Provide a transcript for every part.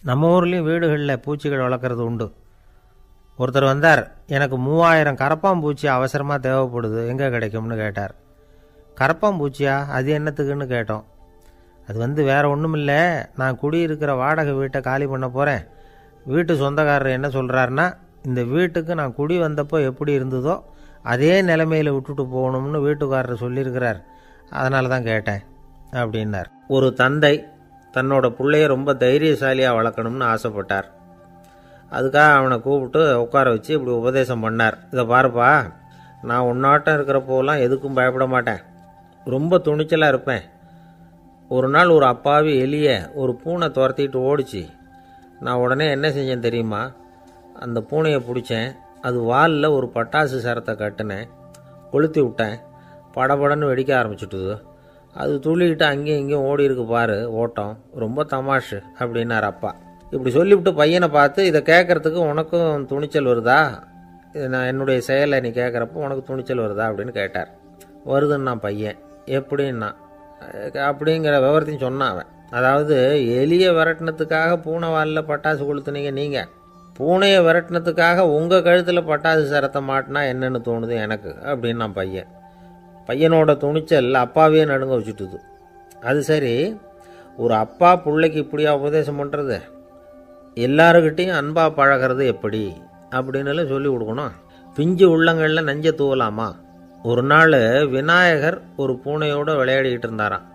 நம்ம ஊர்லேயும் வீடுகளில் பூச்சிகள் வளர்க்குறது உண்டு. ஒருத்தர் வந்தார், எனக்கு 3000 கரப்பாம்பூச்சி அவசரமாக தேவைப்படுது, எங்கே கிடைக்கும்னு கேட்டார். கரப்பாம்பூச்சியா, அது என்னத்துக்குன்னு கேட்டோம். அது வேறு ஒன்றும் இல்லை, நான் குடியிருக்கிற வாடகை வீட்டை காலி பண்ண போகிறேன். வீட்டு சொந்தக்காரர் என்ன சொல்கிறாருன்னா, இந்த வீட்டுக்கு நான் குடி வந்தப்போ எப்படி இருந்ததோ அதே நிலைமையில் விட்டுட்டு போகணும்னு வீட்டுக்காரர் சொல்லியிருக்கிறார், அதனால தான் கேட்டேன் அப்படின்னார். ஒரு தந்தை தன்னோட பிள்ளைய ரொம்ப தைரியசாலியாக வளர்க்கணும்னு ஆசைப்பட்டார். அதுக்காக அவனை கூப்பிட்டு உட்கார வச்சு இப்படி உபதேசம் பண்ணார். இதை பாருப்பா, நான் உன்னாட்டம் இருக்கிறப்போலாம் எதுக்கும் பயப்பட மாட்டேன், ரொம்ப துணிச்சலாக இருப்பேன். ஒரு நாள் ஒரு அப்பாவி எலியை ஒரு பூனை துரத்திட்டு ஓடிச்சு. நான் உடனே என்ன செஞ்சேன் தெரியுமா? அந்த பூனையை பிடிச்சேன், அது வாலில் ஒரு பட்டாசு சரத்தை கட்டினேன், கொளுத்தி விட்டேன், படபடன்னு வெடிக்க ஆரம்பிச்சுட்டுது. அது துள்ளிக்கிட்டு அங்கேயும் இங்கேயும் ஓடி இருக்கு பாரு ஓட்டம், ரொம்ப தமாஷு அப்படின்னார் அப்பா. இப்படி சொல்லிவிட்டு பையனை பார்த்து, இதை கேட்குறதுக்கு உனக்கும் துணிச்சல் வருதா, நான் என்னுடைய செயலை நீ கேட்குறப்போ உனக்கு துணிச்சல் வருதா அப்படின்னு கேட்டார். வருதுன்னா பையன். எப்படின்னா அப்படிங்கிற விவரத்தையும் சொன்னான் அவன். அதாவது எலியை விரட்டினத்துக்காக பூனை வாலில் பட்டாசு கொளுத்துனீங்க நீங்கள், பூனையை விரட்டினத்துக்காக உங்கள் கழுத்தில் பட்டாசு சரத்தை மாட்டினா என்னென்னு தோணுது எனக்கு அப்படின்னு நான் பையன். பையனோட துணிச்சல் அப்பாவே நடுங்க வச்சுட்டுது. அது சரி, ஒரு அப்பா பிள்ளைக்கு இப்படியா உபதேசம் பண்ணுறது? எல்லாருக்கிட்டையும் அன்பாக பழகிறது எப்படி அப்படின்னு சொல்லி கொடுக்கணும். பிஞ்சு உள்ளங்களில் நஞ்சை தூவலாமா? ஒரு நாள் விநாயகர் ஒரு பூனையோடு விளையாடிக்கிட்டு இருந்தாராம்.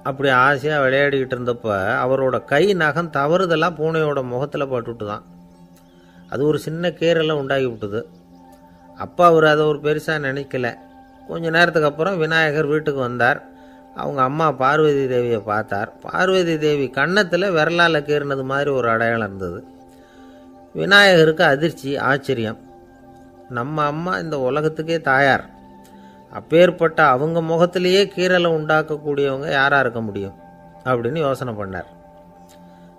அப்படி ஆசையாக விளையாடிக்கிட்டு இருந்தப்போ அவரோட கை நகம் தவறுதெல்லாம் பூனையோட முகத்தில் பட்டுட்டு தான். அது ஒரு சின்ன கீறலை உண்டாகி விட்டுது. அப்பா அவர் அதை ஒரு பெருசாக நினைக்கல. கொஞ்ச நேரத்துக்கு அப்புறம் விநாயகர் வீட்டுக்கு வந்தார். அவங்க அம்மா பார்வதி தேவியை பார்த்தார். பார்வதி தேவி கன்னத்தில் விரலால் கீறினது மாதிரி ஒரு அடையாளம் இருந்தது. விநாயகருக்கு அதிர்ச்சி, ஆச்சரியம். நம்ம அம்மா இந்த உலகத்துக்கே தாயார், அப்பேற்பட்ட அவங்க முகத்திலேயே கீறலை உண்டாக்கக்கூடியவங்க யாராக இருக்க முடியும் அப்படின்னு யோசனை பண்ணார்.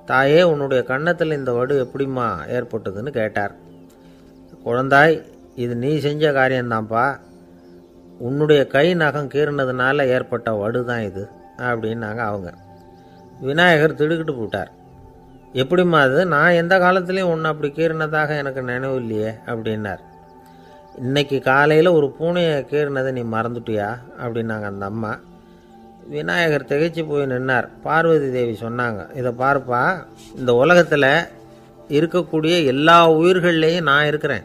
தாயே, உன்னுடைய கன்னத்தில் இந்த வடு எப்படிம்மா ஏற்பட்டதுன்னு கேட்டார். குழந்தாய், இது நீ செஞ்ச காரியம்தான்ப்பா, உன்னுடைய கை நகம் கீறினதுனால ஏற்பட்ட வடு தான் இது அப்படின்னாங்க அவங்க. விநாயகர் திடுக்கிட்டு போட்டார். எப்படிம்மா அது? நான் எந்த காலத்துலேயும் ஒன்று அப்படி கீறினதாக எனக்கு நினைவு இல்லையே அப்படின்னார். இன்னைக்கு காலையில் ஒரு பூனையை கீறினதை நீ மறந்துட்டியா அப்படின்னாங்க அந்த அம்மா. விநாயகர் திகைச்சு போய் நின்னார். பார்வதி தேவி சொன்னாங்க, இதை பார்ப்பா, இந்த உலகத்தில் இருக்கக்கூடிய எல்லா உயிர்கள்லேயும் நான் இருக்கிறேன்,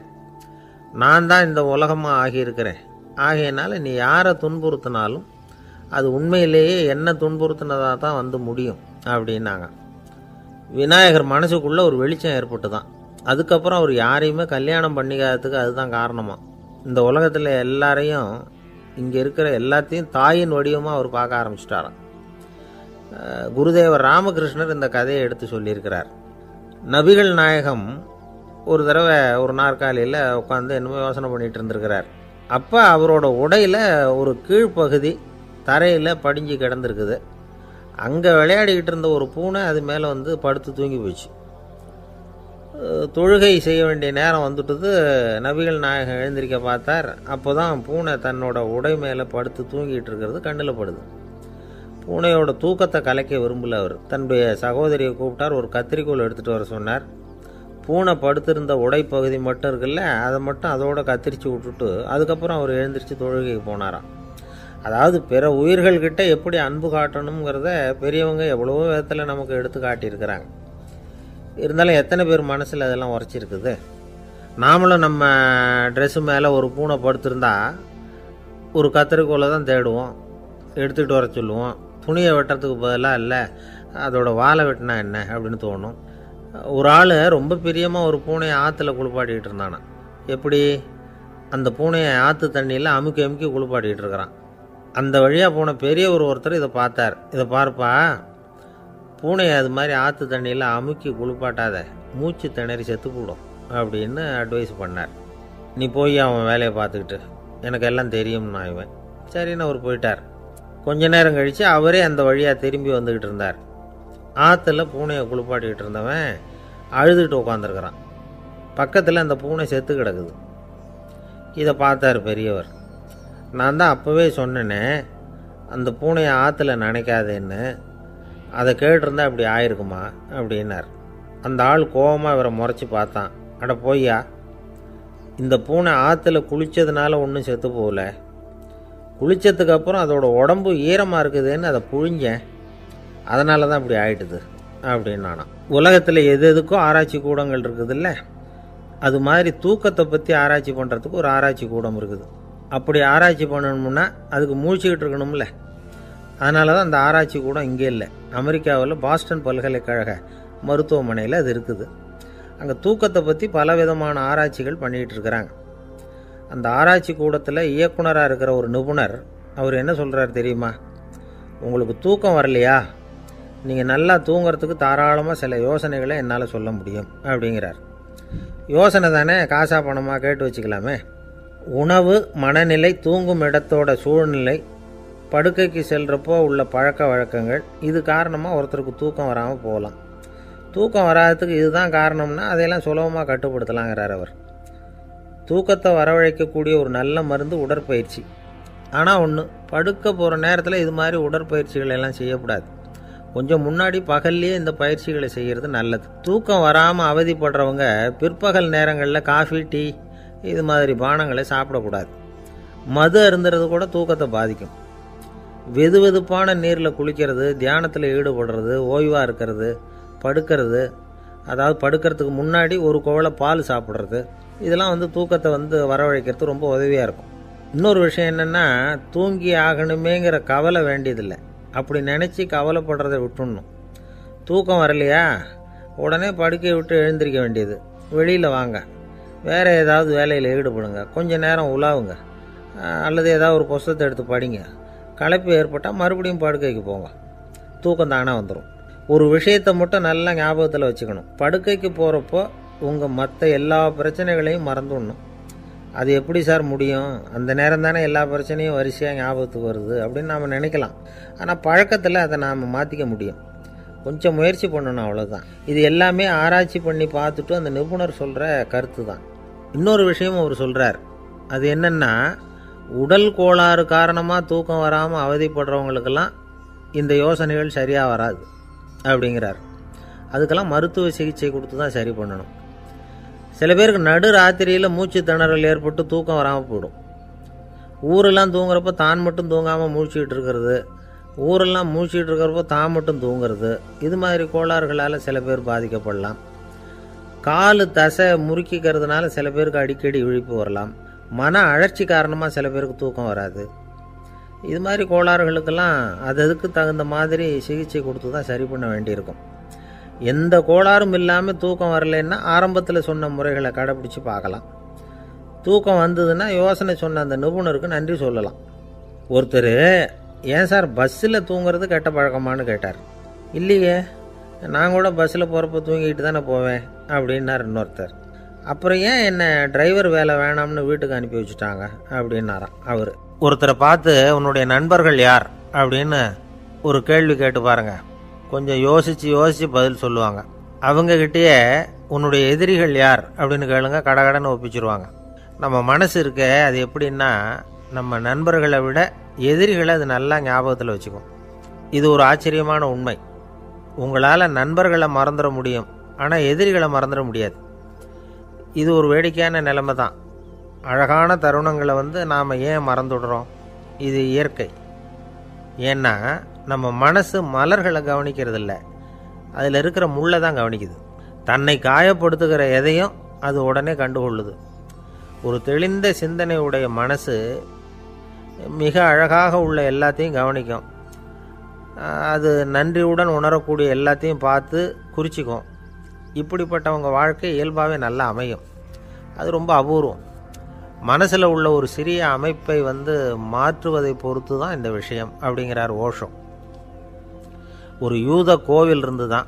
நான் தான் இந்த உலகமாக ஆகியிருக்கிறேன். ஆகையினால நீ யாரை துன்புறுத்தினாலும் அது உண்மையிலேயே என்ன துன்புறுத்தினதாக தான் வந்து முடியும் அப்படின்னாங்க. விநாயகர் மனசுக்குள்ளே ஒரு வெளிச்சம் ஏற்பட்டு தான். அதுக்கப்புறம் அவர் யாரையுமே கல்யாணம் பண்ணிக்காததுக்கு அதுதான் காரணமாக. இந்த உலகத்தில் எல்லாரையும், இங்கே இருக்கிற எல்லாத்தையும் தாயின் வடிவமாக அவர் பார்க்க ஆரம்பிச்சிட்டாராம். குருதேவர் ராமகிருஷ்ணர் இந்த கதையை எடுத்து சொல்லியிருக்கிறார். நபிகள் நாயகம் ஒரு தடவை ஒரு நாற்காலியில் உட்காந்து என்னமோ யோசனை பண்ணிகிட்டு இருந்திருக்கிறார். அப்போ அவரோட உடையில் ஒரு கீழ்ப்பகுதி தரையில் படிஞ்சு கிடந்திருக்குது. அங்கே விளையாடிக்கிட்டு இருந்த ஒரு பூனை அது மேலே வந்து படுத்து தூங்கி போச்சு. தொழுகை செய்ய வேண்டிய நேரம் வந்துட்டுது. நபிகள் நாயகம் எழுந்திருக்க பார்த்தார். அப்போ தான் பூனை தன்னோட உடை மேலே படுத்து தூங்கிட்டு இருக்கிறது கண்ணில் படுது. பூனையோட தூக்கத்தை கலைக்க விரும்பல அவர். தன்னுடைய சகோதரியை கூப்பிட்டார். ஒரு கத்திரிக்கோள் எடுத்துகிட்டு வர சொன்னார். பூனை படுத்திருந்த உடைப்பகுதி மட்டும் இருக்குல்ல, அதை மட்டும் அதோட கத்திரிச்சு விட்டுட்டு அதுக்கப்புறம் அவர் எழுந்திரிச்சு தொழுகைக்கு போனாராம். அதாவது பிற உயிர்கள்கிட்ட எப்படி அன்பு காட்டணுங்கிறத பெரியவங்க எவ்வளவோ விதத்தில் நமக்கு எடுத்து காட்டியிருக்கிறாங்க. இருந்தாலும் எத்தனை பேர் மனசில் அதெல்லாம் உரைச்சிருக்குது? நாமளும் நம்ம ட்ரெஸ்ஸு மேலே ஒரு பூனை படுத்திருந்தா ஒரு கத்திரிக்கோலை தான் தேடுவோம், எடுத்துகிட்டு வர சொல்லுவோம். துணியை வெட்டுறதுக்கு பதிலாக இல்லை அதோட வாழை வெட்டினா என்ன அப்படின்னு தோணும். ஒரு ஆள் ரொம்ப பிரியமாக ஒரு பூனையை ஆற்றுல குளிப்பாட்டிக்கிட்டு இருந்தானா. எப்படி? அந்த பூனையை ஆற்று தண்ணியில் அமுக்கி அமுக்கி குளிப்பாட்டிக்கிட்டு இருக்கிறான். அந்த வழியாக போன பெரியவர் ஒருத்தர் இதை பார்த்தார். இதை பார்ப்பா, பூனையை அது மாதிரி ஆற்று தண்ணியில் அமுக்கி குளிப்பாட்டாத, மூச்சு திணறி செத்து போடும் அப்படின்னு அட்வைஸ் பண்ணார். நீ போய் அவன் வேலையை பார்த்துக்கிட்டு, எனக்கு எல்லாம் தெரியும்னா இவன். சரின்னு அவர் போயிட்டார். கொஞ்ச நேரம் கழித்து அவரே அந்த வழியாக திரும்பி வந்துக்கிட்டு இருந்தார். ஆற்றுல பூனையை குளிப்பாட்டிக்கிட்டு இருந்தவன் அழுதுகிட்டு உட்காந்துருக்கிறான். பக்கத்தில் அந்த பூனை செத்து கிடக்குது. இதை பார்த்தார் பெரியவர். நான் தான் அப்போவே சொன்னேனே அந்த பூனையை ஆற்றுல நினைக்காதேன்னு, அதை கேட்டிருந்தா அப்படி ஆயிருக்குமா அப்படின்னார். அந்த ஆள் கோபமாக இவரை முறைச்சி பார்த்தான். அட போய்யா, இந்த பூனை ஆற்றுல குளித்ததுனால ஒன்றும் செத்து போகல, குளித்ததுக்கு அப்புறம் அதோட உடம்பு ஈரமாக இருக்குதுன்னு அதை புழிஞ்சேன், அதனால தான் இப்படி ஆயிட்டுது அப்படின்னு நானாம். உலகத்தில் எது எதுக்கும் ஆராய்ச்சி கூடங்கள் இருக்குதுல்ல, அது மாதிரி தூக்கத்தை பற்றி ஆராய்ச்சி பண்ணுறதுக்கு ஒரு ஆராய்ச்சி கூடம் இருக்குது. அப்படி ஆராய்ச்சி பண்ணணும்னா அதுக்கு மூழ்கிக்கிட்டு இருக்கணும்ல. அதனால தான் அந்த ஆராய்ச்சி கூடம் இங்கே இல்லை, அமெரிக்காவில் பாஸ்டன் பல்கலைக்கழக மருத்துவமனையில் அது இருக்குது. அங்கே தூக்கத்தை பற்றி பலவிதமான ஆராய்ச்சிகள் பண்ணிகிட்டு இருக்கிறாங்க. அந்த ஆராய்ச்சி கூடத்தில் இயக்குனராக இருக்கிற ஒரு நிபுணர், அவர் என்ன சொல்கிறார் தெரியுமா? உங்களுக்கு தூக்கம் வரலையா, நீங்கள் நல்லா தூங்கிறதுக்கு தாராளமாக சில யோசனைகளை என்னால் சொல்ல முடியும் அப்படிங்கிறார். யோசனை தானே, காசா பணமாக கேட்டு வச்சுக்கலாமே. உணவு, மனநிலை, தூங்கும் இடத்தோட சூழ்நிலை, படுக்கைக்கு செல்கிறப்போ உள்ள பழக்க வழக்கங்கள், இது காரணமாக ஒருத்தருக்கு தூக்கம் வராமல் போகலாம். தூக்கம் வராததுக்கு இதுதான் காரணம்னா அதையெல்லாம் சுலபமாக கட்டுப்படுத்தலாங்கிறார் அவர். தூக்கத்தை வரவழைக்கக்கூடிய ஒரு நல்ல மருந்து உடற்பயிற்சி. ஆனால் ஒன்று, படுக்க போகிற நேரத்தில் இது மாதிரி உடற்பயிற்சிகள் எல்லாம் செய்யக்கூடாது. கொஞ்சம் முன்னாடி பகல்லையே இந்த பயிற்சிகளை செய்கிறது நல்லது. தூக்கம் வராமல் அவதிப்படுறவங்க பிற்பகல் நேரங்களில் காஃபி, டீ இது மாதிரி பானங்களை சாப்பிடக்கூடாது. மது அருந்துறது கூட தூக்கத்தை பாதிக்கும். வெது வெதுப்பான நீரில் குளிக்கிறது, தியானத்தில் ஈடுபடுறது, ஓய்வாக இருக்கிறது, படுக்கிறது, அதாவது படுக்கிறதுக்கு முன்னாடி ஒரு குவளை பால் சாப்பிட்றது, இதெல்லாம் தூக்கத்தை வரவழைக்கிறது ரொம்ப உதவியாக இருக்கும். இன்னொரு விஷயம் என்னென்னா, தூங்கி ஆகணுமேங்கிற கவலை வேண்டியதில்லை. அப்படி நினச்சி கவலைப்படுறதை விட்டுடணும். தூக்கம் வரலையா, உடனே படுக்கையை விட்டு எழுந்திரிக்க வேண்டியது. வெளியில் வாங்க, வேறு ஏதாவது வேலையில் ஈடுபடுங்க, கொஞ்சம் நேரம் உலாவுங்க, அல்லது ஏதாவது ஒரு புஸ்தகத்தை எடுத்து படிங்க. களைப்பு ஏற்பட்டால் மறுபடியும் படுக்கைக்கு போங்க, தூக்கம் தானே வந்துடும். ஒரு விஷயத்தை மட்டும் நல்லா ஞாபகத்தில் வச்சுக்கணும். படுக்கைக்கு போகிறப்போ உங்கள் மற்ற எல்லா பிரச்சனைகளையும் மறந்துடணும். அது எப்படி சார் முடியும், அந்த நேரம் தானே எல்லா பிரச்சனையும் வரிசையாக ஞாபகத்துக்கு வருது அப்படின்னு நாம் நினைக்கலாம். ஆனால் பழக்கத்தில் அதை நாம் மாற்றிக்க முடியும். கொஞ்சம் முயற்சி பண்ணணும், அவ்வளோதான். இது எல்லாமே ஆராய்ச்சி பண்ணி பார்த்துட்டு அந்த நிபுணர் சொல்கிற கருத்து தான். இன்னொரு விஷயமும் அவர் சொல்கிறார். அது என்னென்னா, உடல் கோளாறு காரணமாக தூக்கம் வராமல் அவதிப்படுறவங்களுக்கெல்லாம் இந்த யோசனைகள் சரியாக வராது அப்படிங்கிறார். அதுக்கெல்லாம் மருத்துவ சிகிச்சை கொடுத்து தான் சரி பண்ணணும். சில பேருக்கு நடு ராத்திரியில் மூச்சு திணறல் ஏற்பட்டு தூக்கம் வராமல் போயிடும். ஊரெல்லாம் தூங்குறப்போ தான் மட்டும் தூங்காமல் மூழ்கிட்டு இருக்கிறது, ஊரெல்லாம் மூழ்கிட்டு இருக்கிறப்போ தான் மட்டும் தூங்குறது, இது மாதிரி கோளாறுகளால் சில பேர் பாதிக்கப்படலாம். கால் தசை முறுக்கிக்கிறதுனால சில பேருக்கு அடிக்கடி விழிப்பு வரலாம். மன அழற்சி காரணமாக சில பேருக்கு தூக்கம் வராது. இது மாதிரி கோளாறுகளுக்கெல்லாம் அதுக்கு தகுந்த மாதிரி சிகிச்சை கொடுத்து தான் சரி பண்ண வேண்டியிருக்கும். எந்த கோளாறும் இல்லாமல் தூக்கம் வரலைன்னா ஆரம்பத்தில் சொன்ன முறைகளை கடைப்பிடிச்சு பார்க்கலாம். தூக்கம் வந்ததுன்னா யோசனை சொன்ன அந்த நிபுணருக்கு நன்றி சொல்லலாம். ஒருத்தர், ஏன் சார் பஸ்ஸில் தூங்குறது கெட்ட பழக்கமானு கேட்டார். இல்லையே, நான் கூட பஸ்ஸில் போகிறப்ப தூங்கிட்டு தானே போவேன் அப்படின்னார் இன்னொருத்தர். அப்புறம் ஏன் என்ன டிரைவர் வேலை வேணாம்னு வீட்டுக்கு அனுப்பி வச்சுட்டாங்க அப்படின்னாராம் அவர். ஒருத்தரை பார்த்து உன்னுடைய நண்பர்கள் யார் அப்படின்னு ஒரு கேள்வி கேட்டு பாருங்க. கொஞ்சம் யோசித்து பதில் சொல்லுவாங்க. அவங்கக்கிட்டேயே உன்னுடைய எதிரிகள் யார் அப்படின்னு கேளுங்க, கடகடன்னு ஒப்பிச்சிருவாங்க. நம்ம மனசு இருக்க, அது எப்படின்னா, நம்ம நண்பர்களை விட எதிரிகளை அது நல்லா ஞாபகத்தில் வச்சுக்கும். இது ஒரு ஆச்சரியமான உண்மை. உங்களால் நண்பர்களை மறந்துட முடியும், ஆனால் எதிரிகளை மறந்துட முடியாது. இது ஒரு வேடிக்கையான நிலைமை தான். அழகான தருணங்களை நாம் ஏன் மறந்துடுறோம்? இது இயற்கை. ஏன்னா நம்ம மனசு மலர்களை கவனிக்கிறதில்ல, அதில் இருக்கிற முள்ளை தான் கவனிக்குது. தன்னை காயப்படுத்துகிற எதையும் அது உடனே கண்டுகொள்ளுது. ஒரு தெளிந்த சிந்தனை உடைய மனசு மிக அழகாக உள்ள எல்லாத்தையும் கவனிக்கும். அது நன்றியுடன் உணரக்கூடிய எல்லாத்தையும் பார்த்து குறிச்சிக்கும். இப்படிப்பட்டவங்க வாழ்க்கை இயல்பாகவே நல்லா அமையும். அது ரொம்ப அபூர்வம். மனசில் உள்ள ஒரு சிறிய அமைப்பை மாற்றுவதை பொறுத்து தான் இந்த விஷயம் அப்படிங்கிறார் ஓஷோ. ஒரு யூத கோவில் இருந்து தான்,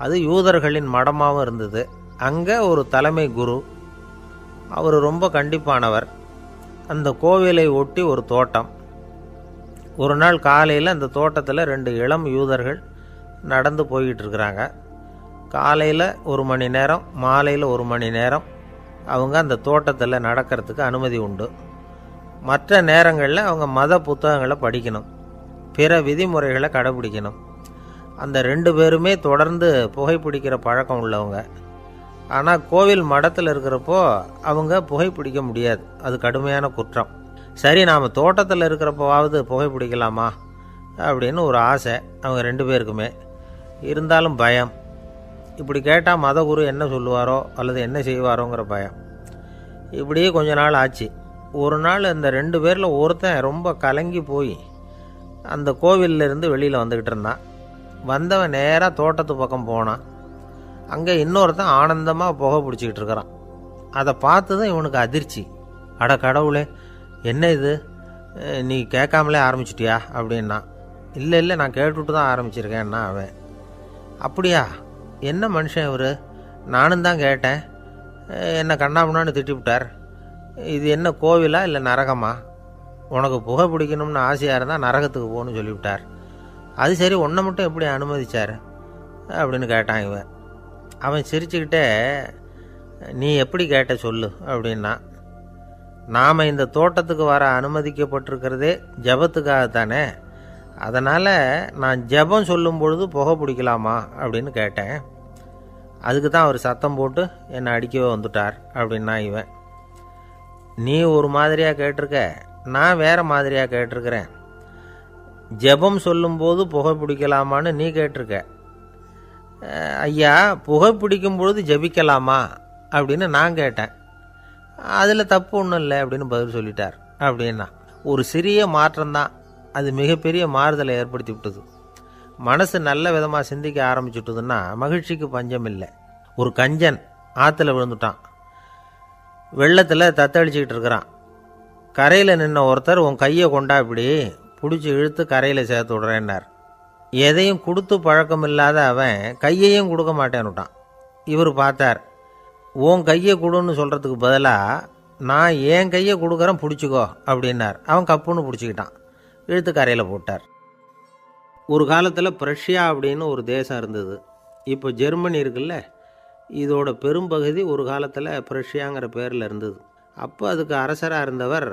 அது யூதர்களின் மடமாகவும் இருந்தது. அங்கே ஒரு தலைமை குரு, அவர் ரொம்ப கண்டிப்பானவர். அந்த கோவிலை ஒட்டி ஒரு தோட்டம். ஒரு நாள் காலையில் அந்த தோட்டத்தில் 2 இளம் யூதர்கள் நடந்து போய்கிட்டு இருக்கிறாங்க. காலையில் 1 மணி நேரம், மாலையில் 1 மணி நேரம் அவங்க அந்த தோட்டத்தில் நடக்கிறதுக்கு அனுமதி உண்டு. மற்ற நேரங்களில் அவங்க மத புத்தகங்களை படிக்கணும், பிற விதிமுறைகளை கடைபிடிக்கணும். அந்த 2 பேருமே தொடர்ந்து புகைப்பிடிக்கிற பழக்கம் உள்ளவங்க. ஆனால் கோவில் மடத்தில் இருக்கிறப்போ அவங்க புகைப்பிடிக்க முடியாது, அது கடுமையான குற்றம். சரி, நாம் தோட்டத்தில் இருக்கிறப்போவாவது புகைப்பிடிக்கலாமா அப்படின்னு ஒரு ஆசை அவங்க 2 பேருக்குமே. இருந்தாலும் பயம். இப்படி கேட்டால் மதகுரு என்ன சொல்லுவாரோ அல்லது என்ன செய்வாரோங்கிற பயம். இப்படியே கொஞ்ச நாள் ஆச்சு. ஒரு நாள் இந்த 2 பேரில் ஒருத்தன் ரொம்ப கலங்கி போய் அந்த கோவிலிருந்து வெளியில் வந்துக்கிட்டு இருந்தான். வந்தவன் நேராக தோட்டத்து பக்கம் போனான். அங்கே இன்னொருத்தன் ஆனந்தமாக புகை பிடிச்சிக்கிட்டு இருக்கிறான். அதை பார்த்து தான் இவனுக்கு அதிர்ச்சி. அட கடவுளே, என்ன இது, நீ கேட்காமலே ஆரம்பிச்சிட்டியா அப்படின்னா. இல்லை நான் கேட்டுவிட்டு தான் ஆரம்பிச்சிருக்கேன்னா அவன். அப்படியா, என்ன மனுஷன் இவர், நானும் தான் கேட்டேன், என்னை கண்ணாமுன்னான்னு திட்டிவிட்டார். இது என்ன கோவிலா இல்லை நரகமா? உனக்கு புகை பிடிக்கணும்னு ஆசையாக இருந்தால் நரகத்துக்கு போகணும்னு சொல்லிவிட்டார். அது சரி, உன்னை மட்டும் எப்படி அனுமதிச்சார் அப்படின்னு கேட்டான் இவன். அவன் சிரிச்சுக்கிட்டே, நீ எப்படி கேட்ட சொல்லு அப்படின்னா. நாம் இந்த தோட்டத்துக்கு வர அனுமதிக்கப்பட்டிருக்கிறதே ஜபத்துக்காகத்தானே, அதனால் நான் ஜபம் சொல்லும் பொழுது புகை பிடிக்கலாமா அப்படின்னு கேட்டேன். அதுக்கு தான் அவர் சத்தம் போட்டு என்னை அடிக்கவே வந்துட்டார் அப்படின்னா இவன். நீ ஒரு மாதிரியாக கேட்டிருக்க, நான் வேறு மாதிரியாக கேட்டிருக்கிறேன். ஜபம் சொல்லும்போது புகை பிடிக்கலாமான்னு நீ கேட்டிருக்க. ஐயா, புகை பிடிக்கும் பொழுது ஜபிக்கலாமா அப்படின்னு நான் கேட்டேன். அதில் தப்பு ஒன்றும் இல்லை அப்படின்னு பதில் சொல்லிட்டார் அப்படின்னா. ஒரு சிறிய மாற்றம்தான் அது மிகப்பெரிய மாறுதலை ஏற்படுத்தி விட்டது. மனசு நல்ல விதமாக சிந்திக்க ஆரம்பிச்சுட்டுதுன்னா மகிழ்ச்சிக்கு பஞ்சம் இல்லை. ஒரு கஞ்சன் ஆற்றுல விழுந்துட்டான். வெள்ளத்தில் தத்தளிச்சுக்கிட்டு இருக்கிறான். கரையில் நின்ன ஒருத்தர், உன் கையை கொண்டா இப்படி பிடிச்சி இழுத்து கரையில் சேர்த்து விடுறேன்னார். எதையும் கொடுத்து பழக்கம் இல்லாத அவன் கையையும் கொடுக்க மாட்டேன்னுட்டான். இவர் பார்த்தார். உன் கையை கொடுன்னு சொல்கிறதுக்கு பதிலாக நான் என் கையை கொடுக்குறேன் பிடிச்சிக்கோ அப்படின்னார். அவன் கப்புன்னு பிடிச்சிக்கிட்டான், இழுத்து கரையில் போட்டார். ஒரு காலத்தில் பிரஷ்யா அப்படின்னு ஒரு தேசம் இருந்தது. இப்போ ஜெர்மனி இருக்குல்ல, இதோட பெரும்பகுதி ஒரு காலத்தில் பிரஷ்யாங்கிற பேரில் இருந்தது. அப்போ அதுக்கு அரசராக இருந்தவர்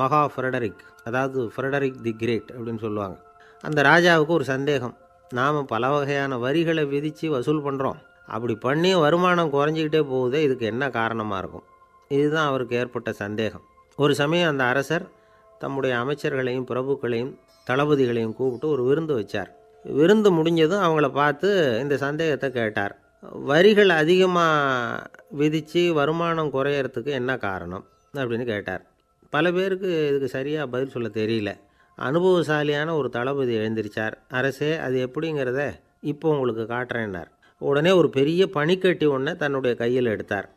மகா ஃப்ரெடரிக், அதாவது ஃப்ரெடரிக் தி கிரேட் அப்படின்னு சொல்லுவாங்க. அந்த ராஜாவுக்கு ஒரு சந்தேகம். நாம் பல வகையான வரிகளை விதித்து வசூல் பண்ணுறோம், அப்படி பண்ணியும் வருமானம் குறைஞ்சிக்கிட்டே போகுதே, இதுக்கு என்ன காரணமாக இருக்கும்? இதுதான் அவருக்கு ஏற்பட்ட சந்தேகம். ஒரு சமயம் அந்த அரசர் தம்முடைய அமைச்சர்களையும் பிரபுக்களையும் தளபதிகளையும் கூப்பிட்டு ஒரு விருந்து வச்சார். விருந்து முடிஞ்சதும் அவங்கள பார்த்து இந்த சந்தேகத்தை கேட்டார். வரிகள் அதிகமாக விதித்து வருமானம் குறையறதுக்கு என்ன காரணம் அப்படின்னு கேட்டார். பல பேருக்கு இதுக்கு சரியாக பதில் சொல்ல தெரியல. அனுபவசாலியான ஒரு தளபதி எழுந்திருச்சார். அரசே, அது எப்படிங்கிறத இப்போ உங்களுக்கு காட்டுறேன்னார். உடனே ஒரு பெரிய பனிக்கட்டி ஒன்றை தன்னுடைய கையில் எடுத்தார்.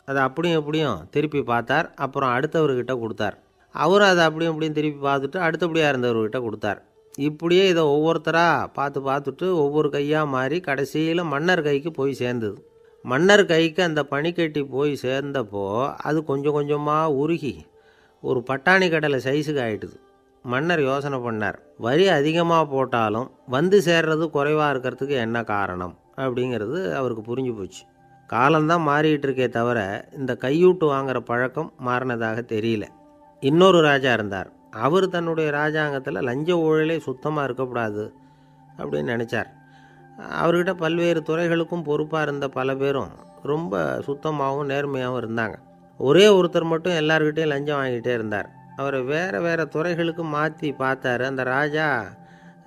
அதை அப்படியும் எப்படியும் திருப்பி பார்த்தார். அப்புறம் அடுத்தவர்கிட்ட கொடுத்தார். அவரும் அதை அப்படியும் இப்படியும் திருப்பி பார்த்துட்டு அடுத்தபடியாக இருந்தவர்கிட்ட கொடுத்தார். இப்படியே இதை ஒவ்வொருத்தராக பார்த்துட்டு ஒவ்வொரு கையாக மாறி கடைசியில் மன்னர் கைக்கு போய் சேர்ந்தது. மன்னர் கைக்கு அந்த பனிக்கட்டி போய் சேர்ந்தப்போ அது கொஞ்சம் கொஞ்சமாக உருகி ஒரு பட்டாணி கடலை சைஸுக்கு ஆகிட்டுது. மன்னர் யோசனை பண்ணார். வரி அதிகமாக போட்டாலும் வந்து சேர்றது குறைவாக இருக்கிறதுக்கு என்ன காரணம் அப்படிங்கிறது அவருக்கு புரிஞ்சு போச்சு. காலம்தான் மாறிக்கிட்டு இருக்கே தவிர இந்த கையூட்டு வாங்குகிற பழக்கம் மாறினதாக தெரியல. இன்னொரு ராஜா இருந்தார். அவர் தன்னுடைய ராஜாங்கத்தில் லஞ்ச ஊழலே சுத்தமாக இருக்கக்கூடாது அப்படின்னு நினச்சார். அவர்கிட்ட பல்வேறு துறைகளுக்கும் பொறுப்பாக இருந்த பல பேரும் ரொம்ப சுத்தமாகவும் நேர்மையாகவும் இருந்தாங்க. ஒரே ஒருத்தர் மட்டும் எல்லார்கிட்டையும் லஞ்சம் வாங்கிட்டே இருந்தார். அவரை வேறு துறைகளுக்கு மாற்றி பார்த்தாரு. அந்த ராஜா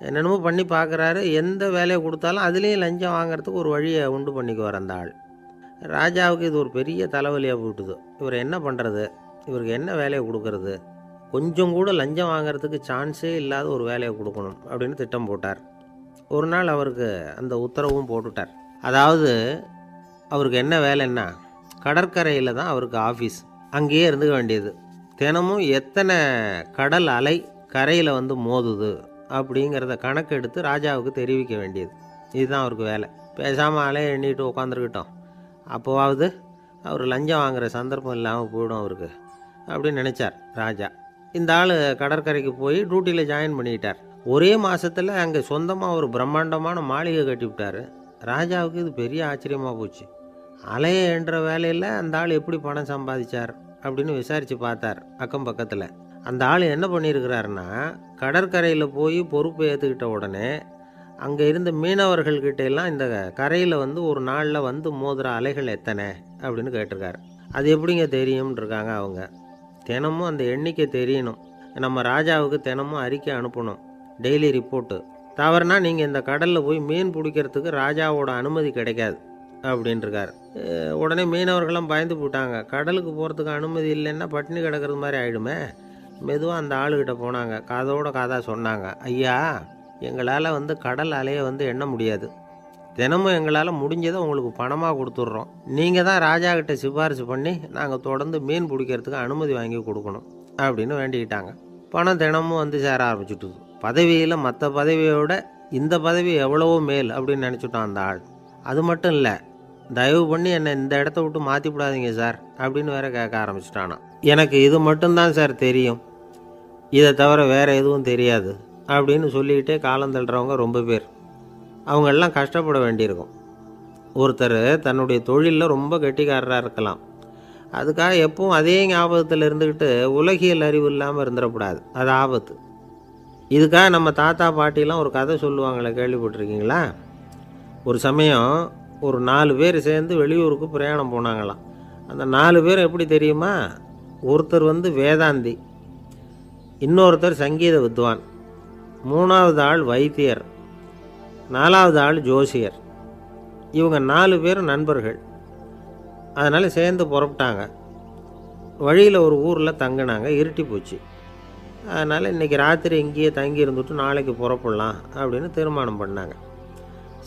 என்னென்னமோ பண்ணி பார்க்குறாரு. எந்த வேலையை கொடுத்தாலும் அதுலேயும் லஞ்சம் வாங்கிறதுக்கு ஒரு வழியை உண்டு பண்ணிக்குவார் அந்த ஆள். ராஜாவுக்கு இது ஒரு பெரிய தலைவலியாக போட்டுது. இவர் என்ன பண்ணுறது, இவருக்கு என்ன வேலையை கொடுக்கறது, கொஞ்சம் கூட லஞ்சம் வாங்கிறதுக்கு சான்ஸே இல்லாத ஒரு வேலையை கொடுக்கணும் அப்படின்னு திட்டம் போட்டார். ஒரு நாள் அவருக்கு அந்த உத்தரவும் போட்டுட்டார். அதாவது அவருக்கு என்ன வேலைன்னா, கடற்கரையில் தான் அவருக்கு ஆஃபீஸ். அங்கேயே இருந்துக்க வேண்டியது. தினமும் எத்தனை கடல் அலை கரையில் வந்து மோதுது அப்படிங்கிறத கணக்கெடுத்து ராஜாவுக்கு தெரிவிக்க வேண்டியது. இதுதான் அவருக்கு வேலை. பேசாமல் அலையை எண்ணிட்டு உட்காந்துருக்கிட்டோம், அப்போவாவது அவர் லஞ்சம் வாங்குகிற சந்தர்ப்பம் இல்லாமல் போயிடும் அவருக்கு அப்படின்னு நினச்சார் ராஜா. இந்த ஆள் கடற்கரைக்கு போய் டியூட்டியில் ஜாயின் பண்ணிக்கிட்டார். ஒரே மாதத்தில் அங்கே சொந்தமாக ஒரு பிரம்மாண்டமான மாளிகை கட்டி விட்டார். ராஜாவுக்கு இது பெரிய ஆச்சரியமாக போச்சு. அலையை என்ற வேலையில் அந்த ஆள் எப்படி பணம் சம்பாதிச்சார் அப்படின்னு விசாரித்து பார்த்தார் அக்கம் பக்கத்தில். அந்த ஆள் என்ன பண்ணியிருக்கிறாருன்னா, கடற்கரையில் போய் பொறுப்பை ஏற்றுக்கிட்ட உடனே அங்கே இருந்த மீனவர்கள்கிட்ட எல்லாம் இந்த கரையில் வந்து ஒரு நாளில் வந்து மோதுகிற அலைகள் எத்தனை அப்படின்னு கேட்டிருக்காரு. அது எப்படிங்க தெரியும்னு இருக்காங்க அவங்க. தினமும் அந்த எண்ணிக்கை தெரியணும். நம்ம ராஜாவுக்கு தினமும் அறிக்கை அனுப்பணும், டெய்லி ரிப்போர்ட்டு. தவறுனா நீங்கள் இந்த கடலில் போய் மீன் பிடிக்கிறதுக்கு ராஜாவோட அனுமதி கிடைக்காது அப்படின்ட்டுருக்காரு. உடனே மீனவர்களும் பயந்து போட்டாங்க. கடலுக்கு போகிறதுக்கு அனுமதி இல்லைன்னா பட்டினி கிடக்கிறது மாதிரி ஆகிடுமே. மெதுவாக அந்த ஆளுகிட்ட போனாங்க, காதோட காதாக சொன்னாங்க, ஐயா எங்களால் வந்து கடல் அலையை வந்து எண்ண முடியாது. தினமும் எங்களால் முடிஞ்சதை உங்களுக்கு பணமாக கொடுத்துட்றோம். நீங்கள் தான் ராஜா கிட்ட சிபாரிசு பண்ணி நாங்கள் தொடர்ந்து மீன் பிடிக்கிறதுக்கு அனுமதி வாங்கி கொடுக்கணும் அப்படின்னு வேண்டிக்கிட்டாங்க. பணம் தினமும் வந்து சேர ஆரம்பிச்சுட்டுது. பதவியில் மற்ற பதவியோட இந்த பதவி எவ்வளவோ மேல் அப்படின்னு நினச்சிட்டான் அந்த ஆள். அது மட்டும் இல்லை, தயவு பண்ணி என்னை இந்த இடத்த விட்டு மாற்றி விடாதீங்க சார் அப்படின்னு வேற கேட்க ஆரம்பிச்சிட்டானா. எனக்கு இது மட்டும்தான் சார் தெரியும், இதை தவிர வேறு எதுவும் தெரியாது அப்படின்னு சொல்லிக்கிட்டே காலம் தள்ளுறவங்க ரொம்ப பேர். அவங்கெல்லாம் கஷ்டப்பட வேண்டியிருக்கும். ஒருத்தர் தன்னுடைய தொழிலில் ரொம்ப கெட்டிக்காரராக இருக்கலாம். அதுக்காக எப்பவும் அதே ஞாபகத்தில் இருந்துக்கிட்டு உலகியல் அறிவு இல்லாமல் இருந்துடக்கூடாது, அது ஆபத்து. இதுக்காக நம்ம தாத்தா பாட்டிலாம் ஒரு கதை சொல்லுவாங்களே, கேள்விப்பட்டிருக்கீங்களா? ஒரு சமயம் ஒரு 4 பேர் சேர்ந்து வெளியூருக்கு பிரயாணம் போனாங்களாம். அந்த 4 பேர் எப்படி தெரியுமா? ஒருத்தர் வந்து வேதாந்தி, இன்னொருத்தர் சங்கீத வித்வான், 3வது ஆள் வைத்தியர், 4வது ஆள் ஜோசியர். இவங்க 4 பேரும் நண்பர்கள். அதனால் சேர்ந்து புறப்பட்டாங்க. வழியில் ஒரு ஊரில் தங்கினாங்க. இருட்டி போச்சு. அதனால் இன்றைக்கி ராத்திரி இங்கேயே தங்கி இருந்துட்டு நாளைக்கு புறப்படலாம் அப்படின்னு தீர்மானம் பண்ணாங்க.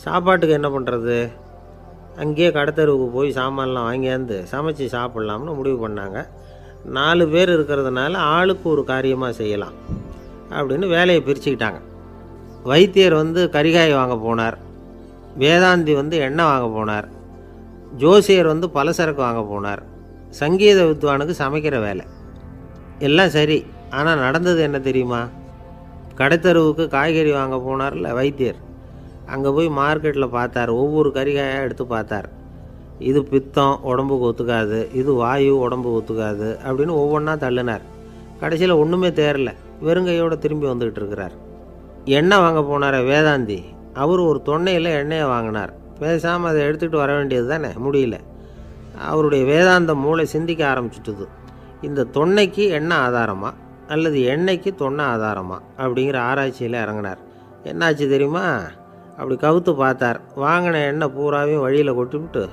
சாப்பாட்டுக்கு என்ன பண்ணுறது? அங்கேயே கடத்தெருவுக்கு போய் சாமான்லாம் வாங்கியாந்து சமைச்சு சாப்பிட்லாம்னு முடிவு பண்ணாங்க. 4 பேர் இருக்கிறதுனால ஆளுக்கு ஒரு காரியமாக செய்யலாம் அப்படின்னு வேலையை பிரிச்சுக்கிட்டாங்க. வைத்தியர் வந்து கரிகாய் வாங்க போனார், வேதாந்தி வந்து எண்ணெய் வாங்க போனார், ஜோசியர் வந்து பலசரக்கு வாங்க போனார், சங்கீத வித்வானுக்கு சமைக்கிற வேலை. எல்லாம் சரி, ஆனால் நடந்தது என்ன தெரியுமா? கடைத்தெருவுக்கு காய்கறி வாங்க போனார்ல வைத்தியர், அங்கே போய் மார்க்கெட்டில் பார்த்தார். ஒவ்வொரு கறிகாயாக எடுத்து பார்த்தார். இது பித்தம், உடம்புக்கு ஒத்துக்காது, இது வாயு, உடம்புக்கு ஒத்துக்காது அப்படின்னு ஒவ்வொன்றா தள்ளினார். கடைசியில் ஒன்றுமே தேரல, வெறுங்கையோடு திரும்பி வந்துக்கிட்டு இருக்கிறார். எண்ணெய் வாங்க போனார் வேதாந்தி, அவர் ஒரு தொன்னையில் எண்ணெயை வாங்கினார். பேசாமல் அதை எடுத்துகிட்டு வர வேண்டியது தானே, முடியல. அவருடைய வேதாந்த மூளை சிந்திக்க ஆரம்பிச்சுட்டுது. இந்த தொன்னைக்கு எண்ணெய் ஆதாரமா அல்லது எண்ணெய்க்கு தொன்னை ஆதாரமா அப்படிங்கிற ஆராய்ச்சியில் இறங்கினார். என்னாச்சு தெரியுமா? அப்படி கவுத்து பார்த்தார். வாங்கின எண்ணெய் பூராவையும் வழியில் கொட்டிவிட்டு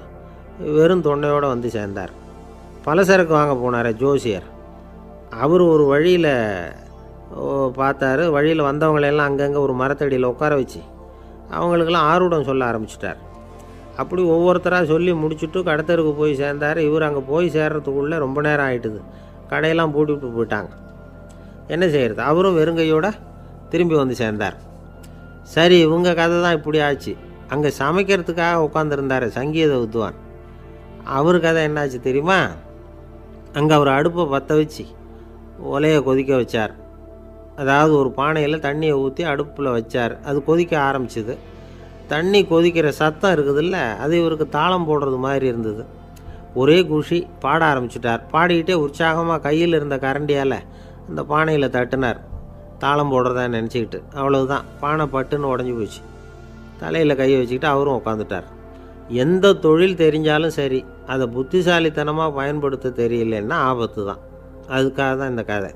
வெறும் தொன்னையோடு வந்து சேர்ந்தார். பலசரக்கு வாங்க போனார் ஜோசியர், அவர் ஒரு வழியில் பார்த்தாரு. வழியில் வந்தவங்களெல்லாம் அங்கங்கே ஒரு மரத்தடியில் உட்கார வச்சு அவங்களுக்கெல்லாம் ஆர்வம் சொல்ல ஆரம்பிச்சிட்டார். அப்படி ஒவ்வொருத்தராக சொல்லி முடிச்சுட்டு கடத்தருக்கு போய் சேர்ந்தார். இவர் அங்கே போய் சேர்றதுக்குள்ளே ரொம்ப நேரம் ஆகிட்டுது. கடையெல்லாம் பூட்டிவிட்டு போயிட்டாங்க. என்ன செய்கிறது? அவரும் வெறுங்கையோடு திரும்பி வந்து சேர்ந்தார். சரி, இவங்க கதை தான் இப்படி ஆச்சு. அங்கே சமைக்கிறதுக்காக உட்காந்துருந்தார் சங்கீத வித்வான், அவர் கதை என்னாச்சு தெரியுமா? அங்கே அவர் அடுப்பை பற்ற வச்சு ஒலையை கொதிக்க வச்சார். அதாவது ஒரு பானையில் தண்ணியை ஊற்றி அடுப்பில் வச்சார். அது கொதிக்க ஆரம்பிச்சிது. தண்ணி கொதிக்கிற சத்தம் இருக்குதுல்ல, அது இவருக்கு தாளம் போடுறது மாதிரி இருந்தது. ஒரே குஷி, பாட ஆரம்பிச்சிட்டார். பாடிக்கிட்டே உற்சாகமாக கையில் இருந்த கரண்டியால் அந்த பானையில் தட்டினார், தாளம் போடுறதா நினச்சிக்கிட்டு. அவ்வளவுதான், பானை பட்டுன்னு உடஞ்சி போச்சு. தலையில் கையை வச்சுக்கிட்டு அவரும் உட்காந்துட்டார். எந்த தொழில் தெரிஞ்சாலும் சரி, அதை புத்திசாலித்தனமாக பயன்படுத்த தெரியலன்னா ஆபத்து தான். அதுக்காக தான் இந்த கதை.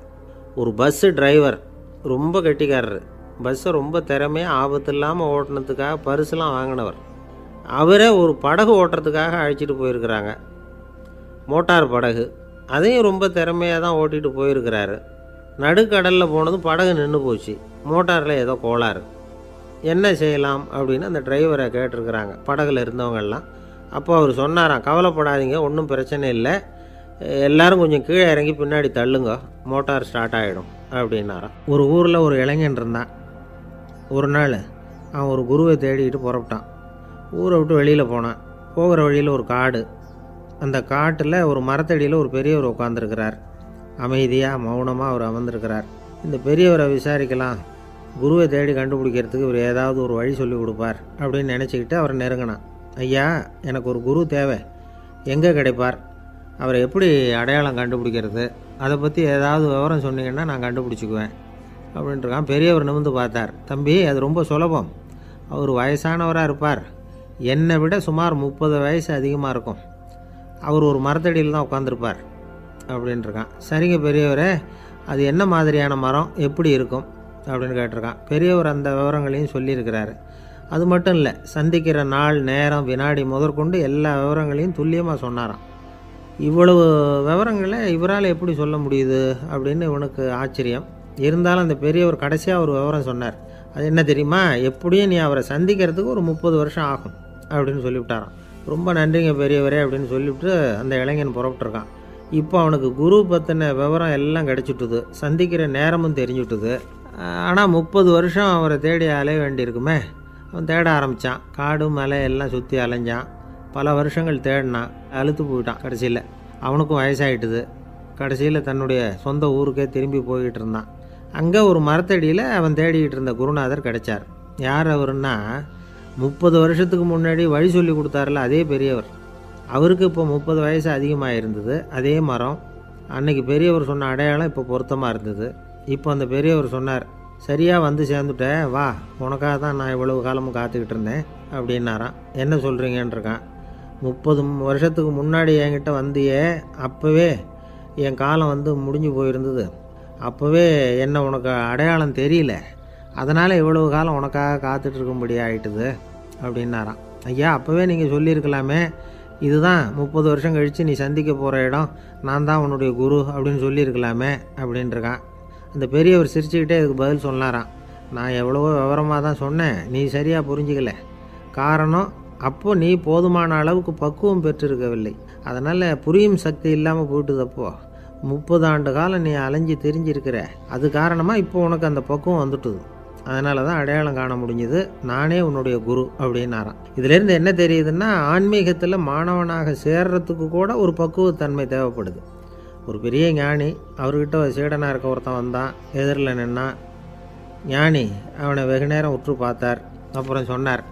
ஒரு பஸ்ஸு டிரைவர் ரொம்ப கெட்டிக்காரர். பஸ்ஸை ரொம்ப திறமையாக ஆபத்து இல்லாமல் ஓட்டினதுக்காக பரிசுலாம் வாங்கினவர். அவரே ஒரு படகு ஓட்டுறதுக்காக அழைச்சிட்டு போயிருக்கிறாங்க, மோட்டார் படகு. அதையும் ரொம்ப திறமையாக தான் ஓட்டிகிட்டு போயிருக்கிறாரு. நடுக்கடலில் போனதும் படகு நின்று போச்சு. மோட்டாரில் ஏதோ கோளாறு. என்ன செய்யலாம் அப்படின்னு அந்த டிரைவரை கேட்டிருக்கிறாங்க படகுல இருந்தவங்கெல்லாம். அப்போ அவர் சொன்னாராம், கவலைப்படாதீங்க, ஒன்றும் பிரச்சனை இல்லை, எல்லோரும் கொஞ்சம் கீழே இறங்கி பின்னாடி தள்ளுங்க, மோட்டார் ஸ்டார்ட் ஆகிடும் அப்படின்னாராம். ஒரு ஊரில் ஒரு இளைஞன் இருந்தான். ஒரு நாள் அவன் ஒரு குருவை தேடிக்கிட்டு புறப்பட்டான். ஊரை விட்டு வெளியில் போனான். போகிற வழியில் ஒரு காடு. அந்த காட்டில் ஒரு மரத்தடியில் ஒரு பெரியவர் உட்காந்துருக்கிறார். அமைதியாக மௌனமாக அவர் அமர்ந்திருக்கிறார். இந்த பெரியவரை விசாரிக்கலாம், குருவை தேடி கண்டுபிடிக்கிறதுக்கு இவர் ஏதாவது ஒரு வழி சொல்லி கொடுப்பார் அப்படின்னு நினச்சிக்கிட்டு அவரை நெருங்கினான். ஐயா, எனக்கு ஒரு குரு தேவை, எங்கே கிடைப்பார்? அவரை எப்படி அடையாளம் கண்டுபிடிக்கிறது? அதை பற்றி ஏதாவது விவரம் சொன்னீங்கன்னா நான் கண்டுபிடிச்சிக்குவேன் அப்படின்ட்டுருக்கான். பெரியவர் நிமிர்ந்து பார்த்தார். தம்பி, அது ரொம்ப சுலபம். அவர் வயசானவராக இருப்பார், என்னை விட சுமார் 30 வயசு அதிகமாக இருக்கும். அவர் ஒரு மரத்தடியில் தான் உட்காந்துருப்பார் அப்படின்ட்டுருக்கான். சரிங்க பெரியவரே, அது என்ன மாதிரியான மரம், எப்படி இருக்கும் அப்படின்னு கேட்டிருக்கான். பெரியவர் அந்த விவரங்களையும் சொல்லியிருக்கிறாரு. அது மட்டும் இல்லை, சந்திக்கிற நாள், நேரம், வினாடி முதற்கொண்டு எல்லா விவரங்களையும் துல்லியமாக சொன்னாராம். இவ்வளவு விவரங்களை இவரால் எப்படி சொல்ல முடியுது அப்படின்னு இவனுக்கு ஆச்சரியம். இருந்தாலும் அந்த பெரியவர் கடைசியாக ஒரு விவரம் சொன்னார். அது என்ன தெரியுமா, எப்படியும் நீ அவரை சந்திக்கிறதுக்கு ஒரு 30 வருஷம் ஆகும் அப்படின்னு சொல்லிவிட்டாராம். ரொம்ப நன்றிங்க பெரியவரே அப்படின்னு சொல்லிவிட்டு அந்த இளைஞன் புறப்பட்டுருக்கான். இப்போ அவனுக்கு குரு பற்றின விவரம் எல்லாம் கிடச்சிட்டுது, சந்திக்கிற நேரமும் தெரிஞ்சுட்டுது. ஆனால் 30 வருஷம் அவரை தேடி அலைய வேண்டியிருக்குமே. அவன் தேட ஆரம்பித்தான். காடு மலை எல்லாம் சுற்றி அலைஞ்சான். பல வருஷங்கள் தேடினான், அழுத்து போயிட்டான். கடைசியில் அவனுக்கும் வயசாகிட்டுது. கடைசியில் தன்னுடைய சொந்த ஊருக்கே திரும்பி போய்கிட்டு இருந்தான். அங்கே ஒரு மரத்தடியில் அவன் தேடிக்கிட்டு இருந்த குருநாதர் கிடைச்சார். யார் அவருன்னா, 30 வருஷத்துக்கு முன்னாடி வழி சொல்லி கொடுத்தாருல அதே பெரியவர். அவருக்கு இப்போ 30 வயசு அதிகமாக இருந்தது. அதே மரம். அன்னைக்கு பெரியவர் சொன்ன அடையாளம் இப்போ பொருத்தமாக இருந்தது. இப்போ அந்த பெரியவர் சொன்னார், சரியாக வந்து சேர்ந்துட்டேன், வா, உனக்காக தான் நான் இவ்வளவு காலமும் காத்துக்கிட்டு இருந்தேன் அப்படின்னாரான். என்ன சொல்கிறீங்கன்றிருக்கான். 30 வருஷத்துக்கு முன்னாடி என்கிட்ட வந்தியே, அப்போவே என் காலம் வந்து முடிஞ்சு போயிருந்தது. அப்போவே என்ன உனக்கு அடையாளம் தெரியல, அதனால் இவ்வளவு காலம் உனக்காக காத்துட்ருக்கும்படி ஆகிட்டுது அப்படின்னாரான். ஐயா, அப்போவே நீங்கள் சொல்லியிருக்கலாமே, இதுதான் 30 வருஷம் கழித்து நீ சந்திக்க போகிற இடம், நான் தான் உன்னுடைய குரு அப்படின்னு சொல்லியிருக்கலாமே அப்படின்ட்டுருக்கான். அந்த பெரியவர் சிரிச்சுக்கிட்டே இதுக்கு பதில் சொன்னாராம். நான் எவ்வளவோ விவரமாக தான் சொன்னேன், நீ சரியாக புரிஞ்சிக்கல. காரணம், அப்போது நீ போதுமான அளவுக்கு பக்குவம் பெற்றிருக்கவில்லை. அதனால் புரியும் சக்தி இல்லாமல் போயிட்டுது. அப்போது 30 ஆண்டு காலம் நீ அலைஞ்சி தெரிஞ்சிருக்கிற, அது காரணமாக இப்போ உனக்கு அந்த பக்குவம் வந்துட்டுது. அதனால தான் அடையாளம் காண முடிஞ்சது, நானே உன்னுடைய குரு அப்படின்னாராம். இதிலேருந்து என்ன தெரியுதுன்னா, ஆன்மீகத்தில் மாணவனாக சேர்றதுக்கு கூட ஒரு பக்குவத்தன்மை தேவைப்படுது. ஒரு பெரிய ஞானி, அவர்கிட்ட சீடனாக இருக்க ஒருத்தன் வந்தான், எதிரில் நின்னான். ஞானி அவனை வெகு நேரம் உற்று பார்த்தார். அப்புறம் சொன்னார்,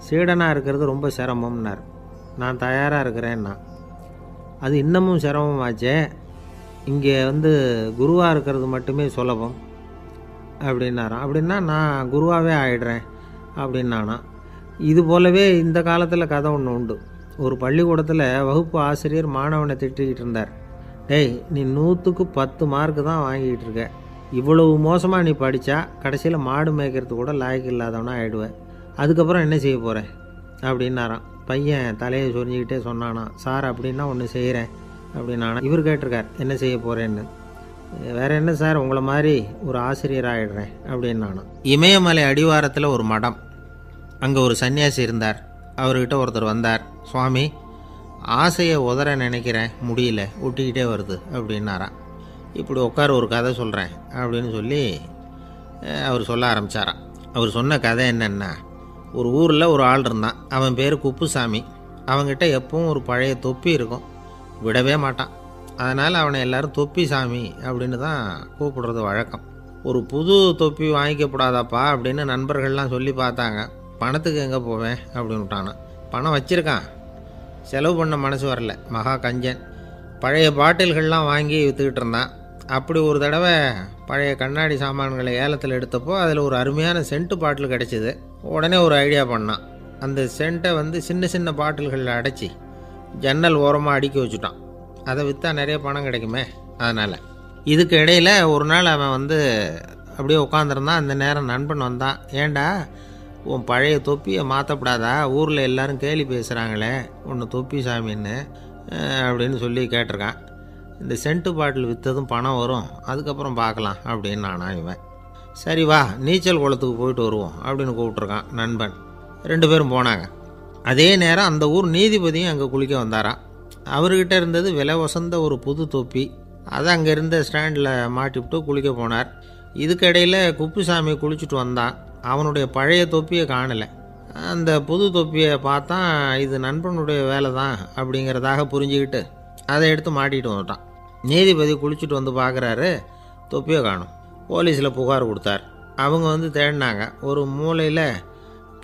சீடனாக இருக்கிறது ரொம்ப சிரமம்னார். நான் தயாராக இருக்கிறேன்னா. அது இன்னமும் சிரமமாச்சே, இங்கே வந்து குருவாக இருக்கிறது மட்டுமே சுலபம் அப்படின்னாராம். அப்படின்னா நான் குருவாகவே ஆகிடுறேன் அப்படின்னானா. இது போலவே இந்த காலத்தில் கதை ஒன்று உண்டு. ஒரு பள்ளிக்கூடத்தில் வகுப்பு ஆசிரியர் மாணவனை திட்டிக்கிட்டு இருந்தார். டேய், நீ 100க்கு 10 மார்க்கு தான் வாங்கிக்கிட்டு இருக்க, இவ்வளவு மோசமாக நீ படித்தா கடைசியில் மாடு மேய்க்கிறது கூட லாய்க்கு இல்லாதவனா ஆகிடுவேன், அதுக்கப்புறம் என்ன செய்ய போகிறேன் அப்படின்னாராம். பையன் தலையை சொரிஞ்சிக்கிட்டே சொன்னானா, சார் அப்படின்னா ஒன்று செய்கிறேன் அப்படின்னானா. இவர் கேட்டிருக்கார், என்ன செய்ய போகிறேன்னு. வேறு என்ன சார், உங்களை மாதிரி ஒரு ஆசிரியர் ஆகிடுறேன் அப்படின்னானா. இமயமலை அடிவாரத்தில் ஒரு மடம். அங்கே ஒரு சன்னியாசி இருந்தார். அவர்கிட்ட ஒருத்தர் வந்தார். சுவாமி, ஆசையை உதற நினைக்கிறேன், முடியல, ஒட்டிக்கிட்டே வருது அப்படின்னாராம். இப்படி உட்கார, ஒரு கதை சொல்கிறேன் அப்படின்னு சொல்லி அவர் சொல்ல ஆரம்பித்தாராம். அவர் சொன்ன கதை என்னென்னா, ஒரு ஊரில் ஒரு ஆள் இருந்தான். அவன் பேர் குப்புசாமி. அவங்ககிட்ட எப்பவும் ஒரு பழைய தொப்பி இருக்கும், விடவே மாட்டான். அதனால் அவனை எல்லோரும் தொப்பி சாமி அப்படின்னு தான் கூப்பிடுறது வழக்கம். ஒரு புது தொப்பி வாங்கிக்கப்படாதாப்பா அப்படின்னு நண்பர்கள்லாம் சொல்லி பார்த்தாங்க. பணத்துக்கு எங்கே போவேன் அப்படின்னு விட்டானான். பணம் வச்சுருக்கான், செலவு பண்ண மனசு வரல, மகா கஞ்சன். பழைய பாட்டில்கள்லாம் வாங்கி விற்றுக்கிட்டு இருந்தான். அப்படி ஒரு தடவை பழைய கண்ணாடி சாமான்களை ஏலத்தில் எடுத்தப்போ அதில் ஒரு அருமையான சென்ட்டு பாட்டில் கிடச்சிது. உடனே ஒரு ஐடியா பண்ணான். அந்த சென்ட்டை வந்து சின்ன சின்ன பாட்டில்களில் அடைச்சி ஜன்னல் ஓரமாக அடுக்கி வச்சுட்டான். அதை விற்றா நிறைய பணம் கிடைக்குமே. அதனால் இதுக்கு இடையில் ஒரு நாள் அவன் வந்து அப்படியே உட்காந்துருந்தான். அந்த நேரம் நண்பன் வந்தான். ஏண்டா, உன் பழைய தொப்பியை மாற்றப்படாதா, ஊரில் எல்லோரும் கேலி பேசுகிறாங்களே ஒன்று தொப்பி சாமின்னு அப்படின்னு சொல்லி கேட்டிருக்கான். இந்த சென்ட்டு பாட்டில் விற்றதும் பணம் வரும், அதுக்கப்புறம் பார்க்கலாம் அப்படின்னு நானா. இவன் சரி வா, நீச்சல் குளத்துக்கு போயிட்டு வருவோம் அப்படின்னு கூப்பிட்ருக்கான் நண்பன். 2 பேரும் போனாங்க. அதே நேரம் அந்த ஊர் நீதிபதியும் அங்கே குளிக்க வந்தாராம். அவர்கிட்ட இருந்தது விலை வசந்த ஒரு புது தொப்பி. அதை அங்கே இருந்த ஸ்டாண்டில் மாட்டிவிட்டு குளிக்க போனார். இதுக்கிடையில் குப்புசாமி குளிச்சுட்டு வந்தான். அவனுடைய பழைய தொப்பியை காணலை. அந்த புது தொப்பியை பார்த்தா இது நண்பனுடைய வேலை தான் அப்படிங்கிறதாக புரிஞ்சுக்கிட்டு அதை எடுத்து மாட்டிகிட்டு வந்துட்டான். நீதிபதி குளிச்சுட்டு வந்து பார்க்குறாரு, தொப்பியை காணும். போலீஸில் புகார் கொடுத்தார். அவங்க வந்து தேடினாங்க. ஒரு மூலையில்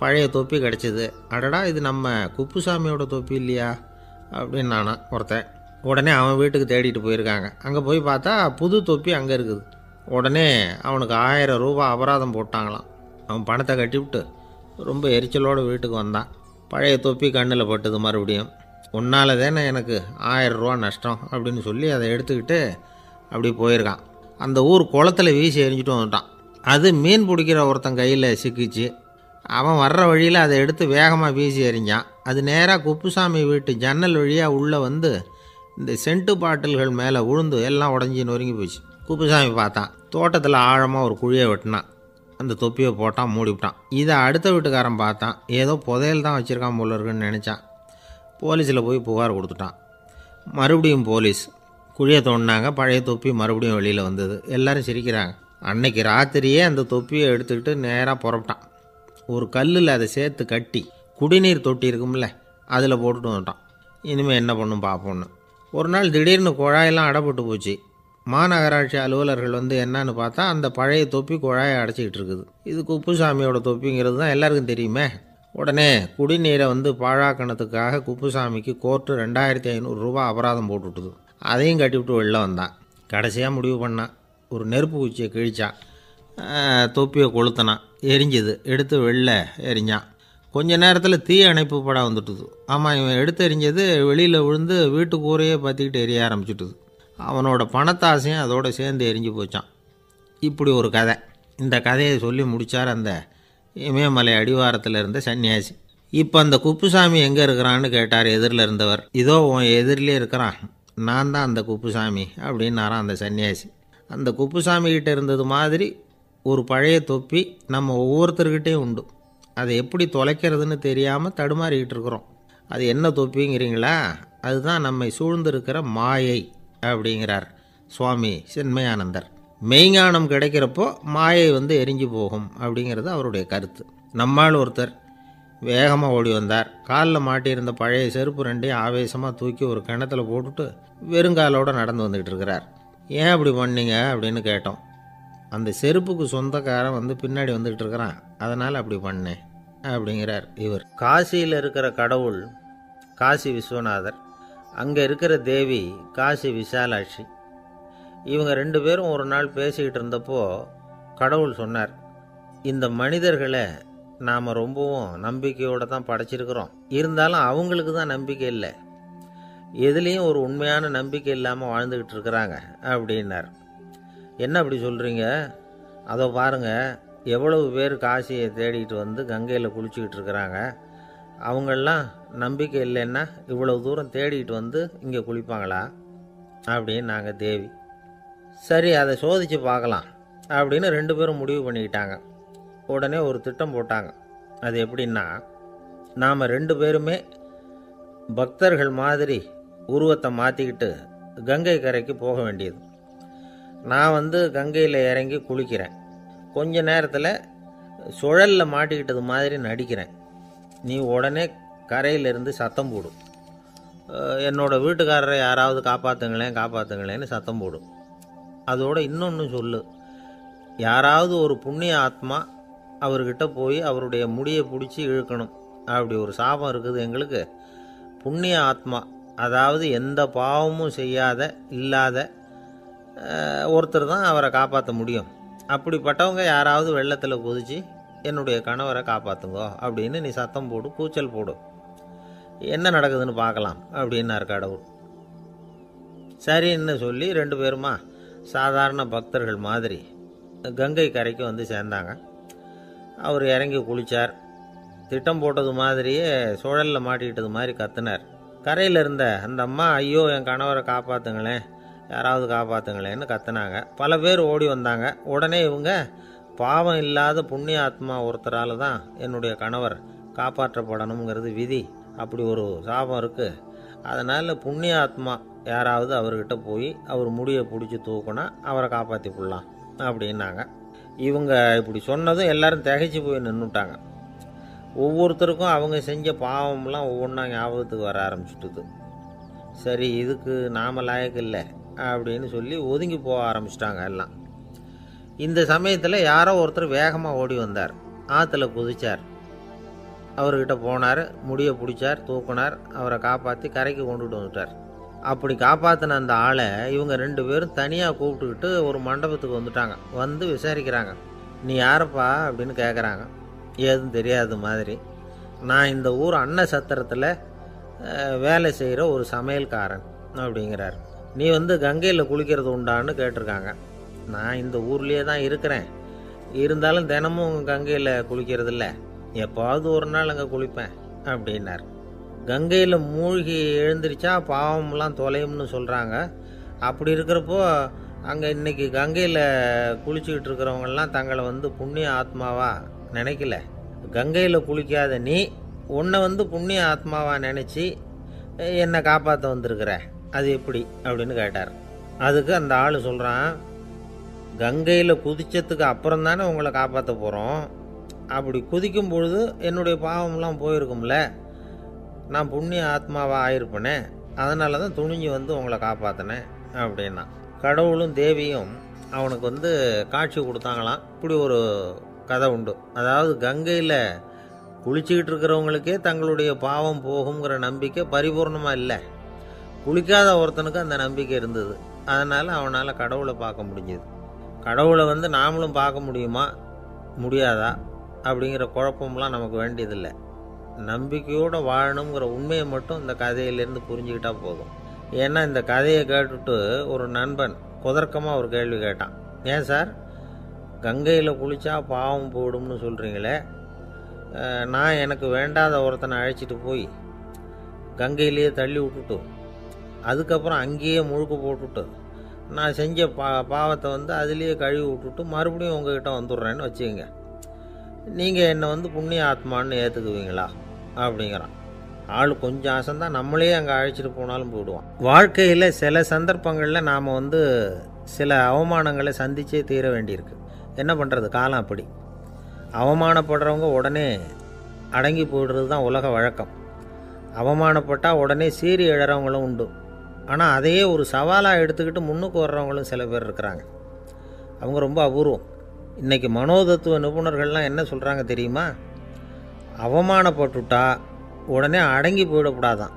பழைய தொப்பி கிடச்சிது. அடடா, இது நம்ம குப்புசாமியோட தொப்பி இல்லையா அப்படின்னு நானா ஒருத்தன். உடனே அவன் வீட்டுக்கு தேடிட்டு போயிருக்காங்க. அங்கே போய் பார்த்தா புது தொப்பி அங்கே இருக்குது. உடனே அவனுக்கு 1000 ரூபாய் அபராதம் போட்டாங்களாம். அவன் பணத்தை கட்டிவிட்டு ரொம்ப எரிச்சலோடு வீட்டுக்கு வந்தான். பழைய தொப்பி கண்ணில் பட்டது. மறுபடியும் உன்னால தானே எனக்கு 1000 ரூபா நஷ்டம் அப்படின்னு சொல்லி அதை எடுத்துக்கிட்டு அப்படி போயிருக்கான். அந்த ஊர் குளத்தில் வீசி எரிஞ்சிட்டு வந்துட்டான். அது மீன் பிடிக்கிற ஒருத்தன் கையில் சிக்கிச்சு. அவன் வர்ற வழியில் அதை எடுத்து வேகமாக வீசி எறிஞ்சான். அது நேராக குப்புசாமி வீட்டு ஜன்னல் வழியாக உள்ளே வந்து இந்த சென்ட்டு பாட்டில்கள் மேலே விழுந்து எல்லாம் உடஞ்சி நொறுங்கி போச்சு. குப்புசாமி பார்த்தான். தோட்டத்தில் ஆழமாக ஒரு குழியை வெட்டினான். அந்த தொப்பியை போட்டான், மூடிவிட்டான். இதை அடுத்த வீட்டுக்காரன் பார்த்தான். ஏதோ புதையல் தான் வச்சுருக்கான் போல இருக்குன்னு நினச்சான். போலீஸில் போய் புகார் கொடுத்துட்டான். மறுபடியும் போலீஸ் குழியை தோண்டினாங்க. பழைய தொப்பி மறுபடியும் வெளியில் வந்தது. எல்லோரும் சிரிக்கிறாங்க. அன்னைக்கு ராத்திரியே அந்த தொப்பியை எடுத்துக்கிட்டு நேராக புறப்பட்டான். ஒரு கல்லில் அதை சேர்த்து கட்டி குடிநீர் தொட்டி இருக்கும்ல, அதில் போட்டுட்டு வந்துட்டான். இனிமேல் என்ன பண்ணும் பார்ப்போன்னு. ஒரு நாள் திடீர்னு குழாயெல்லாம் அடைப்பட்டு போச்சு. மாநகராட்சி அலுவலர்கள் வந்து என்னன்னு பார்த்தா அந்த பழைய தொப்பி குழாயை அடைச்சிக்கிட்டு இருக்குது. இது குப்புசாமியோட தொப்பிங்கிறது தான் எல்லாருக்கும் தெரியுமே. உடனே குடிநீரை வந்து பாழாக்கணத்துக்காக குப்புசாமிக்கு கோர்ட்டு 2500 ரூபா அபராதம் போட்டுவிட்டுது. அதையும் கட்டிவிட்டு வெளில வந்தான். கடைசியாக முடிவு பண்ணான். ஒரு நெருப்பு குச்சியை கிழிச்சான். தொப்பியை கொளுத்தினான். எரிஞ்சுது. எடுத்து வெளில எரிஞ்சான். கொஞ்ச நேரத்தில் தீ அணைப்பு படம் வந்துட்டுது. ஆமாம், இவன் எடுத்து எரிஞ்சது வெளியில் விழுந்து வீட்டு கூரையே பற்றிக்கிட்டு எரிய ஆரம்பிச்சுட்டுது. அவனோட பணத்தாசையும் அதோடு சேர்ந்து எரிஞ்சு போச்சான். இப்படி ஒரு கதை. இந்த கதையை சொல்லி முடித்தார் அந்த இமயமலை அடிவாரத்தில் இருந்த சன்னியாசி. இப்போ அந்த குப்புசாமி எங்கே இருக்கிறான்னு கேட்டார் எதிரில் இருந்தவர். இதோ உன் எதிரிலே இருக்கிறான், நான் தான் அந்த குப்புசாமி அப்படின்னாரான் அந்த சன்னியாசி. அந்த குப்புசாமிகிட்ட இருந்தது மாதிரி ஒரு பழைய தொப்பி நம்ம ஒவ்வொருத்தர்கிட்டையும் உண்டு. அதை எப்படி தொலைக்கிறதுன்னு தெரியாமல் தடுமாறிக்கிட்டு இருக்கிறோம். அது என்ன தொப்பிங்கிறீங்களா? அதுதான் நம்மை சூழ்ந்திருக்கிற மாயை அப்படிங்கிறார் சுவாமி சின்மயானந்தர். மெய்ஞானம் கிடைக்கிறப்போ மாயை வந்து எரிஞ்சு போகும் அப்படிங்கிறது அவருடைய கருத்து. நம்மால் ஒருத்தர் வேகமாக ஓடி வந்தார். காலில் மாட்டியிருந்த பழைய செருப்பு ரெண்டையும் ஆவேசமாக தூக்கி ஒரு கிணத்துல போட்டுட்டு வெறுங்காலோடு நடந்து வந்துக்கிட்டு இருக்கிறார். ஏன் அப்படி பண்ணீங்க அப்படின்னு கேட்டோம். அந்த செருப்புக்கு சொந்தக்காரன் வந்து பின்னாடி வந்துக்கிட்டு இருக்கிறான், அதனால் அப்படி பண்ணேன் அப்படிங்கிறார் இவர். காசியில் இருக்கிற கடவுள் காசி விஸ்வநாதர், அங்கே இருக்கிற தேவி காசி விசாலாட்சி. இவங்க 2 பேரும் ஒரு நாள் பேசிக்கிட்டு இருந்தப்போ கடவுள் சொன்னார், இந்த மனிதர்களை நாம் ரொம்பவும் நம்பிக்கையோடு தான் படைச்சிருக்கிறோம். இருந்தாலும் அவங்களுக்கு தான் நம்பிக்கை இல்லை, எதுலேயும் ஒரு உண்மையான நம்பிக்கை இல்லாமல் வாழ்ந்துக்கிட்டு இருக்கிறாங்க அப்படின்னார். என்ன அப்படி சொல்கிறீங்க? அதோ பாருங்கள், எவ்வளவு பேர் காசியை தேடிட்டு வந்து கங்கையில் குளிச்சுக்கிட்டு இருக்கிறாங்க. அவங்களெலாம் நம்பிக்கை இல்லைன்னா இவ்வளவு தூரம் தேடிட்டு வந்து இங்கே குளிப்பாங்களா அப்படின்னு நாங்கள் தேவி. சரி, அதை சோதித்து பார்க்கலாம் அப்படின்னு 2 பேரும் முடிவு பண்ணிக்கிட்டாங்க. உடனே ஒரு திட்டம் போட்டாங்க. அது எப்படின்னா, நாம் 2 பேருமே பக்தர்கள் மாதிரி உருவத்தை மாற்றிக்கிட்டு கங்கை கரைக்கு போக வேண்டியது. நான் வந்து கங்கையில் இறங்கி குளிக்கிறேன். கொஞ்ச நேரத்தில் சுழலில் மாட்டிக்கிட்டது மாதிரி நடிக்கிறேன். நீ உடனே கரையிலிருந்து சத்தம் போடும், என்னோடய வீட்டுக்காரரை யாராவது காப்பாற்றுங்களேன்னு சத்தம் போடும். அதோடு இன்னொன்று சொல்லு, யாராவது ஒரு புண்ணிய ஆத்மா அவர்கிட்ட போய் அவருடைய முடியை பிடிச்சி இழுக்கணும். அப்படி ஒரு சாபம் இருக்குது எங்களுக்கு. புண்ணிய ஆத்மா, அதாவது எந்த பாவமும் செய்யாத இல்லாத ஒருத்தர் தான் அவரை காப்பாற்ற முடியும். அப்படிப்பட்டவங்க யாராவது வெள்ளத்தில் குதித்து என்னுடைய கணவரை காப்பாற்றுங்கோ அப்படின்னு நீ சத்தம் போடு, கூச்சல் போடு, என்ன நடக்குதுன்னு பார்க்கலாம் அப்படின்னார் கடவுள். சரின்னு சொல்லி 2 பேருமா சாதாரண பக்தர்கள் மாதிரி கங்கை கரைக்கு வந்து சேர்ந்தாங்க. அவர் இறங்கி குளித்தார். திட்டம் போட்டது மாதிரியே சுழலில் மாட்டிக்கிட்டது மாதிரி கத்துனார். கரையில் இருந்த அந்த அம்மா, ஐயோ என் கணவரை காப்பாற்றுங்களேன், யாராவது காப்பாற்றுங்களேன்னு கத்துனாங்க. பல பேர் ஓடி வந்தாங்க. உடனே இவங்க, பாவம் இல்லாத புண்ணிய ஆத்மா ஒருத்தரால் தான் என்னுடைய கணவர் காப்பாற்றப்படணுங்கிறது விதி, அப்படி ஒரு சாபம் இருக்குது, அதனால் புண்ணிய ஆத்மா யாராவது அவர்கிட்ட போய் அவர் முடியை பிடிச்சி தூக்குனா அவரை காப்பாற்றி போடலாம் அப்படின்னாங்க. இவங்க இப்படி சொன்னதும் எல்லாரும் திகைச்சு போய் நின்றுட்டாங்க. ஒவ்வொருத்தருக்கும் அவங்க செஞ்ச பாவம்லாம் ஒவ்வொன்றா ஞாபகத்துக்கு வர ஆரம்பிச்சுட்டுது. சரி, இதுக்கு நாம் லாயக்கு இல்லை அப்படின்னு சொல்லி ஒதுங்கி போக ஆரம்பிச்சிட்டாங்க எல்லாம். இந்த சமயத்தில் யாரோ ஒருத்தர் வேகமாக ஓடி வந்தார். ஆற்றுல குதிச்சார். அவர்கிட்ட போனார், முடியை பிடிச்சார், தூக்குனார், அவரை காப்பாற்றி கரைக்கு கொண்டுட்டு வந்துட்டார். அப்படி காப்பாற்றின அந்த ஆளை இவங்க 2 பேரும் தனியாக கூப்பிட்டுக்கிட்டு ஒரு மண்டபத்துக்கு வந்துட்டாங்க. வந்து விசாரிக்கிறாங்க. நீ யாரப்பா அப்படின்னு கேட்குறாங்க. ஏதும் தெரியாத மாதிரி. நான் இந்த ஊர் அன்ன சத்திரத்தில் வேலை செய்கிற ஒரு சமையல்காரன் அப்படிங்கிறார். நீ வந்து கங்கையில் குளிக்கிறது உண்டான்னு கேட்டிருக்காங்க. நான் இந்த ஊர்லேயே தான் இருக்கிறேன், இருந்தாலும் தினமும் கங்கையில் குளிக்கிறது இல்லை, எப்போவாவது ஒரு நாள் அங்கே குளிப்பேன் அப்படின்னார். கங்கையில் மூழ்கி எழுந்திரிச்சா பாவம்லாம் தொலையும்னு சொல்கிறாங்க. அப்படி இருக்கிறப்போ அங்கே இன்றைக்கி கங்கையில் குளிச்சுக்கிட்டு இருக்கிறவங்கெல்லாம் தங்களை வந்து புண்ணிய ஆத்மாவா நினைக்கல. கங்கையில் குளிக்காத நீ உன்னை வந்து புண்ணிய ஆத்மாவா நினச்சி என்னை காப்பாற்ற வந்திருக்கிற, அது எப்படி அப்படின்னு கேட்டார். அதுக்கு அந்த ஆள் சொல்கிறான், கங்கையில் குதிச்சதுக்கு அப்புறம் தானே உங்களை காப்பாற்ற போகிறோம். அப்படி குதிக்கும் பொழுது என்னுடைய பாவம்லாம் போயிருக்கும்ல, நான் புண்ணிய ஆத்மாவாக ஆயிருப்பேனே, அதனால தான் துணிஞ்சு வந்து உங்களை காப்பாற்றினேன் அப்படின்னா. கடவுளும் தேவியும் அவனுக்கு வந்து காட்சி கொடுத்தாங்களாம். இப்படி ஒரு கதை உண்டு. அதாவது கங்கையில் குளிச்சுக்கிட்டு இருக்கிறவங்களுக்கே தங்களுடைய பாவம் போகுங்கிற நம்பிக்கை பரிபூர்ணமாக இல்லை. குளிக்காத ஒருத்தனுக்கு அந்த நம்பிக்கை இருந்தது. அதனால் அவனால் கடவுளை பார்க்க முடிஞ்சது. கடவுளை வந்து நாமளும் பார்க்க முடியுமா முடியாதா அப்படிங்கிற குழப்பம்லாம் நமக்கு வேண்டியதில்லை. நம்பிக்கையோடு வாழணுங்கிற உண்மையை மட்டும் இந்த கதையிலேருந்து புரிஞ்சுக்கிட்டா போதும். ஏன்னா இந்த கதையை கேட்டுட்டு ஒரு நண்பன் குதர்க்கமாக ஒரு கேள்வி கேட்டான். ஏன் சார், கங்கையில் குளித்தா பாவம் போயிடும்னு சொல்கிறீங்களே, நான் எனக்கு வேண்டாத ஒருத்தனை அழைச்சிட்டு போய் கங்கையிலேயே தள்ளி விட்டுட்டு அதுக்கப்புறம் அங்கேயே முழுக்க போட்டுட்டு நான் செஞ்ச பாவத்தை வந்து அதுலேயே கழுவி விட்டுட்டு மறுபடியும் உங்ககிட்ட வந்துடுறேன்னு வச்சுக்கோங்க, நீங்கள் என்னை வந்து புண்ணிய ஆத்மான்னு ஏற்றுக்குவீங்களா அப்படிங்கிறான். ஆள் கொஞ்சம் ஆசைந்தான், நம்மளே அங்கே அழைச்சிட்டு போனாலும் போயிடுவான். வாழ்க்கையில் சில சந்தர்ப்பங்களில் நாம் வந்து சில அவமானங்களை சந்திச்சே தீர வேண்டியிருக்கு. என்ன பண்ணுறது, காலம் அப்படி. அவமானப்படுறவங்க உடனே அடங்கி போயிடுறது தான் உலக வழக்கம். அவமானப்பட்டால் உடனே சீறி எழறவங்களும் உண்டு. ஆனால் அதையே ஒரு சவாலாக எடுத்துக்கிட்டு முன்னுக்கு வர்றவங்களும் சில பேர் இருக்கிறாங்க. அவங்க ரொம்ப அபூர்வம். இன்றைக்கி மனோதத்துவ நிபுணர்கள்லாம் என்ன சொல்கிறாங்க தெரியுமா? அவமானப்பட்டுட்டா உடனே அடங்கி போயிடக்கூடாதான்,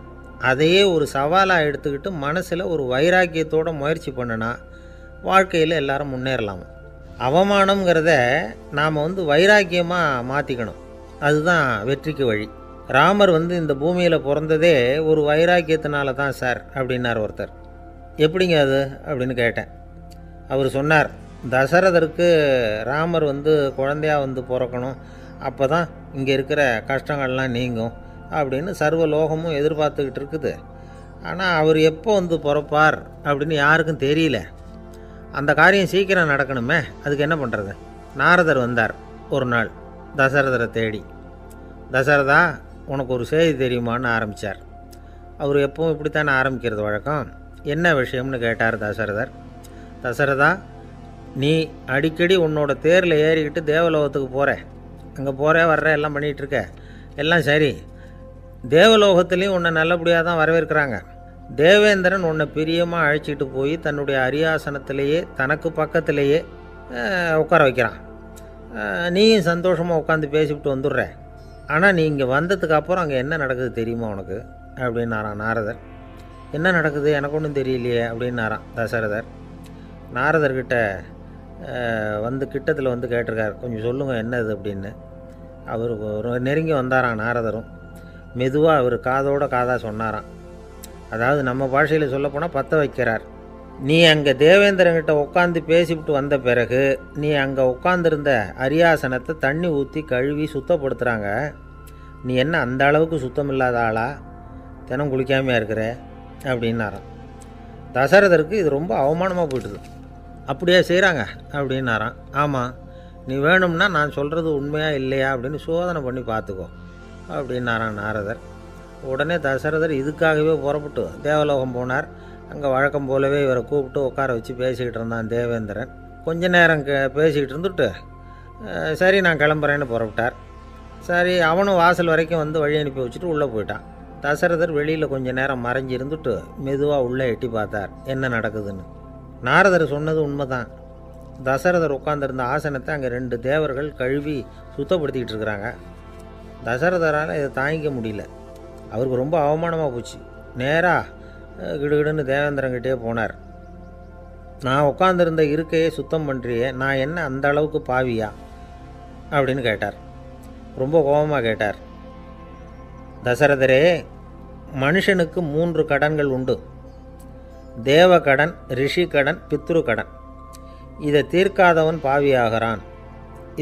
அதையே ஒரு சவாலாக எடுத்துக்கிட்டு மனசில் ஒரு வைராக்கியத்தோடு முயற்சி பண்ணினா வாழ்க்கையில் எல்லாரும் முன்னேறலாம். அவமானங்கிறத நாம் வந்து வைராக்கியமாக மாற்றிக்கணும், அதுதான் வெற்றிக்கு வழி. ராமர் வந்து இந்த பூமியில் பிறந்ததே ஒரு வைராக்கியத்தினால தான் சார் அப்படின்னார் ஒருத்தர். எப்படிங்க அது அப்படின்னு கேட்டேன். அவர் சொன்னார், தசரதருக்கு ராமர் வந்து குழந்தையாக வந்து பிறக்கணும், அப்போ தான் இங்கே இருக்கிற கஷ்டங்கள்லாம் நீங்கும் அப்படின்னு சர்வ லோகமும் எதிர்பார்த்துக்கிட்டு இருக்குது. ஆனால் அவர் எப்போ வந்து பிறப்பார் அப்படின்னு யாருக்கும் தெரியல. அந்த காரியம் சீக்கிரம் நடக்கணுமே, அதுக்கு என்ன பண்ணுறது? நாரதர் வந்தார் ஒரு நாள் தசரதரை தேடி. தசரதா, உனக்கு ஒரு செய்தி தெரியுமான்னு ஆரம்பித்தார். அவர் எப்பவும் இப்படித்தானே ஆரம்பிக்கிறது வழக்கம். என்ன விஷயம்னு கேட்டார் தசரதர். தசரதா, நீ அடிக்கடி உன்னோட தேரில் ஏறிக்கிட்டு தேவலோகத்துக்கு போகிற, அங்கே போகிற வர்ற எல்லாம் பண்ணிகிட்ருக்க, எல்லாம் சரி. தேவலோகத்துலேயும் உன்னை நல்லபடியாக தான் வரவேற்கிறாங்க. தேவேந்திரன் உன்னை பிரியமாக அழைச்சிட்டு போய் தன்னுடைய அரியாசனத்திலேயே தனக்கு பக்கத்திலேயே உட்கார வைக்கிறான். நீயும் சந்தோஷமாக உட்காந்து பேசிவிட்டு வந்துடுற. ஆனால் நீ இங்கே வந்ததுக்கு அப்புறம் அங்கே என்ன நடக்குது தெரியுமா உனக்கு அப்படின்னாரான் நாரதர். என்ன நடக்குது, எனக்கு ஒன்றும் தெரியலையே அப்படின்னாரான் தசரதர். நாரதர்கிட்ட வந்து கிட்டத்தில் வந்து கேட்டிருக்கார், கொஞ்சம் சொல்லுங்கள் என்ன இது அப்படின்னு. அவர் ஒரு நெருங்கி வந்தாரான் நாரதரும். மெதுவாக அவர் காதோட காதாக சொன்னாராம். அதாவது நம்ம பாஷையில் சொல்லப்போனால் பற்ற வைக்கிறார். நீ அங்கே தேவேந்திரங்கிட்ட உட்காந்து பேசிவிட்டு வந்த பிறகு நீ அங்கே உட்காந்துருந்த அரியாசனத்தை தண்ணி ஊற்றி கழுவி சுத்தப்படுத்துகிறாங்க. நீ என்ன அந்த அளவுக்கு சுத்தம் இல்லாத ஆளா, தினம் குளிக்காமையாக இருக்கிற அப்படின்னாராம். தசரதருக்கு இது ரொம்ப அவமானமாக போயிட்டுது. அப்படியே செய்கிறாங்க அப்படின்னாராம். ஆமாம், நீ வேணும்னா நான் சொல்கிறது உண்மையாக இல்லையா அப்படின்னு சோதனை பண்ணி பார்த்துக்கோ அப்படின்னாரான் நாரதர். உடனே தசரதர் இதுக்காகவே புறப்பட்டு தேவலோகம் போனார். அங்கே வழக்கம் போலவே இவரை கூப்பிட்டு உட்கார வச்சு பேசிக்கிட்டு இருந்தான் தேவேந்திரன். கொஞ்ச நேரம் பேசிக்கிட்டு இருந்துட்டு சரி நான் கிளம்புறேன்னு புறப்பட்டார். சரி, அவனும் வாசல் வரைக்கும் வந்து வழி அனுப்பி வச்சுட்டு உள்ளே போயிட்டான். தசரதர் வெளியில் கொஞ்ச நேரம் மறைஞ்சி இருந்துட்டு மெதுவாக உள்ளே எட்டி பார்த்தார் என்ன நடக்குதுன்னு. நாரதர் சொன்னது உண்மைதான். தசரதர் உட்காந்துருந்த ஆசனத்தை அங்கே 2 தேவர்கள் கழுவி சுத்தப்படுத்திக்கிட்டு இருக்கிறாங்க. தசரதரால் இதை தாங்கிக்க முடியல. அவருக்கு ரொம்ப அவமானமாக போச்சு. நேராக கிடுகிடுன்னு தேவேந்திரங்கிட்டே போனார். நான் உட்காந்துருந்த இருக்கையே சுத்தம் பண்ணுறியே, நான் என்ன அந்த அளவுக்கு பாவியா அப்படின்னு கேட்டார். ரொம்ப கோபமாக கேட்டார். தசரதரே, மனுஷனுக்கு 3 கடன்கள் உண்டு. தேவ கடன், ரிஷி கடன், பித்ரு கடன். இதை தீர்க்காதவன் பாவியாகிறான்.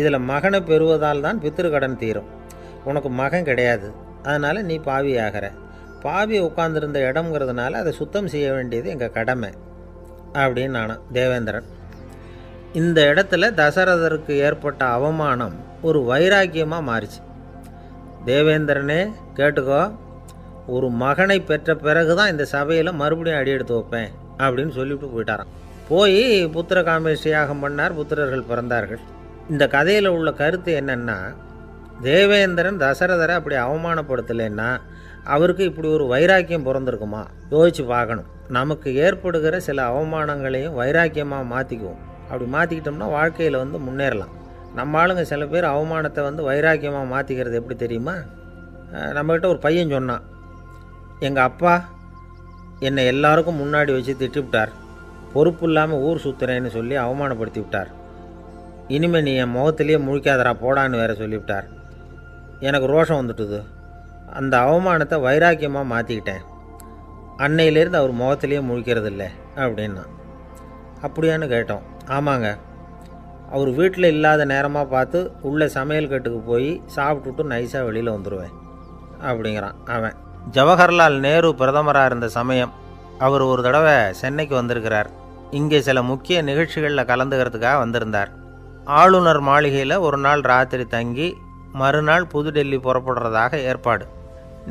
இதில் மகனை பெறுவதால் தான் பித்ரு கடன் தீரும். உனக்கு மகன் கிடையாது, அதனால் நீ பாவியாகிற. பாவி உட்கார்ந்துருந்த இடம்ங்கிறதுனால அதை சுத்தம் செய்ய வேண்டியது எங்கள் கடமை அப்படின்னு நானும் தேவேந்திரன். இந்த இடத்துல தசரதருக்கு ஏற்பட்ட அவமானம் ஒரு வைராக்கியமாக மாறிச்சு. தேவேந்திரனே கேட்டுக்கோ, ஒரு மகனை பெற்ற பிறகு தான் இந்த சபையில் மறுபடியும் அடி எடுத்து வைப்பேன் அப்படின்னு சொல்லிவிட்டு போயிட்டாராம். போய் புத்திர காமேஷ்டி யாகம் பண்ணார். புத்திரர்கள் பிறந்தார்கள். இந்த கதையில் உள்ள கருத்து என்னென்னா, தேவேந்திரன் தசரதரை அப்படி அவமானப்படுத்தலைன்னா அவருக்கு இப்படி ஒரு வைராக்கியம் பிறந்திருக்குமா? யோசித்து பார்க்கணும். நமக்கு ஏற்படுகிற சில அவமானங்களையும் வைராக்கியமாக மாற்றிக்குவோம். அப்படி மாற்றிக்கிட்டோம்னா வாழ்க்கையில் முன்னேறலாம். நம்ம ஆளுங்க சில பேர் அவமானத்தை வைராக்கியமாக மாற்றிக்கிறது எப்படி தெரியுமா? நம்மக்கிட்ட ஒரு பையன் சொன்னான், எங்கள் அப்பா என்னை எல்லாருக்கும் முன்னாடி வச்சு திட்டிவிட்டார். பொறுப்பு இல்லாமல் ஊர் சுற்றுறேன்னு சொல்லி அவமானப்படுத்தி விட்டார். இனிமேல் நீ என் முகத்திலேயே முழிக்காதரா போடான்னு வேற சொல்லிவிட்டார். எனக்கு ரோஷம் வந்துட்டுது. அந்த அவமானத்தை வைராக்கியமாக மாற்றிக்கிட்டேன். அன்னையிலேருந்து அவர் முகத்திலேயே முழிக்கிறதில்ல அப்படின்னா. அப்படியான்னு கேட்டோம். ஆமாங்க, அவர் வீட்டில் இல்லாத நேரமாக பார்த்து உள்ளே சமையல் கட்டுக்கு போய் சாப்பிட்டுட்டு நைஸாக வெளியில் வந்துடுவேன் அப்படிங்கிறான் அவன். ஜவஹர்லால் நேரு பிரதமராக இருந்த சமயம் அவர் ஒரு தடவை சென்னைக்கு வந்திருக்கிறார். இங்கே சில முக்கிய நிகழ்ச்சிகளில் கலந்துக்கிறதுக்காக வந்திருந்தார். ஆளுநர் மாளிகையில் ஒரு நாள் ராத்திரி தங்கி மறுநாள் புதுடெல்லி புறப்படுறதாக ஏற்பாடு.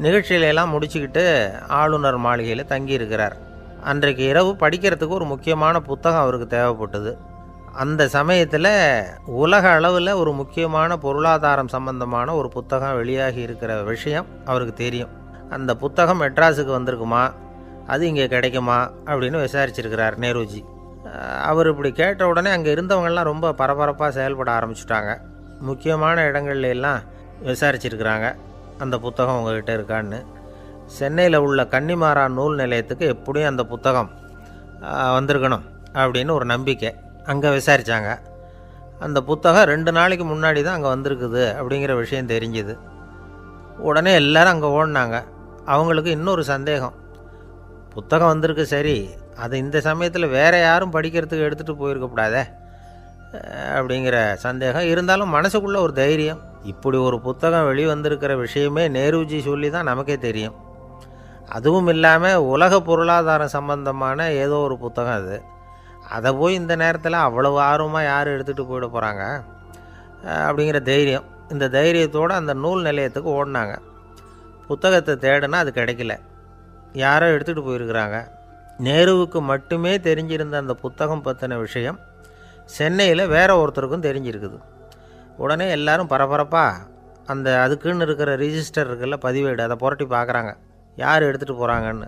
நிகழ்ச்சியிலெல்லாம் முடிச்சுக்கிட்டு ஆளுநர் மாளிகையில் தங்கியிருக்கிறார். அன்றைக்கு இரவு படிக்கிறதுக்கு ஒரு முக்கியமான புத்தகம் அவருக்கு தேவைப்பட்டது. அந்த சமயத்தில் உலக அளவில் ஒரு முக்கியமான பொருளாதாரம் சம்பந்தமான ஒரு புத்தகம் வெளியாகி இருக்கிற விஷயம் அவருக்கு தெரியும். அந்த புத்தகம் மெட்ராஸுக்கு வந்திருக்குமா, அது இங்கே கிடைக்குமா அப்படின்னு விசாரிச்சிருக்கிறார் நேருஜி. அவர் இப்படி கேட்ட உடனே அங்கே இருந்தவங்கெல்லாம் ரொம்ப பரபரப்பாக செயல்பட ஆரம்பிச்சுட்டாங்க. முக்கியமான இடங்கள்ல எல்லாம் விசாரிச்சிருக்கிறாங்க அந்த புத்தகம் உங்ககிட்ட இருக்கான்னு. சென்னையில் உள்ள கன்னிமாரா நூல் நிலையத்துக்கு எப்படியும் அந்த புத்தகம் வந்திருக்கணும் அப்படின்னு ஒரு நம்பிக்கை. அங்கே விசாரித்தாங்க. அந்த புத்தகம் 2 நாளைக்கு முன்னாடி தான் அங்கே வந்திருக்குது அப்படிங்கிற விஷயம் தெரிஞ்சுது. உடனே எல்லோரும் அங்கே ஓடினாங்க. அவங்களுக்கு இன்னொரு சந்தேகம், புத்தகம் வந்திருக்கு சரி, அது இந்த சமயத்தில் வேறு யாரும் படிக்கிறதுக்கு எடுத்துகிட்டு போயிருக்கக்கூடாதே அப்படிங்கிற சந்தேகம் இருந்தாலும் மனசுக்குள்ளே ஒரு தைரியம். இப்படி ஒரு புத்தகம் வெளிவந்திருக்கிற விஷயமே நேருஜி சொல்லி தான் நமக்கே தெரியும். அதுவும் இல்லாமல் உலக பொருளாதாரம் சம்பந்தமான ஏதோ ஒரு புத்தகம் அது. அதை போய் இந்த நேரத்தில் அவ்வளவு ஆர்வமாக யார் எடுத்துகிட்டு போயிட போகிறாங்க அப்படிங்கிற தைரியம். இந்த தைரியத்தோடு அந்த நூல் நிலையத்துக்கு ஓடினாங்க. புத்தகத்தை தேடினா அது கிடைக்கல. யாரோ எடுத்துகிட்டு போயிருக்கிறாங்க. நேருவுக்கு மட்டுமே தெரிஞ்சிருந்த அந்த புத்தகம் பற்றின விஷயம் சென்னையில் வேற ஒருத்தருக்கும் தெரிஞ்சிருக்குது. உடனே எல்லாரும் பரபரப்பாக அந்த அதுக்குன்னு இருக்கிற ரிஜிஸ்டர் இருக்குல்ல, பதிவேடு, அதை புரட்டி பார்க்குறாங்க யார் எடுத்துகிட்டு போகிறாங்கன்னு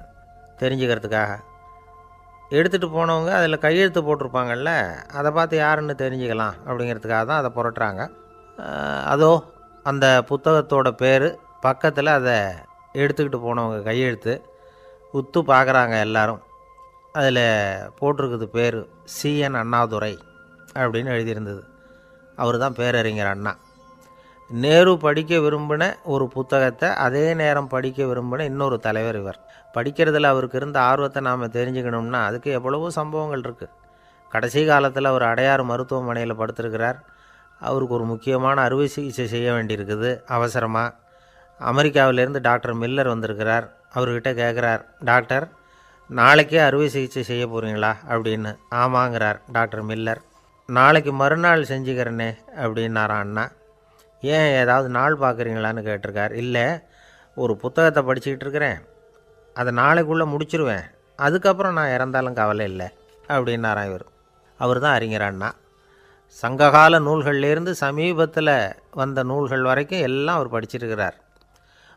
தெரிஞ்சுக்கிறதுக்காக. எடுத்துகிட்டு போனவங்க அதில் கையெழுத்து போட்டிருப்பாங்கல்ல, அதை பார்த்து யாருன்னு தெரிஞ்சுக்கலாம் அப்படிங்கிறதுக்காக தான் அதை புரட்டுறாங்க. அதோ அந்த புத்தகத்தோட பேர் பக்கத்தில் அதை எடுத்துக்கிட்டு போனவங்க கையெழுத்து உத்து பார்க்குறாங்க எல்லாரும். அதில் போட்டிருக்குது பேர் CN அண்ணாதுரை அப்படின்னு எழுதியிருந்தது. அவர் தான் பேரறிஞர் அண்ணா. நேரு படிக்க விரும்பின ஒரு புத்தகத்தை அதே நேரம் படிக்க விரும்பின இன்னொரு தலைவர் இவர். படிக்கிறதுல அவருக்கு இருந்த ஆர்வத்தை நாம் தெரிஞ்சுக்கணும்னா அதுக்கு எவ்வளவோ சம்பவங்கள் இருக்குது. கடைசி காலத்தில் அவர் அடையாறு மருத்துவமனையில் படுத்திருக்கிறார். அவருக்கு ஒரு முக்கியமான அறுவை சிகிச்சை செய்ய வேண்டியிருக்குது அவசரமாக. அமெரிக்காவிலேருந்து டாக்டர் மில்லர் வந்திருக்கிறார். அவர்கிட்ட கேட்குறார், டாக்டர் நாளைக்கே அறுவை சிகிச்சை செய்ய போகிறீங்களா அப்படின்னு. ஆமாங்கிறார் டாக்டர் மில்லர். நாளைக்கு மறுநாள் செஞ்சுக்கிறேனே அப்படின்னாரான் அண்ணா. ஏன் ஏதாவது நாள் பார்க்குறீங்களான்னு கேட்டிருக்கார். இல்லை, ஒரு புத்தகத்தை படிச்சுக்கிட்டு இருக்கிறேன், அதை நாளைக்குள்ளே முடிச்சிருவேன், அதுக்கப்புறம் நான் இறந்தாலும் கவலை இல்லை அப்படின்னாரான் இவர். அவர் தான் அறிஞர் அண்ணா. சங்ககால நூல்கள்லேருந்து சமீபத்தில் வந்த நூல்கள் வரைக்கும் எல்லாம் அவர் படிச்சிருக்கிறார்.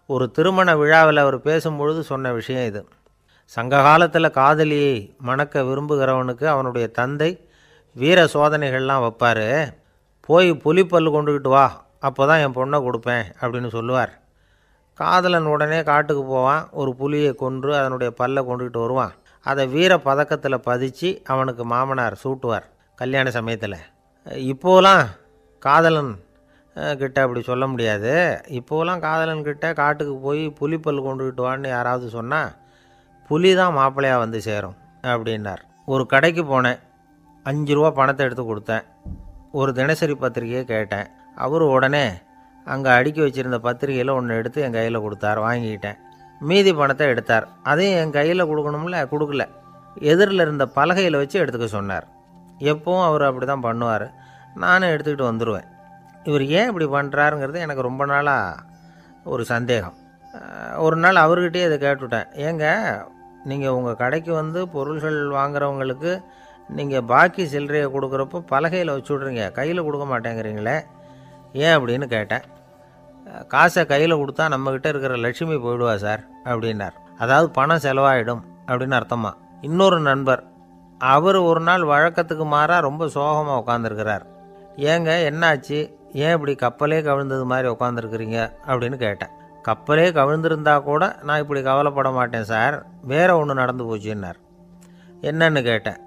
ஒரு திருமண விழாவில் அவர் பேசும்பொழுது சொன்ன விஷயம் இது. சங்க காலத்தில் காதலியை மணக்க விரும்புகிறவனுக்கு அவனுடைய தந்தை வீர சோதனைகள்லாம் வைப்பார். போய் புலிப்பல் கொண்டுக்கிட்டு வா, அப்போ தான் என் பொண்ணை கொடுப்பேன் அப்படின்னு சொல்லுவார். காதலன் உடனே காட்டுக்கு போவான், ஒரு புலியை கொன்று அதனுடைய பல்லை கொண்டுக்கிட்டு வருவான். அதை வீர பதக்கத்தில் பதிச்சு அவனுக்கு மாமனார் சூட்டுவார் கல்யாண சமயத்தில். இப்போலாம் காதலன் கிட்ட அப்படி சொல்ல முடியாது. இப்போலாம் காதலன்கிட்ட காட்டுக்கு போய் புலிப்பல் கொண்டுகிட்டு வான்னு யாராவது சொன்னால் புலி தான் மாப்பிள்ளையாக வந்து சேரும் அப்படின்னார். ஒரு கடைக்கு போனேன். 5 ரூபா பணத்தை எடுத்து கொடுத்தேன். ஒரு தினசரி பத்திரிகையை கேட்டேன். அவர் உடனே அங்கே அடுக்கி வச்சுருந்த பத்திரிகையில் ஒன்று எடுத்து என் கையில் கொடுத்தார். வாங்கிக்கிட்டேன். மீதி பணத்தை எடுத்தார். அதையும் என் கையில் கொடுக்கணும்ல, கொடுக்கல. எதிரில் இருந்த பலகையில் வச்சு எடுத்துக்க சொன்னார். எப்பவும் அவர் அப்படி தான் பண்ணுவார். நானும் எடுத்துக்கிட்டு வந்துடுவேன். இவர் ஏன் இப்படி பண்ணுறாருங்கிறது எனக்கு ரொம்ப நாளாக ஒரு சந்தேகம். ஒரு நாள் அவர்கிட்டயே இதை கேட்டுவிட்டேன். ஏங்க, நீங்கள் உங்கள் கடைக்கு வந்து பொருள்கள் வாங்குறவங்களுக்கு நீங்கள் பாக்கி சில்லறையை கொடுக்குறப்போ பலகையில் வச்சு விட்றீங்க, கையில் கொடுக்க மாட்டேங்கிறீங்களே, ஏன் அப்படின்னு கேட்டேன். காசை கையில் கொடுத்தா நம்மக்கிட்ட இருக்கிற லட்சுமி போயிடுவா சார் அப்படின்னார். அதாவது பணம் செலவாயிடும் அப்படின்னு அர்த்தமா. இன்னொரு நண்பர், அவர் ஒரு நாள் வழக்கத்துக்கு மாறாக ரொம்ப சோகமாக உட்காந்துருக்கிறார். ஏங்க என்னாச்சு, ஏன் இப்படி கப்பலே கவிழ்ந்தது மாதிரி உட்காந்துருக்குறீங்க அப்படின்னு கேட்டேன். கப்பலே கவிழ்ந்திருந்தா கூட நான் இப்படி கவலைப்பட மாட்டேன் சார், வேற ஒன்று நடந்து போச்சுன்னார். என்னன்னு கேட்டேன்.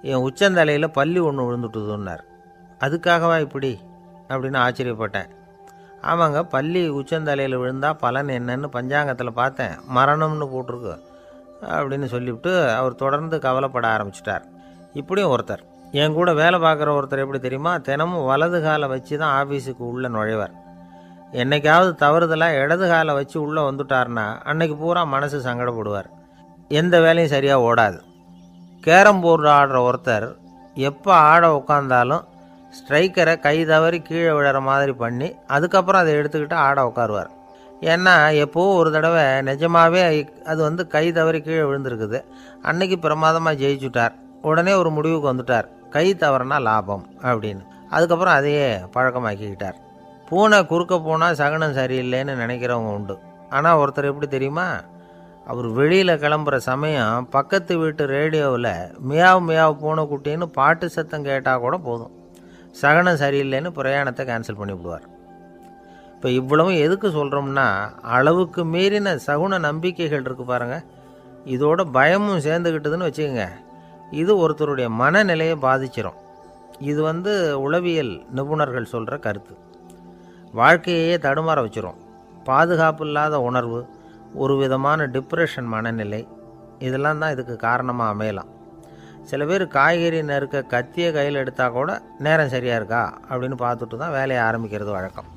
என் உச்சந்தலையில் பல்லி ஒன்று விழுந்துட்டுதுன்னார். அதுக்காகவா இப்படி அப்படின்னு ஆச்சரியப்பட்டேன். ஆமாங்க, பல்லி உச்சந்தலையில் விழுந்தால் பலன் என்னன்னு பஞ்சாங்கத்தில் பார்த்தேன், மரணம்னு போட்டிருக்கு அப்படின்னு சொல்லிவிட்டு அவர் தொடர்ந்து கவலைப்பட ஆரம்பிச்சிட்டார். இப்படியும் ஒருத்தர், என் கூட வேலை பார்க்குற ஒருத்தர் எப்படி தெரியுமா, தினமும் வலது காலை வச்சு தான் ஆஃபீஸுக்கு உள்ளே நுழைவார். என்னைக்காவது தவறுதலாக இடது காலை வச்சு உள்ளே வந்துட்டார்னா அன்னைக்கு பூரா மனசு சங்கடப்படுவார். எந்த வேலையும் சரியாக ஓடாது. கேரம் போர்டு ஆடுற ஒருத்தர் எப்போ ஆட உட்காந்தாலும் ஸ்ட்ரைக்கரை கை தவறி கீழே விழுற மாதிரி பண்ணி அதுக்கப்புறம் அதை எடுத்துக்கிட்டு ஆட உட்காருவார். ஏன்னா எப்போவும் ஒரு தடவை நிஜமாகவே அது வந்து கை தவறி கீழே விழுந்திருக்குது. அன்னைக்கு பிரமாதமாக ஜெயிச்சுட்டார். உடனே ஒரு முடிவுக்கு வந்துட்டார், கை தவறுனா லாபம் அப்படின்னு. அதுக்கப்புறம் அதையே பழக்கமாக்கிக்கிட்டார். பூனை குறுக்க போனால் சகனம் சரியில்லைன்னு நினைக்கிறவங்க உண்டு. ஆனால் ஒருத்தர் எப்படி தெரியுமா, அவர் வெளியில் கிளம்புற சமயம் பக்கத்து வீட்டு ரேடியோவில் மியாவ் மியாவ் பூனை குட்டின்னு பாட்டு சத்தம் கேட்டால் கூட போதும், சகனம் சரியில்லைன்னு பிரயாணத்தை கேன்சல் பண்ணிவிடுவார். இப்போ இவ்வளவும் எதுக்கு சொல்கிறோம்னா, அளவுக்கு மீறின சகுன நம்பிக்கைகள் இருக்குது பாருங்கள், இதோட பயமும் சேர்ந்துக்கிட்டதுன்னு வச்சுக்கோங்க, இது ஒருத்தருடைய மனநிலையை பாதிச்சிடும். இது வந்து உளவியல் நிபுணர்கள் சொல்கிற கருத்து. வாழ்க்கையே தடுமாற வச்சிரும். பாதுகாப்பு இல்லாத உணர்வு, ஒரு விதமான டிப்ரெஷன் மனநிலை, இதெல்லாம் தான் இதுக்கு காரணமாக அமையலாம். சில பேர் காய்கறி நறுக்க கத்தியை கையில் எடுத்தால் கூட நேரம் சரியாக இருக்கா அப்படின்னு பார்த்துட்டு தான் வேலையை ஆரம்பிக்கிறது வழக்கம்.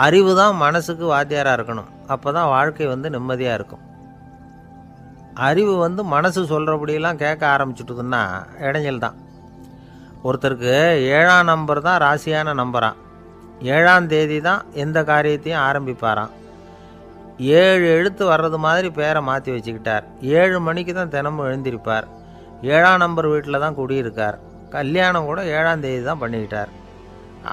அறிவு தான் மனசுக்கு வாத்தியாராக இருக்கணும். அப்போ தான் வாழ்க்கை வந்து நிம்மதியாக இருக்கும். அறிவு வந்து மனசு சொல்கிறபடியெல்லாம் கேட்க ஆரம்பிச்சுட்டுதுன்னா இடைஞ்சல் தான். ஒருத்தருக்கு 7ஆம் நம்பர் தான் ராசியான நம்பரான். 7ஆம் தேதி தான் எந்த காரியத்தையும் ஆரம்பிப்பாராம். 7 எழுத்து வர்றது மாதிரி பேரை மாற்றி வச்சுக்கிட்டார். 7 மணிக்கு தான் தினமும் எழுந்திருப்பார். 7ஆம் நம்பர் வீட்டில் தான் குடியிருக்கார். கல்யாணம் கூட 7ஆம் தேதி தான் பண்ணிக்கிட்டார்.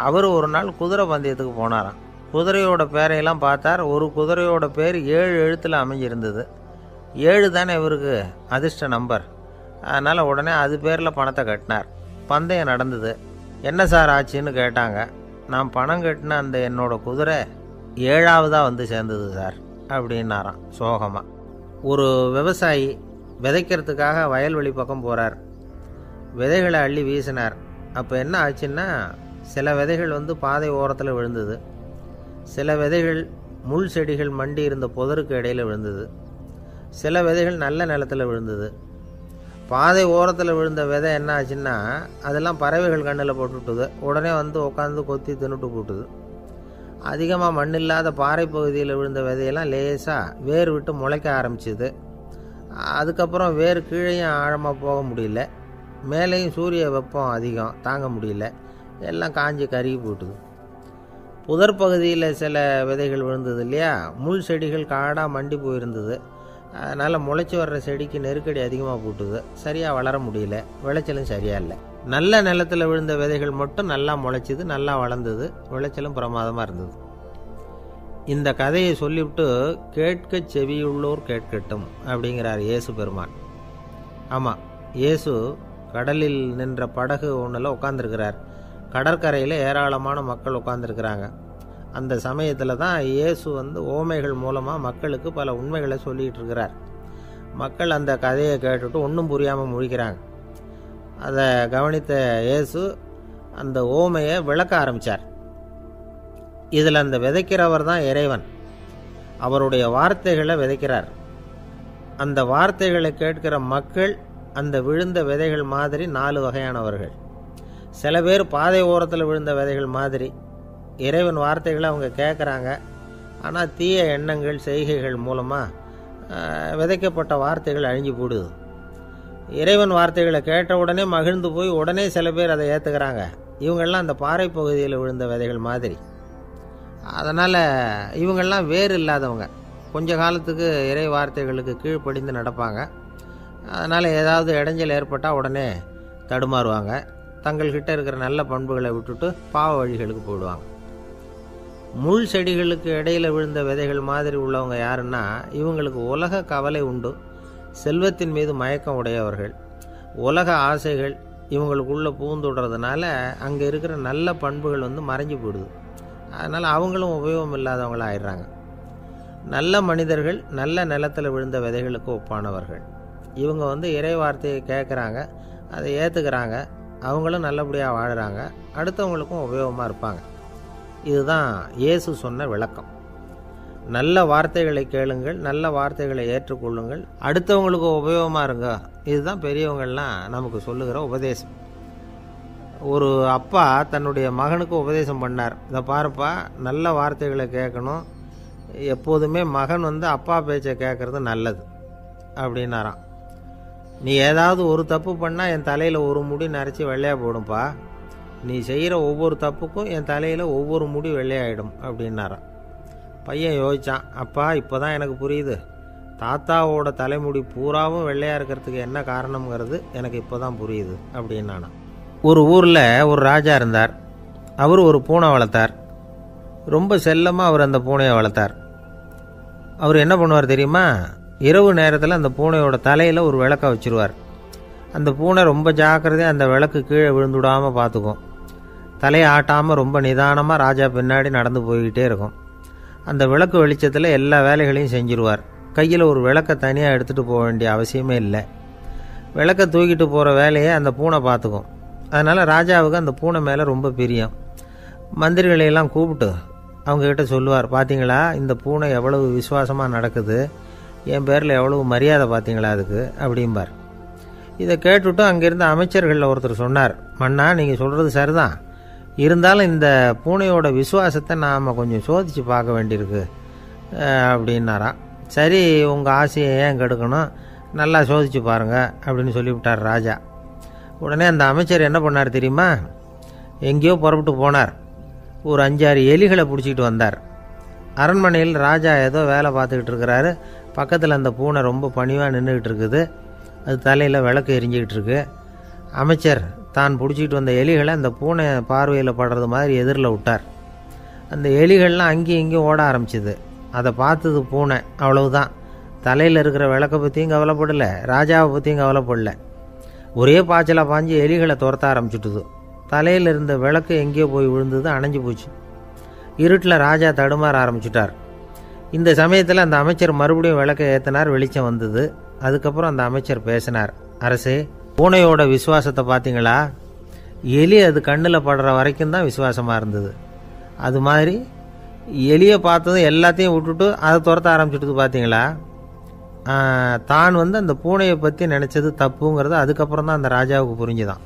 அவர் ஒரு நாள் குதிரை பந்தயத்துக்கு போனாராம். குதிரையோட பேரையெல்லாம் பார்த்தார். ஒரு குதிரையோட பேர் 7 எழுத்தில் அமைஞ்சிருந்தது. 7 தானே இவருக்கு அதிர்ஷ்ட நம்பர். அதனால் உடனே அது பேரில் பணத்தை கட்டினார். பந்தயம் நடந்தது. என்ன சார் ஆச்சுன்னு கேட்டாங்க. நான் பணம் கட்டின அந்த என்னோட குதிரை 7ஆவதாக வந்து சேர்ந்தது சார் அப்படின்னாராம் சோகமாக. ஒரு விவசாயி விதைக்கிறதுக்காக வயல்வெளி பக்கம் போகிறார். விதைகளை அள்ளி வீசினார். அப்போ என்ன ஆச்சுன்னா, சில விதைகள் வந்து பாதை ஓரத்தில் விழுந்தது. சில விதைகள் முள் செடிகள் மண்டி இருந்த புதருக்கு இடையில் விழுந்தது. சில விதைகள் நல்ல நிலத்தில் விழுந்தது. பாதை ஓரத்தில் விழுந்த விதை என்ன ஆச்சுன்னா, அதெல்லாம் பறவைகள் கண்ணில் போட்டுவிட்டுது. உடனே வந்து உட்காந்து கொத்தி தின்னுட்டு போட்டுது. அதிகமாக மண் இல்லாத பாறை பகுதியில் விழுந்த விதையெல்லாம் லேசாக வேர் விட்டு முளைக்க ஆரம்பிச்சிது. அதுக்கப்புறம் வேர் கீழேயும் ஆழமாக போக முடியல, மேலேயும் சூரிய வெப்பம் அதிகம் தாங்க முடியல, எல்லாம் காஞ்சி கருகி போட்டுது. புதர் பகுதியில் சில விதைகள் விழுந்தது இல்லையா, முள் செடிகள் காடாக மண்டி போயிருந்தது. அதனால் முளைச்சி வர்ற செடிக்கு நெருக்கடி அதிகமாக போட்டுது. சரியாக வளர முடியல, விளைச்சலும் சரியாக இல்லை. நல்ல நிலத்தில் விழுந்த விதைகள் மட்டும் நல்லா முளைச்சிது, நல்லா வளர்ந்தது, விளைச்சலும் பிரமாதமாக இருந்தது. இந்த கதையை சொல்லிவிட்டு கேட்க செவியுள்ளோர் கேட்கட்டும் அப்படிங்கிறார் இயேசு பெருமான். ஆமாம், இயேசு கடலில் நின்ற படகு ஒன்றில் உட்காந்துருக்கிறார். கடற்கரையில் ஏராளமான மக்கள் உட்காந்துருக்கிறாங்க. அந்த சமயத்தில் தான் இயேசு வந்து ஓமைகள் மூலமாக மக்களுக்கு பல உண்மைகளை சொல்லிகிட்டு இருக்கிறார். மக்கள் அந்த கதையை கேட்டுட்டு ஒன்றும் புரியாமல் முழிக்கிறாங்க. அதை கவனித்த இயேசு அந்த ஓமையை விளக்க ஆரம்பித்தார். இதில் அந்த விதைக்கிறவர் தான் இறைவன். அவருடைய வார்த்தைகளை விதைக்கிறார். அந்த வார்த்தைகளை கேட்கிற மக்கள் அந்த விழுந்த விதைகள் மாதிரி 4 வகையானவர்கள். சில பேர் பாதை ஓரத்தில் விழுந்த விதைகள் மாதிரி. இறைவன் வார்த்தைகளை அவங்க கேட்குறாங்க, ஆனால் தீய எண்ணங்கள் செய்கைகள் மூலமாக விதைக்கப்பட்ட வார்த்தைகள் அழிஞ்சு போடுது. இறைவன் வார்த்தைகளை கேட்ட உடனே மகிழ்ந்து போய் உடனே சில பேர் அதை ஏற்றுக்கிறாங்க. இவங்கெல்லாம் அந்த பாறை பகுதியில் விழுந்த விதைகள் மாதிரி. அதனால் இவங்கெல்லாம் வேறு இல்லாதவங்க. கொஞ்ச காலத்துக்கு இறை வார்த்தைகளுக்கு கீழ்ப்படிந்து நடப்பாங்க. அதனால் ஏதாவது இடைஞ்சல் ஏற்பட்டால் உடனே தடுமாறுவாங்க. தங்கள்கிட்ட இருக்கிற நல்ல பண்புகளை விட்டுட்டு பாவ வழிகளுக்கு போயிடுவாங்க. முள் செடிகளுக்கு இடையில் விழுந்த விதைகள் மாதிரி உள்ளவங்க யாருன்னா, இவங்களுக்கு உலக கவலை உண்டு, செல்வத்தின் மீது மயக்கம் உடையவர்கள். உலக ஆசைகள் இவங்களுக்குள்ளே பூந்துடுறதுனால அங்கே இருக்கிற நல்ல பண்புகள் மறைஞ்சு போயிடுது. அதனால் அவங்களும் உபயோகம் இல்லாதவங்களாக ஆயிடுறாங்க. நல்ல மனிதர்கள் நல்ல நிலத்தில் விழுந்த விதைகளுக்கு ஒப்பானவர்கள். இவங்க இறை வார்த்தையை கேட்குறாங்க, அதை ஏற்றுக்கிறாங்க, அவங்களும் நல்லபடியாக வாழுறாங்க, அடுத்தவங்களுக்கும் உபயோகமாக இருப்பாங்க. இதுதான் இயேசு சொன்ன விளக்கம். நல்ல வார்த்தைகளை கேளுங்கள், நல்ல வார்த்தைகளை ஏற்றுக்கொள்ளுங்கள், அடுத்தவங்களுக்கு உபயோகமாக இருங்க. இதுதான் பெரியவங்கள்லாம் நமக்கு சொல்லுகிற உபதேசம். ஒரு அப்பா தன்னுடைய மகனுக்கு உபதேசம் பண்ணார். இதை பாருப்பா, நல்ல வார்த்தைகளை கேட்கணும், எப்போதுமே மகன் அப்பா பேச்சை கேட்குறது நல்லது அப்படின்னாராம். நீ ஏதாவது ஒரு தப்பு பண்ணால் என் தலையில் ஒரு முடி நரைச்சி வெள்ளையாக போடும்பா, நீ செய்கிற ஒவ்வொரு தப்புக்கும் என் தலையில் ஒவ்வொரு முடி வெள்ளையாயிடும் அப்படின்னாராம். பையன் யோசித்தான், அப்பா இப்போ தான் எனக்கு புரியுது, தாத்தாவோட தலைமுடி பூராவும் வெள்ளையாக இருக்கிறதுக்கு என்ன காரணம்ங்கிறது எனக்கு இப்போ தான் புரியுது அப்படின்னானா. ஒரு ஊரில் ஒரு ராஜா இருந்தார். அவர் ஒரு பூனை வளர்த்தார். ரொம்ப செல்லமாக அவர் அந்த பூனையை வளர்த்தார். அவர் என்ன பண்ணுவார் தெரியுமா? இரவு நேரத்தில் அந்த பூனையோட தலையில் ஒரு விளக்கை வச்சுருவார். அந்த பூனை ரொம்ப ஜாக்கிரதையாக அந்த விளக்கு கீழே விழுந்துடாமல் பார்த்துக்கும். தலையை ஆட்டாமல் ரொம்ப நிதானமாக ராஜா பின்னாடி நடந்து போய்கிட்டே இருக்கும். அந்த விளக்கு வெளிச்சத்தில் எல்லா வேலைகளையும் செஞ்சுருவார். கையில் ஒரு விளக்கை தனியாக எடுத்துகிட்டு போக வேண்டிய அவசியமே இல்லை. விளக்கை தூக்கிட்டு போகிற வேலையை அந்த பூனை பார்த்துக்கும். அதனால் ராஜாவுக்கு அந்த பூனை மேலே ரொம்ப பிரியம். மந்திரிகளையெல்லாம் கூப்பிட்டு அவங்கக்கிட்ட சொல்லுவார், பார்த்தீங்களா இந்த பூனை எவ்வளவு விசுவாசமாக நடக்குது, என் பேரில் எவ்வளவு மரியாதை பார்த்தீங்களா அதுக்கு அப்படிம்பார். இதை கேட்டுவிட்டு அங்கேருந்து அமைச்சர்களில் ஒருத்தர் சொன்னார், மன்னா நீங்கள் சொல்கிறது சரிதான், இருந்தாலும் இந்த பூனையோட விசுவாசத்தை நாம் கொஞ்சம் சோதித்து பார்க்க வேண்டியிருக்கு அப்படின்னாராம். சரி, உங்கள் ஆசையை ஏன் கெடுக்கணும், நல்லா சோதித்து பாருங்கள் அப்படின்னு சொல்லிவிட்டார் ராஜா. உடனே அந்த அமைச்சர் என்ன பண்ணார் தெரியுமா? எங்கேயோ புறப்பட்டு போனார். ஒரு 5-6 எலிகளை பிடிச்சிக்கிட்டு வந்தார். அரண்மனையில் ராஜா ஏதோ வேலை பார்த்துக்கிட்டு இருக்கிறாரு. பக்கத்தில் அந்த பூனை ரொம்ப பணிவாக நின்றுக்கிட்டு இருக்குது. அது தலையில் விளக்கு எரிஞ்சிக்கிட்டு இருக்கு. அமைச்சர் தான் பிடிச்சிக்கிட்டு வந்த எலிகளை அந்த பூனை பார்வையில் படுறது மாதிரி எதிரில் விட்டார். அந்த எலிகள்லாம் அங்கேயும் இங்கேயும் ஓட ஆரம்பிச்சிது. அதை பார்த்தது பூனை, அவ்வளவுதான். தலையில் இருக்கிற விளக்கை பற்றியும் கவலைப்படலை, ராஜாவை பற்றியும் கவலைப்படலை. ஒரே பாய்ச்சலாக பாஞ்சு எலிகளை துரத்த ஆரம்பிச்சுட்டுது. தலையில் இருந்த விளக்கு எங்கேயோ போய் விழுந்தது, அணைஞ்சு போச்சு. இருட்டில் ராஜா தடுமாற ஆரம்பிச்சுட்டார். இந்த சமயத்தில் அந்த அமைச்சர் மறுபடியும் விளக்கை ஏற்றினார். வெளிச்சம் வந்தது. அதுக்கப்புறம் அந்த அமைச்சர் பேசினார், அரசே, பூனையோட விசுவாசத்தை பார்த்தீங்களா? எலி அது கண்ணில் படுற வரைக்கும் தான் விசுவாசமாக இருந்தது. அது மாதிரி எலியை பார்த்ததும் எல்லாத்தையும் விட்டுட்டு அதை துரத்த ஆரம்பிச்சுட்டு பார்த்தீங்களா? தான் அந்த பூனையை பற்றி நினச்சது தப்புங்கிறது அதுக்கப்புறம் தான் அந்த ராஜாவுக்கு புரிஞ்சுதான்.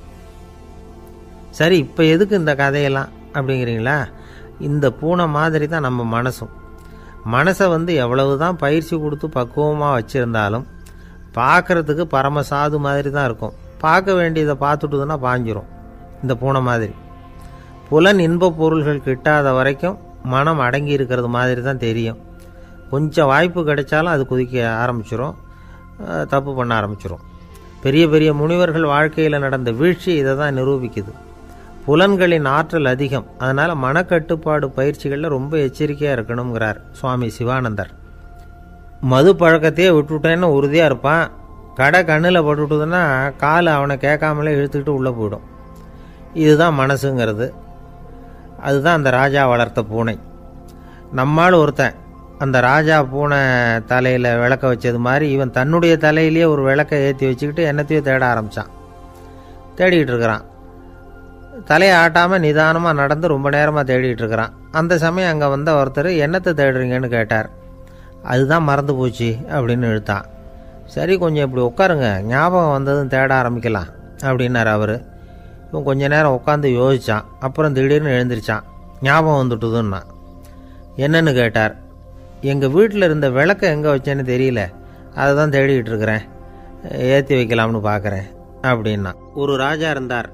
சரி, இப்போ எதுக்கு இந்த கதையெல்லாம் அப்படிங்கிறீங்களா? இந்த பூனை மாதிரி தான் நம்ம மனசும். மனசை எவ்வளவு தான் பயிற்சி கொடுத்து பக்குவமாக வச்சுருந்தாலும் பார்க்குறதுக்கு பரமசாது மாதிரி தான் இருக்கும். பார்க்க வேண்டியதை பார்த்துட்டுதுன்னா பாஞ்சிரும். இந்த பூனை மாதிரி புலன் இன்ப பொருள்கள் கிட்டாத வரைக்கும் மனம் அடங்கி இருக்கிறது மாதிரி தான் தெரியும். கொஞ்சம் வாய்ப்பு கிடைச்சாலும் அது குதிக்க ஆரம்பிச்சிடும், தப்பு பண்ண ஆரம்பிச்சிடும். பெரிய பெரிய முனிவர்கள் வாழ்க்கையில் நடந்த வீழ்ச்சி இதை தான் நிரூபிக்குது. புலன்களின் ஆற்றல் அதிகம். அதனால் மனக்கட்டுப்பாடு பயிற்சிகளில் ரொம்ப எச்சரிக்கையாக இருக்கணுங்கிறார் சுவாமி சிவானந்தர். மது பழக்கத்தையே விட்டுவிட்டேன்னு உறுதியாக இருப்பான். கடை கண்ணில் பட்டுவிட்டதுன்னா கால் அவனை கேட்காமலே இழுத்துக்கிட்டு உள்ளே போயிடும். இதுதான் மனசுங்கிறது. அதுதான் அந்த ராஜா வளர்த்த பூனை. நம்மால் ஒருத்தன் அந்த ராஜா பூனை தலையில் விளக்க வச்சது மாதிரி இவன் தன்னுடைய தலையிலேயே ஒரு விளக்கை ஏற்றி வச்சுக்கிட்டு என்னத்தையோ தேட ஆரம்பித்தான். தேடிக்கிட்டு இருக்கிறான். தலையை ஆட்டாமல் நிதானமாக நடந்து ரொம்ப நேரமாக தேடிட்டு இருக்கிறான். அந்த சமயம் அங்கே வந்த ஒருத்தர் என்னத்தை தேடுறீங்கன்னு கேட்டார். அதுதான் மறந்து போச்சு அப்படின்னு இழுத்தான். சரி, கொஞ்சம் இப்படி உட்காருங்க, ஞாபகம் வந்ததும் தேட ஆரம்பிக்கலாம் அப்படின்னார் அவர். இவன் கொஞ்ச நேரம் உட்காந்து யோசித்தான். அப்புறம் திடீர்னு எழுந்திரிச்சான். ஞாபகம் வந்துட்டுதுன்னா. என்னன்னு கேட்டார். எங்கள் வீட்டில் இருந்த விளக்கை எங்கே வச்சேன்னு தெரியல, அதை தான் தேடிக்கிட்டு இருக்கிறேன், ஏற்றி வைக்கலாம்னு பார்க்குறேன் அப்படின்னா. ஒரு ராஜா இருந்தார்.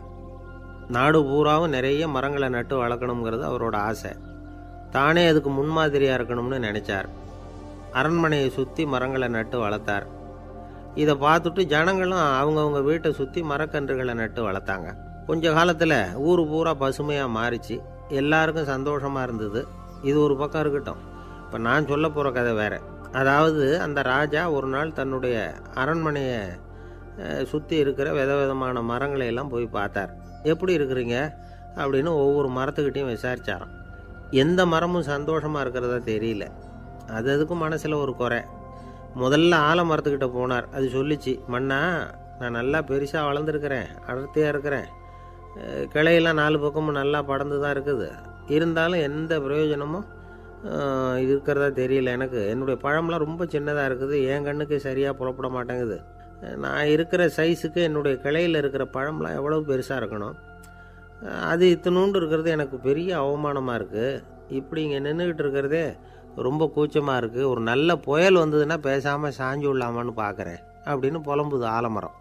நாடு பூராவும் நிறைய மரங்களை நட்டு வளர்க்கணுங்கிறது அவரோட ஆசை. தானே அதுக்கு முன்மாதிரியாக இருக்கணும்னு நினச்சார். அரண்மனையை சுற்றி மரங்களை நட்டு வளர்த்தார். இதை பார்த்துட்டு ஜனங்களும் அவங்கவுங்க வீட்டை சுற்றி மரக்கன்றுகளை நட்டு வளர்த்தாங்க. கொஞ்ச காலத்தில் ஊர் பூரா பசுமையாக மாறிச்சு. எல்லாருக்கும் சந்தோஷமாக இருந்தது. இது ஒரு பக்கம் இருக்கட்டும். இப்போ நான் சொல்ல போகிற கதை வேறு. அதாவது, அந்த ராஜா ஒரு நாள் தன்னுடைய அரண்மனையை சுற்றி இருக்கிற விதவிதமான மரங்களை எல்லாம் போய் பார்த்தார். எப்படி இருக்கிறீங்க அப்படின்னு ஒவ்வொரு மரத்துக்கிட்டையும் விசாரிச்சாராம். எந்த மரமும் சந்தோஷமாக இருக்கிறதா தெரியல. அதுக்கும் மனசில் ஒரு குறை. முதல்ல ஆலமரத்துக்கிட்ட போனார். அது சொல்லிச்சு, மண்ணா, நான் நல்லா பெருசாக வளர்ந்துருக்கிறேன், அடர்த்தியாக இருக்கிறேன், கிளையெல்லாம் 4 பக்கமும் நல்லா படர்ந்து தான் இருக்குது, இருந்தாலும் எந்த பிரயோஜனமும் இருக்கிறதா தெரியல எனக்கு. என்னுடைய பழம்லாம் ரொம்ப சின்னதாக இருக்குது, என் கண்ணுக்கு சரியாக புறப்பட மாட்டேங்குது. நான் இருக்கிற சைஸுக்கு என்னுடைய கிளையில் இருக்கிற பழம்லாம் எவ்வளவு பெருசாக இருக்கணும், அது இத்தினூண்டு இருக்கிறது எனக்கு பெரிய அவமானமாக இருக்குது. இப்படி இங்கே நின்றுக்கிட்டு இருக்கிறதே ரொம்ப கூச்சமாக இருக்குது. ஒரு நல்ல புயல் வந்ததுன்னா பேசாமல் சாஞ்சு விடலாமான்னு பார்க்குறேன் அப்படின்னு புலம்புது ஆலமரம்.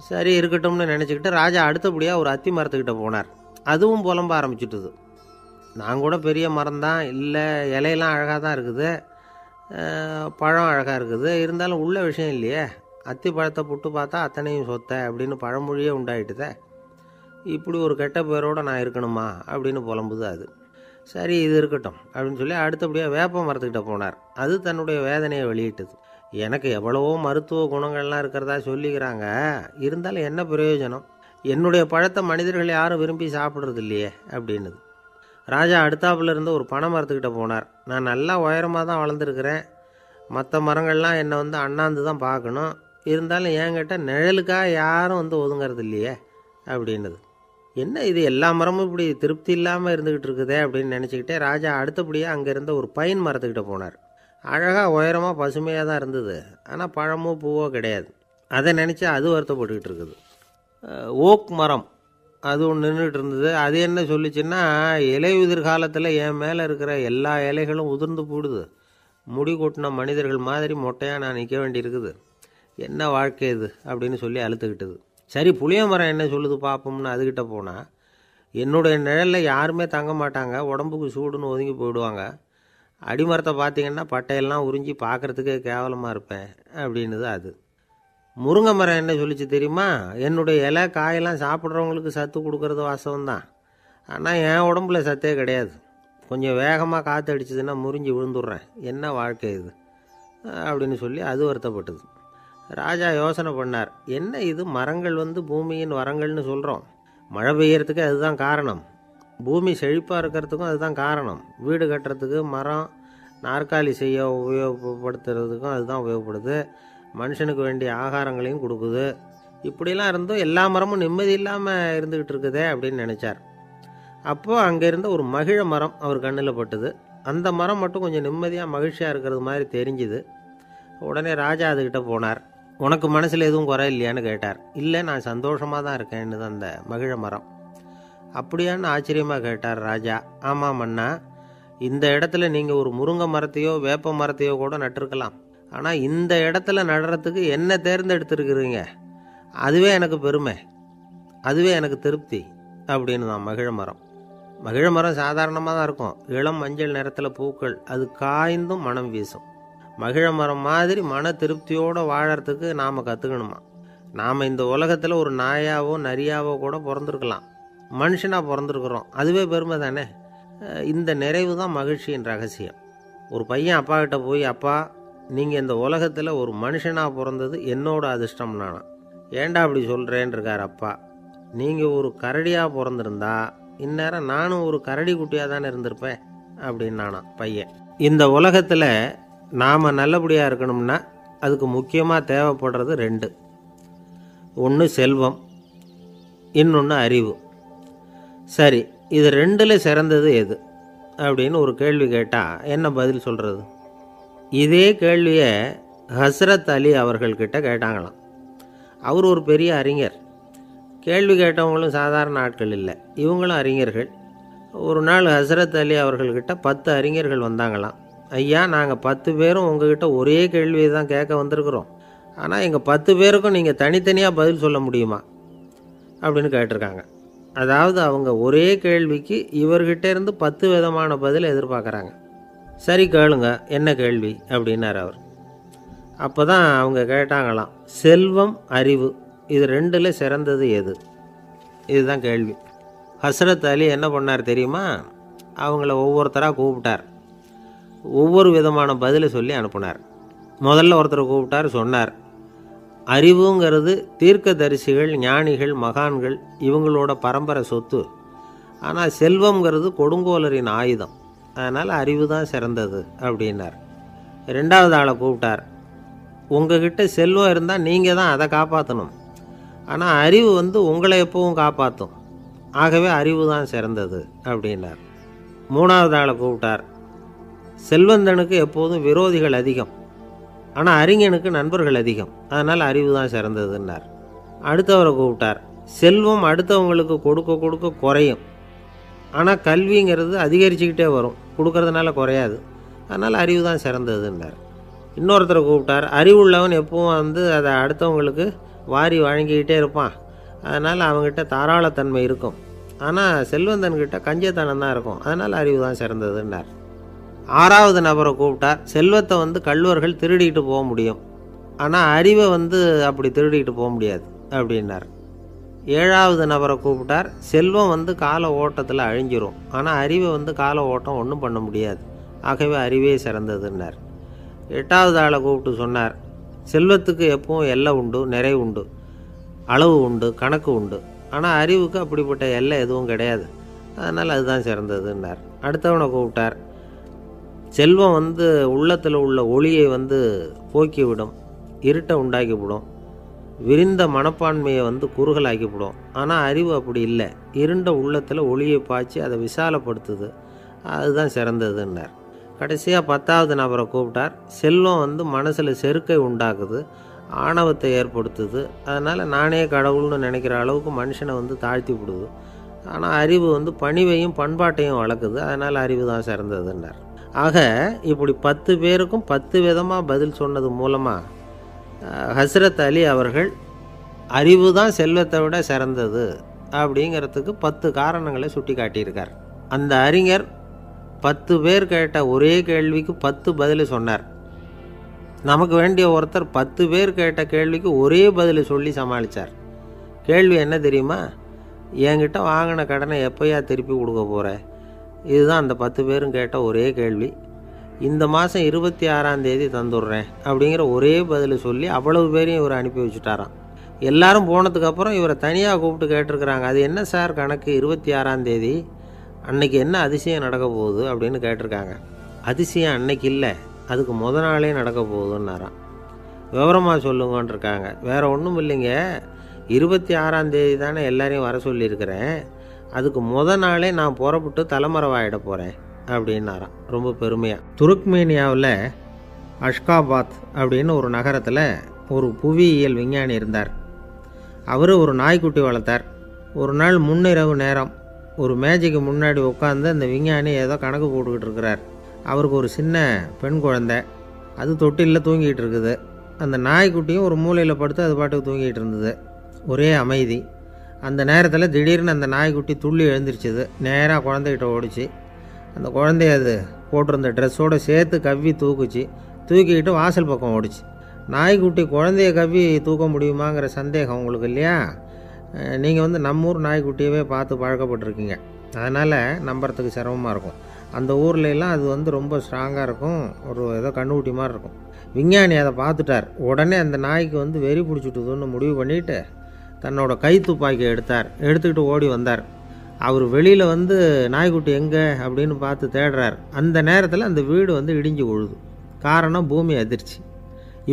சரி, இருக்கட்டும்னு நினச்சிக்கிட்டு ராஜா அடுத்தபடியாக ஒரு அத்தி மரத்துக்கிட்ட போனார். அதுவும் புலம்ப ஆரம்பிச்சுட்டுது. நான் கூட பெரிய மரம் தான், இல்லை இலையெல்லாம் அழகாக தான் இருக்குது, பழம் அழகாக இருக்குது, இருந்தாலும் உள்ள விஷயம் இல்லையே, அத்தி பழத்தை புட்டு பார்த்தா அத்தனையும் சொத்தை அப்படின்னு பழமொழியே உண்டாயிட்டுதே, இப்படி ஒரு கெட்ட பேரோடு நான் இருக்கணுமா அப்படின்னு புலம்புது அது. சரி, இது இருக்கட்டும் அப்படின்னு சொல்லி அடுத்தபடியாக வேப்ப மரத்துக்கிட்ட போனார். அது தன்னுடைய வேதனையை வெளியிட்டது. எனக்கு எவ்வளவோ மருத்துவ குணங்கள்லாம் இருக்கிறதா சொல்லிக்கிறாங்க, இருந்தாலும் என்ன பிரயோஜனம், என்னுடைய பழத்தை மனிதர்கள் யாரும் விரும்பி சாப்பிட்றது இல்லையே அப்படின்னுது. ராஜா அடுத்தாப்புல இருந்து ஒரு பனை மரத்துக்கிட்ட போனார். நான் நல்லா உயரமாக தான் வளர்ந்துருக்கிறேன், மற்ற மரங்கள்லாம் என்னை அண்ணாந்து தான் பார்க்கணும், இருந்தாலும் என்கிட்ட நிழலுக்காக யாரும் ஒதுங்கிறது இல்லையே அப்படின்னுது. என்ன இது, எல்லா மரமும் இப்படி திருப்தி இல்லாமல் இருந்துக்கிட்டு இருக்குதே அப்படின்னு நினச்சிக்கிட்டே ராஜா அடுத்தபடியாக அங்கே இருந்த ஒரு பைன் மரத்துக்கிட்ட போனார். அழகாக உயரமாக பசுமையாக தான் இருந்தது, ஆனால் பழமோ பூவோ கிடையாது. அதை நினச்சி அது வருத்தப்பட்டுக்கிட்டு இருக்குது. ஓக் மரம் அது ஒன்று நின்றுட்டு இருந்தது. அது என்ன சொல்லிச்சுன்னா, இலையுதிர் காலத்தில் என் மேலே இருக்கிற எல்லா இலைகளும் உதிர்ந்து போடுது, முடி கொட்டின மனிதர்கள் மாதிரி மொட்டையாக நான் நிற்க வேண்டியிருக்குது, என்ன வாழ்க்கை இது அப்படின்னு சொல்லி அழுத்துக்கிட்டது. சரி, புளிய மரம் என்ன சொல்லுது பார்ப்போம்னு அதுக்கிட்ட போனால், என்னுடைய நிழலில் யாருமே தங்க மாட்டாங்க, உடம்புக்கு சூடுன்னு ஒதுங்கி போயிடுவாங்க, அடிமரத்தை பார்த்தீங்கன்னா பட்டையெல்லாம் உறிஞ்சி பார்க்குறதுக்கே கேவலமாக இருப்பேன் அப்படின்னுது அது. முருங்கை மரம் என்ன சொல்லிச்சு தெரியுமா, என்னுடைய இலை காயெல்லாம் சாப்பிட்றவங்களுக்கு சத்து கொடுக்கறது வாசவம்தான், ஆனால் என் உடம்புல சத்தே கிடையாது, கொஞ்சம் வேகமாக காற்று அடிச்சதுன்னா முறிஞ்சி விழுந்துடுறேன், என்ன வாழ்க்கை இது அப்படின்னு சொல்லி அது வருத்தப்பட்டது. ராஜா யோசனை பண்ணார். என்ன இது, மரங்கள் பூமியின் வரங்கள்னு சொல்கிறோம், மழை பெய்யறதுக்கு அதுதான் காரணம், பூமி செழிப்பாக இருக்கிறதுக்கும் அதுதான் காரணம், வீடு கட்டுறதுக்கு மரம், நாற்காலி செய்ய உபயோகப்படுத்துறதுக்கும் அதுதான் உபயோகப்படுது, மனுஷனுக்கு வேண்டிய ஆகாரங்களையும் கொடுக்குது, இப்படிலாம் இருந்தும் எல்லா மரமும் நிம்மதி இல்லாமல் இருந்துக்கிட்டு இருக்குதே அப்படின்னு நினச்சார். அப்போது அங்கே இருந்த ஒரு மகிழ மரம் அவர் கண்ணில் பட்டுது. அந்த மரம் மட்டும் கொஞ்சம் நிம்மதியாக மகிழ்ச்சியாக இருக்கிறது மாதிரி தெரிஞ்சுது. உடனே ராஜா அதுக்கிட்ட போனார். உனக்கு மனசில் எதுவும் குறை இல்லையான்னு கேட்டார். இல்லை, நான் சந்தோஷமாக தான் இருக்கேன்னு அந்த மகிழ மரம். அப்படியான்னு ஆச்சரியமாக கேட்டார் ராஜா. ஆமாம் மன்னா, இந்த இடத்துல நீங்கள் ஒரு முருங்கை மரத்தையோ வேப்ப மரத்தையோ கூட நட்டிருக்கலாம், ஆனால் இந்த இடத்துல நடுறதுக்கு என்ன தேர்ந்தெடுத்துருக்குறீங்க, அதுவே எனக்கு பெருமை, அதுவே எனக்கு திருப்தி அப்படின்னு தான் மகிழ மரம். மகிழ மரம் சாதாரணமாக தான் இருக்கும், இளம் மஞ்சள் நிறத்தில் பூக்கள், அது காய்ந்தும் மனம் வீசும். மகிழ மரம் மாதிரி மன திருப்தியோடு வாழறதுக்கு நாம் கற்றுக்கணுமா. நாம் இந்த உலகத்தில் ஒரு நாயாவோ நரியாவோ கூட பிறந்திருக்கலாம், மனுஷனாக பிறந்திருக்கிறோம், அதுவே பெருமை தானே. இந்த நிறைவு தான் மகிழ்ச்சியின் ரகசியம். ஒரு பையன் அப்பா கிட்ட போய், அப்பா, நீங்கள் இந்த உலகத்தில் ஒரு மனுஷனாக பிறந்தது என்னோட அதிர்ஷ்டம் நானா. ஏண்டா அப்படி சொல்கிறேன்னு இருக்கார் அப்பா. நீங்கள் ஒரு கரடியாக பிறந்திருந்தா இந்நேரம் நானும் ஒரு கரடி குட்டியாக தானே இருந்திருப்பேன் அப்படின்னு நானா பையன். இந்த உலகத்தில் நாம் நல்லபடியாக இருக்கணும்னா அதுக்கு முக்கியமாக தேவைப்படுறது 2. ஒன்று செல்வம், இன்னொன்று அறிவு. சரி, இது ரெண்டில் சிறந்தது எது அப்படின்னு ஒரு கேள்வி கேட்டால் என்ன பதில் சொல்கிறது? இதே கேள்வியை ஹஸ்ரத் அலி அவர்கள்கிட்ட கேட்டாங்களாம். அவர் ஒரு பெரிய அறிஞர். கேள்வி கேட்டவங்களும் சாதாரண ஆட்கள் இல்லை, இவங்களும் அறிஞர்கள். ஒரு நாள் ஹஸ்ரத் அலி அவர்கள்கிட்ட 10 அறிஞர்கள் வந்தாங்களாம். ஐயா, நாங்கள் 10 பேரும் உங்ககிட்ட ஒரே கேள்வியை தான் கேட்க வந்திருக்கிறோம். ஆனால் எங்கள் 10 பேருக்கும் நீங்கள் தனித்தனியாக பதில் சொல்ல முடியுமா அப்படின்னு கேட்டிருக்காங்க. அதாவது அவங்க ஒரே கேள்விக்கு இவர்கிட்ட இருந்து 10 விதமான பதில் எதிர்பார்க்குறாங்க. சரி கேளுங்க, என்ன கேள்வி அப்படின்னார் அவர். அப்போ தான் அவங்க கேட்டாங்களாம், செல்வம் அறிவு இது ரெண்டில் சிறந்தது எது? இதுதான் கேள்வி. ஹஸ்ரத் அலி என்ன பண்ணார் தெரியுமா? அவங்கள ஒவ்வொருத்தராக கூப்பிட்டார். ஒவ்வொரு விதமான பதிலை சொல்லி அனுப்புனார். முதல்ல ஒருத்தரை கூப்பிட்டார், சொன்னார், அறிவுங்கிறது தீர்க்கதரிசிகள், ஞானிகள், மகான்கள் இவங்களோட பரம்பரை சொத்து. ஆனால் செல்வங்கிறது கொடுங்கோலரின் ஆயுதம். அதனால் அறிவு தான் சிறந்தது அப்படின்னார். 2வது ஆளை கூப்பிட்டார். உங்ககிட்ட செல்வம் இருந்தால் நீங்கள் தான் அதை காப்பாற்றணும். ஆனால் அறிவு உங்களை எப்பவும் காப்பாற்றும். ஆகவே அறிவு தான் சிறந்தது அப்படின்னார். 3வது ஆளை கூப்பிட்டார். செல்வந்தனுக்கு எப்போதும் விரோதிகள் அதிகம், ஆனால் அறிஞனுக்கு நண்பர்கள் அதிகம். அதனால் அறிவு தான் சிறந்ததுன்னார். அடுத்தவரை கூப்பிட்டார். செல்வம் அடுத்தவங்களுக்கு கொடுக்க கொடுக்க குறையும், ஆனால் கல்விங்கிறது அதிகரிச்சுக்கிட்டே வரும், கொடுக்கறதுனால குறையாது. அதனால் அறிவு தான் சிறந்ததுன்னார். இன்னொருத்தரை கூப்பிட்டார். அறிவுள்ளவன் எப்பவும் அதை அடுத்தவங்களுக்கு வாரி வழங்கிக்கிட்டே இருப்பான். அதனால் அவங்ககிட்ட தாராளத்தன்மை இருக்கும். ஆனால் செல்வந்தன்கிட்ட கஞ்சத்தனம் தான் இருக்கும். அதனால் அறிவு தான் சிறந்ததுன்னார். 6வது நபரை கூப்பிட்டார். செல்வத்தை கள்வர்கள் திருடிட்டு போக முடியும், ஆனால் அறிவை அப்படி திருடிட்டு போக முடியாது அப்படின்னார். 7வது நபரை கூப்பிட்டார். செல்வம் கால ஓட்டத்தில் அழிஞ்சிரும், ஆனால் அறிவை கால ஓட்டம் ஒன்றும் பண்ண முடியாது. ஆகவே அறிவே சிறந்ததுன்னார். 8வது ஆளை கூப்பிட்டு சொன்னார், செல்வத்துக்கு எப்பவும் எல்லை உண்டு, நிறை உண்டு, அளவு உண்டு, கணக்கு உண்டு. ஆனால் அறிவுக்கு அப்படிப்பட்ட எல்லை எதுவும் கிடையாது. அதனால் அதுதான் சிறந்ததுன்னார். அடுத்தவனை கூப்பிட்டார். செல்வம் உள்ளத்தில் உள்ள ஒளியை போக்கிவிடும், இருட்டை உண்டாக்கிவிடும், விரிந்த மனப்பான்மையை குறுகலாக்கிவிடும். ஆனால் அறிவு அப்படி இல்லை, இருண்ட உள்ளத்தில் ஒளியை பாய்ச்சி அதை விசாலப்படுத்துது. அதுதான் சிறந்ததுன்னார். கடைசியாக 10வது நபரை கூப்பிட்டார். செல்வம் மனசில் செருக்கை உண்டாக்குது, ஆணவத்தை ஏற்படுத்துது. அதனால் நானே கடவுள்னு நினைக்கிற அளவுக்கு மனுஷனை தாழ்த்தி விடுது. ஆனால் அறிவு பணிவையும் பண்பாட்டையும் வளர்க்குது. அதனால் அறிவு தான் சிறந்ததுன்னார். ஆக இப்படி 10 பேருக்கும் 10 விதமாக பதில் சொன்னது மூலமாக ஹஸ்ரத் அலி அவர்கள் அறிவு தான் செல்வத்தை விட சிறந்தது அப்படிங்கிறதுக்கு 10 காரணங்களை சுட்டி காட்டியிருக்கார். அந்த அறிஞர் 10 பேர் கேட்ட ஒரே கேள்விக்கு 10 பதில் சொன்னார். நமக்கு வேண்டிய ஒருத்தர் 10 பேர் கேட்ட கேள்விக்கு ஒரே பதில் சொல்லி சமாளித்தார். கேள்வி என்ன தெரியுமா? என்கிட்ட வாங்கின கடனை எப்போயா திருப்பி கொடுக்க போகிற? இதுதான் அந்த 10 பேரும் கேட்ட ஒரே கேள்வி. இந்த மாதம் 26ஆம் தேதி தந்துடுறேன் அப்படிங்கிற ஒரே பதில் சொல்லி அவ்வளவு பேரையும் இவர் அனுப்பி வச்சுட்டாராம். எல்லாரும் போனதுக்கப்புறம் இவரை தனியாக கூப்பிட்டு கேட்டிருக்கிறாங்க. அது என்ன சார் கணக்கு, 26ஆம் தேதி அன்னைக்கு என்ன அதிசயம் நடக்க போகுது அப்படின்னு கேட்டிருக்காங்க. அதிசயம் அன்னைக்கு இல்லை, அதுக்கு நாளே நடக்க போகுதுன்னாராம். விவரமாக சொல்லுங்கன்றிருக்காங்க. வேறு ஒன்றும் இல்லைங்க, 26ஆம் தேதி தானே எல்லாரையும் வர சொல்லியிருக்கிறேன், அதுக்கு நாளே நான் புறப்பட்டு தலைமறைவாயிட போகிறேன் அப்படின்னாராம் ரொம்ப பெருமையாக. துருக்மேனியாவில் அஷ்காபாத் அப்படின்னு ஒரு நகரத்தில் ஒரு புவியியல் விஞ்ஞானி இருந்தார். அவர் ஒரு நாய்க்குட்டி வளர்த்தார். ஒரு நாள் முன்னிரவு நேரம் ஒரு மேஜைக்கு முன்னாடி உட்காந்து அந்த விஞ்ஞானி ஏதோ கணக்கு போட்டுக்கிட்டு இருக்கிறார். அவருக்கு ஒரு சின்ன பெண் குழந்தை, அது தொட்டிலில் தூங்கிட்டு இருக்குது. அந்த நாய்க்குட்டியும் ஒரு மூலையில் படுத்து அது பாட்டுக்கு தூங்கிட்டு இருந்தது. ஒரே அமைதி. அந்த நேரத்தில் திடீர்னு அந்த நாய்க்குட்டி துள்ளி எழுந்திரிச்சிது. நேராக குழந்தைகிட்ட ஓடிச்சு. அந்த குழந்தைய அது போட்டிருந்த ட்ரெஸ்ஸோடு சேர்த்து கவ்வி தூக்குச்சு. தூக்கிக்கிட்டு வாசல் பக்கம் ஓடிச்சு. நாய்க்குட்டி குழந்தைய கவ்வி தூக்க முடியுமாங்கிற சந்தேகம் உங்களுக்கு இல்லையா? நீங்கள் நம்ம ஊர் நாய்க்குட்டியவே பார்த்து பழக்கப்பட்டிருக்கீங்க, அதனால் நம்புறதுக்கு சிரமமாக இருக்கும். அந்த ஊர்லெலாம் அது ரொம்ப ஸ்ட்ராங்காக இருக்கும், ஒரு ஏதோ கண்ணுக்குட்டி மாதிரி இருக்கும். விஞ்ஞானி அதை பார்த்துட்டார். உடனே அந்த நாய்க்கு வெறி பிடிச்சிட்டுதுன்னு முடிவு பண்ணிவிட்டு தன்னோட கை துப்பாக்கியை எடுத்துக்கிட்டு ஓடி வந்தார். அவர் வெளியில் நாய்க்குட்டி எங்கே அப்படின்னு பார்த்து தேடுறார். அந்த நேரத்தில் அந்த வீடு இடிஞ்சு விழுது. காரணம் பூமி அதிர்ச்சி.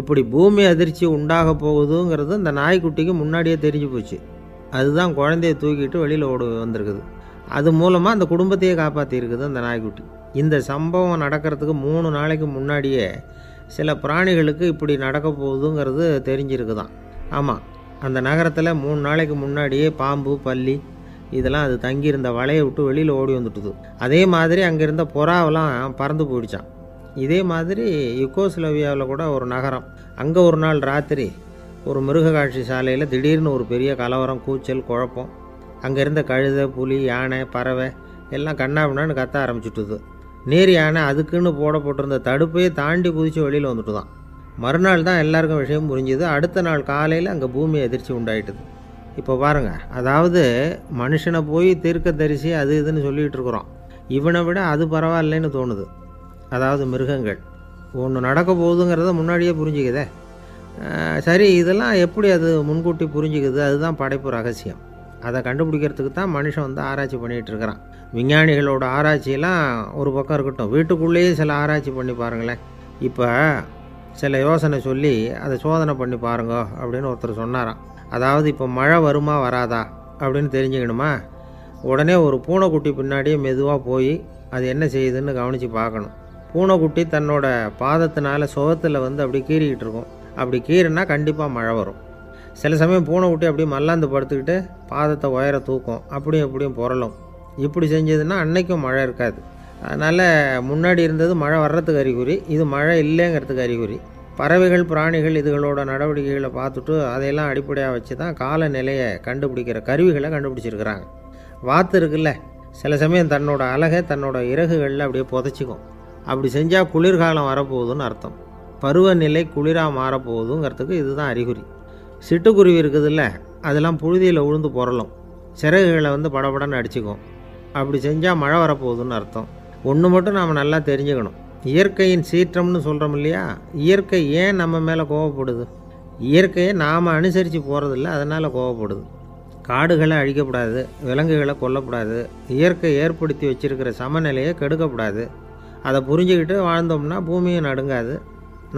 இப்படி பூமி அதிர்ச்சி உண்டாக போகுதுங்கிறது அந்த நாய்க்குட்டிக்கு முன்னாடியே தெரிஞ்சு போச்சு. அதுதான் குழந்தைய தூக்கிட்டு வெளியில் ஓடி வந்திருக்குது. அது மூலமாக அந்த குடும்பத்தையே காப்பாற்றியிருக்குது அந்த நாய்க்குட்டி. இந்த சம்பவம் நடக்கிறதுக்கு 3 நாளைக்கு முன்னாடியே சில பிராணிகளுக்கு இப்படி நடக்க போகுதுங்கிறது தெரிஞ்சிருக்குதான். ஆமாம், அந்த நகரத்தில் 3 நாளைக்கு முன்னாடியே பாம்பு, பல்லி இதெல்லாம் அது தங்கியிருந்த வலையை விட்டு வெளியில் ஓடி வந்துட்டுது. அதே மாதிரி அங்கே இருந்த புறாவெல்லாம் பறந்து போயிடுச்சான். இதே மாதிரி யுகோஸ்லோவியாவில் கூட ஒரு நகரம், அங்கே ஒரு நாள் ராத்திரி ஒரு மிருக காட்சி சாலையில் திடீர்னு ஒரு பெரிய கலவரம், கூச்சல், குழப்பம். அங்கே இருந்த கழுதை, புலி, யானை, பறவை எல்லாம் கண்ணாபின்னான்னு கத்த ஆரம்பிச்சுட்டுது. நேர் யானை அதுக்குன்னு போடப்பட்டிருந்த தடுப்பையே தாண்டி குதித்து வெளியில் வந்துட்டு தான். மறுநாள் தான் எல்லாருக்கும் விஷயம் புரிஞ்சுது. அடுத்த நாள் காலையில் அங்கே பூமி அதிர்ச்சி உண்டாயிட்டுது. இப்போ பாருங்கள், அதாவது மனுஷனை போய் தீர்க்க தரிசி அது இதுன்னு சொல்லிகிட்டு இருக்கிறோம். இவனை விட அது பரவாயில்லைன்னு தோணுது. அதாவது மிருகங்கள் ஒன்று நடக்க போகுதுங்கிறத முன்னாடியே புரிஞ்சுக்குதே. சரி, இதெல்லாம் எப்படி அது முன்கூட்டி புரிஞ்சுக்குது? அதுதான் படைப்பு ரகசியம். அதை கண்டுபிடிக்கிறதுக்கு தான் மனுஷன் வந்து ஆராய்ச்சி பண்ணிகிட்டு இருக்கிறான். விஞ்ஞானிகளோட ஆராய்ச்சியெல்லாம் ஒரு பக்கம் இருக்கட்டும், வீட்டுக்குள்ளேயே சில ஆராய்ச்சி பண்ணி பாருங்களேன். இப்போ சில யோசனை சொல்லி அதை சோதனை பண்ணி பாருங்க அப்படின்னு ஒருத்தர் சொன்னாராம். அதாவது இப்போ மழை வருமா வராதா அப்படின்னு தெரிஞ்சுக்கணுமா, உடனே ஒரு பூனைக்குட்டி பின்னாடியே மெதுவாக போய் அது என்ன செய்யுதுன்னு கவனித்து பார்க்கணும். பூனைக்குட்டி தன்னோட பாதத்தினால சுகத்தில் வந்து அப்படி கீறிக்கிட்டு இருக்கும். அப்படி கீறினா கண்டிப்பாக மழை வரும். சில சமயம் பூனைக்குட்டி அப்படியே மல்லாந்து படுத்துக்கிட்டு பாதத்தை உயர தூக்கும், அப்படியும் எப்படியும் புரளும். இப்படி செஞ்சதுன்னா அன்னைக்கும் மழை இருக்காது. அதனால் முன்னாடி இருந்தது மழை வர்றதுக்கு அறிகுறி, இது மழை இல்லைங்கிறதுக்கு அறிகுறி. பறவைகள், பிராணிகள் இதுகளோட நடவடிக்கைகளை பார்த்துட்டு அதையெல்லாம் அடிப்படையாக வச்சு தான் காலநிலையை கண்டுபிடிக்கிற கருவிகளை கண்டுபிடிச்சிருக்கிறாங்க. வாத்து இருக்குல்ல, சில சமயம் தன்னோட அலகை தன்னோட இறகுகளில் அப்படியே புதைச்சிக்கும். அப்படி செஞ்சால் குளிர்காலம் வரப்போகுதுன்னு அர்த்தம். பருவநிலை குளிராக மாறப்போகுதுங்கிறதுக்கு இதுதான் அறிகுறி. சிட்டுக்குருவி இருக்குதுல்ல, அதெல்லாம் புழுதியில் உழுந்து புரளும், சிறகுகளை வந்து படபடன்னு அடிச்சுக்கும். அப்படி செஞ்சால் மழை வரப்போகுதுன்னு அர்த்தம். ஒன்று மட்டும் நாம் நல்லா தெரிஞ்சுக்கணும், இயற்கையின் சீற்றம்னு சொல்கிறோம் இல்லையா, இயற்கை ஏன் நம்ம மேலே கோவப்படுது? இயற்கையை நாம் அனுசரித்து போகிறதில்ல, அதனால் கோவப்படுது. காடுகளை அழிக்கப்படாது, விலங்குகளை கொல்லக்கூடாது, இயற்கை ஏற்படுத்தி வச்சுருக்கிற சமநிலையை கெடுக்கக்கூடாது. அதை புரிஞ்சுக்கிட்டு வாழ்ந்தோம்னா பூமியும் நடுங்காது,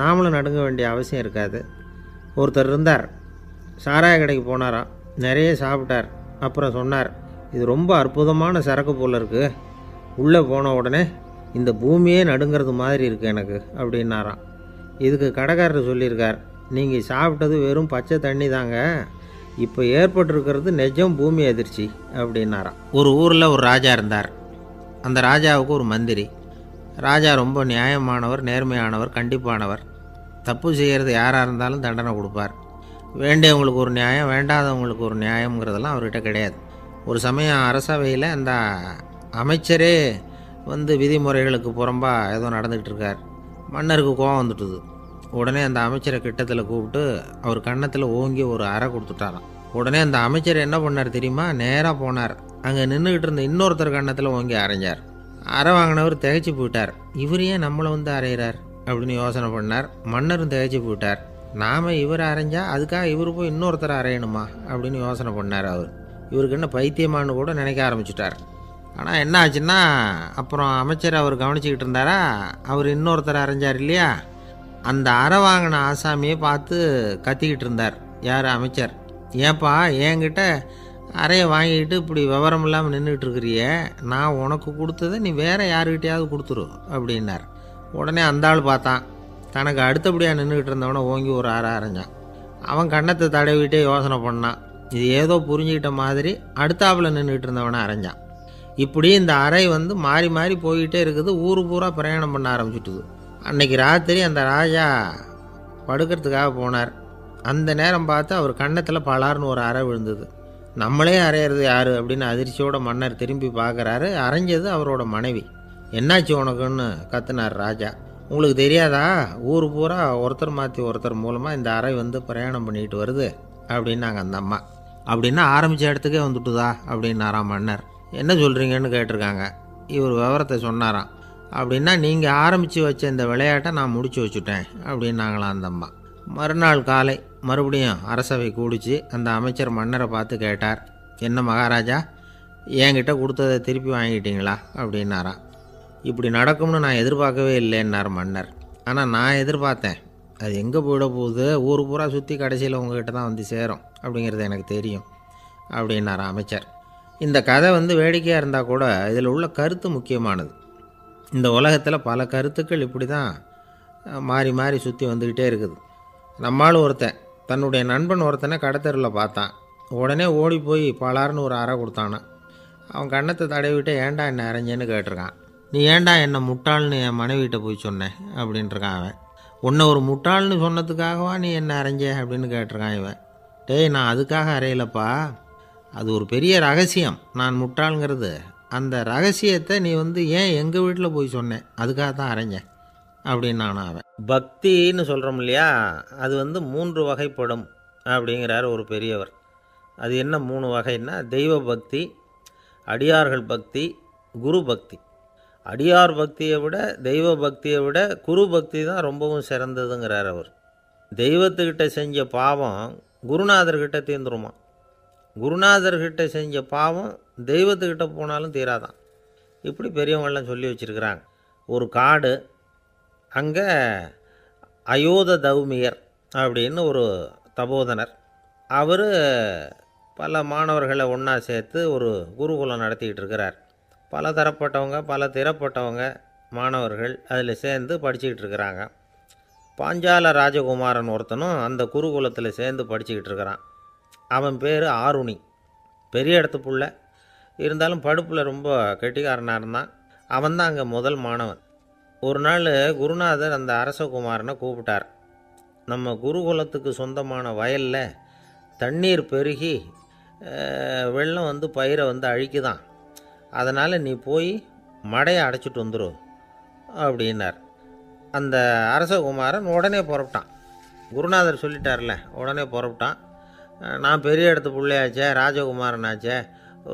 நாமளும் நடுங்க வேண்டிய அவசியம் இருக்காது. ஒருத்தர் இருந்தார், சாராய கடைக்கு போனாராம், நிறைய சாப்பிட்டார். அப்புறம் சொன்னார், இது ரொம்ப அற்புதமான சரக்கு போல் இருக்குது. உள்ளே போன உடனே இந்த பூமியே நடுங்கிறது மாதிரி இருக்குது எனக்கு அப்படின்னாராம். இதுக்கு கடைக்காரர் சொல்லியிருக்கார், நீங்கள் சாப்பிட்டது வெறும் பச்சை தண்ணி தாங்க, இப்போ ஏற்பட்டிருக்கிறது நிஜம் பூமி அதிர்ச்சி அப்படின்னாராம். ஒரு ஊரில் ஒரு ராஜா இருந்தார். அந்த ராஜாவுக்கு ஒரு மந்திரி. ராஜா ரொம்ப நியாயமானவர், நேர்மையானவர், கண்டிப்பானவர். தப்பு செய்கிறது யாராக இருந்தாலும் தண்டனை கொடுப்பார். வேண்டியவங்களுக்கு ஒரு நியாயம், வேண்டாதவங்களுக்கு ஒரு நியாயங்கிறதெல்லாம் அவர்கிட்ட கிடையாது. ஒரு சமயம் அரசவையில் அந்த அமைச்சரே வந்து விதிமுறைகளுக்கு புறம்பாக ஏதோ நடந்துக்கிட்டு இருக்கார். மன்னருக்கு கோபம் வந்துட்டுது. உடனே அந்த அமைச்சரை கிட்டத்தில் கூப்பிட்டு அவர் கன்னத்தில் ஓங்கி ஒரு அறை கொடுத்துட்டாராம். உடனே அந்த அமைச்சர் என்ன பண்ணார் தெரியுமா, நேராக போனார், அங்கே நின்றுக்கிட்டு இருந்த இன்னொருத்தர் கன்னத்தில் ஓங்கி அரைஞ்சார். அறை வாங்கினவர் திகைச்சு போயிட்டார். இவர் ஏன் நம்மளை வந்து அரைகிறார் அப்படின்னு யோசனை பண்ணார். மன்னரும் திகைச்சு போயிட்டார். நாம் இவரை அரைஞ்சா அதுக்காக இவர் போய் இன்னொருத்தரை அரையணுமா அப்படின்னு யோசனை பண்ணார். இவருக்கு என்ன பைத்தியமானு கூட நினைக்க ஆரம்பிச்சிட்டார். ஆனால் என்ன ஆச்சுன்னா, அப்புறம் அமைச்சர் அவர் கவனிச்சிக்கிட்டு இருந்தாரா, அவர் இன்னொருத்தரை அரைஞ்சார் இல்லையா, அந்த அறை வாங்கின ஆசாமியை பார்த்து கத்திக்கிட்டு இருந்தார். யார்? அமைச்சர். ஏன்பா என்கிட்ட அறையை வாங்கிக்கிட்டு இப்படி விவரம் இல்லாமல் நின்றுட்டு இருக்கிறியே, நான் உனக்கு கொடுத்ததை நீ வேறு யாருக்கிட்டையாவது கொடுத்துரு அப்படின்னார். உடனே அந்த ஆள் பார்த்தான், தனக்கு அடுத்தபடியாக நின்றுக்கிட்டு இருந்தவனை ஓங்கி ஒரு அறை அரைஞ்சான். அவன் கன்னத்தை தடவிட்டே யோசனை பண்ணான். இது ஏதோ புரிஞ்சுக்கிட்ட மாதிரி அடுத்தாப்பில் நின்றுக்கிட்டு இருந்தவனை அரைஞ்சான். இப்படி இந்த அறை வந்து மாறி மாறி போய்கிட்டே இருக்குது. ஊர் பூரா பிரயாணம் பண்ண ஆரம்பிச்சுட்டுது. அன்னைக்கு ராத்திரி அந்த ராஜா படுக்கிறதுக்காக போனார். அந்த நேரம் பார்த்து அவர் கன்னத்தில் பலார்னு ஒரு அறை விழுந்தது. நம்மளே அரையிறது யார் அப்படின்னு அதிர்ச்சியோட மன்னர் திரும்பி பார்க்குறாரு. அரைஞ்சது அவரோட மனைவி. என்னாச்சு உனக்குன்னு கத்துனார் ராஜா. உங்களுக்கு தெரியாதா, ஊர் பூரா ஒருத்தர் மாற்றி ஒருத்தர் மூலமாக இந்த அறை வந்து பிரயாணம் பண்ணிக்கிட்டு வருது அப்படின்னாங்க அந்த அம்மா. அப்படின்னா ஆரம்பித்த இடத்துக்கே வந்துட்டுதா அப்படின்னாராம் மன்னர். என்ன சொல்கிறீங்கன்னு கேட்டிருக்காங்க. இவர் விவரத்தை சொன்னாராம். அப்படின்னா நீங்கள் ஆரம்பித்து வச்ச இந்த விளையாட்டை நான் முடிச்சு வச்சுட்டேன் அப்படின்னாங்களாம் அந்த அம்மா. மறுநாள் காலை மறுபடியும் அரசவை கூடிச்சு அந்த அமைச்சர் மன்னரை பார்த்து கேட்டார், என்ன மகாராஜா, என்கிட்ட கொடுத்ததை திருப்பி வாங்கிட்டீங்களா அப்படின்னாராம். இப்படி நடக்கும்னு நான் எதிர்பார்க்கவே இல்லைன்னார் மன்னர். ஆனால் நான் எதிர்பார்த்தேன். அது எங்கே போயிட போகுது, ஊர் பூரா சுற்றி கடைசியில் உங்ககிட்ட தான் வந்து சேரும் அப்படிங்கிறது எனக்கு தெரியும் அப்படின்னார் அமைச்சர். இந்த கதை வேடிக்கையாக இருந்தால் கூட இதில் உள்ள கருத்து முக்கியமானது. இந்த உலகத்தில் பல கருத்துக்கள் இப்படி தான் மாறி மாறி சுற்றி வந்துக்கிட்டே இருக்குது. நம்மால் ஒருத்தன் தன்னுடைய நண்பன் ஒருத்தனை கடத்தெருவில் பார்த்தான். உடனே ஓடி போய் பலார்னு ஒரு அறை கொடுத்தானா. அவன் கண்ணத்தை தடவிட்டு ஏன்டா என்ன அரைஞ்சேன்னு கேட்டிருக்கான். நீ ஏன்டா என்னை முட்டாள்னு என் மனைவிட்ட போய் சொன்னேன் அப்படின்ட்டுருக்கான் அவன். உன்னை ஒரு முட்டாள்னு சொன்னதுக்காகவா நீ என்ன அரைஞ்ச அப்படின்னு கேட்டிருக்கான் இவன். டேய், நான் அதுக்காக அறையலப்பா, அது ஒரு பெரிய ரகசியம் நான் முட்டாளுங்கிறது. அந்த ரகசியத்தை நீ ஏன் எங்கள் வீட்டில் போய் சொன்னேன், அதுக்காக தான் அரைஞ்சேன் அப்படின்னு அவன். பக்தின்னு சொல்கிறோம் இல்லையா, அது 3 வகைப்படும் அப்படிங்கிறார் ஒரு பெரியவர். அது என்ன 3 வகைன்னா, தெய்வ பக்தி, அடியார்கள் பக்தி, குரு பக்தி. அடியார் பக்தியை விட தெய்வ பக்தியை விட குரு பக்தி தான் ரொம்பவும் சிறந்ததுங்கிறார் அவர். தெய்வத்துக்கிட்ட செஞ்ச பாவம் குருநாதர்கிட்ட தீர்ந்துருமா. குருநாதர்கிட்ட செஞ்ச பாவம் தெய்வத்துக்கிட்ட போனாலும் தீராதான். இப்படி பெரியவங்கள்லாம் சொல்லி வச்சுருக்கிறாங்க. ஒரு காடு, அங்கே அயோத தௌமியர் அப்படின்னு ஒரு தபோதனர். அவர் பல மாணவர்களை ஒன்றா சேர்த்து ஒரு குருகுலம் நடத்திக்கிட்டு இருக்கிறார். பல தரப்பட்டவங்க பல திறப்பட்டவங்க மாணவர்கள் அதில் சேர்ந்து படிச்சுக்கிட்டு இருக்கிறாங்க. பாஞ்சால ராஜகுமாரன் ஒருத்தனும் அந்த குருகுலத்தில் சேர்ந்து படிச்சுக்கிட்டு இருக்கிறான். அவன் பேர் ஆருணி. பெரிய இடத்து புள்ள, இருந்தாலும் படுப்பில் ரொம்ப கெட்டிக்காரனாக இருந்தான். அவன் தான் அங்கே முதல் மாணவன். ஒரு நாள் குருநாதர் அந்த அரசகுமாரனை கூப்பிட்டார். நம்ம குருகுலத்துக்கு சொந்தமான வயலில் தண்ணீர் பெருகி வெள்ளம் பயிரை அழிக்குதான், அதனால் நீ போய் மடையை அடைச்சிட்டு வந்துரு அப்படின்னார். அந்த அரசகுமாரன் உடனே புறப்பட்டான். குருநாதர் சொல்லிட்டார்ல, உடனே புறப்பட்டான். நான் பெரிய இடத்து பிள்ளையாச்சே, ராஜகுமாரனாச்சே,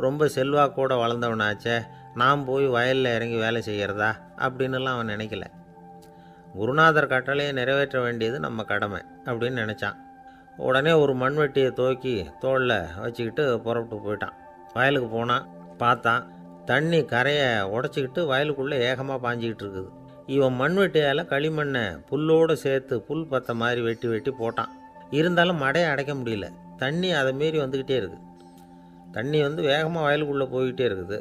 ரொம்ப செல்வாக்கூட வளர்ந்தவனாச்சே, நான் போய் வயலில் இறங்கி வேலை செய்கிறதா அப்படின்னுலாம் அவன் நினைக்கல. குருநாதர் கட்டளையை நிறைவேற்ற வேண்டியது நம்ம கடமை அப்படின்னு நினச்சான். உடனே ஒரு மண்வெட்டியை தூக்கி தோளில் வச்சுக்கிட்டு புறப்பட்டு போயிட்டான். வயலுக்கு போனான். பார்த்தான், தண்ணி கரையை உடச்சிக்கிட்டு வயலுக்குள்ளே ஏகமாக பாஞ்சிக்கிட்டு இருக்குது. இவன் மண்வெட்டியால் களிமண்ணை புல்லோடு சேர்த்து புல் பற்ற மாதிரி வெட்டி வெட்டி போட்டான். இருந்தாலும் மடையை அடைக்க முடியல. தண்ணி அதை மீறி வந்துக்கிட்டே இருக்குது. தண்ணி வேகமாக வயலுக்குள்ளே போய்கிட்டே இருக்குது.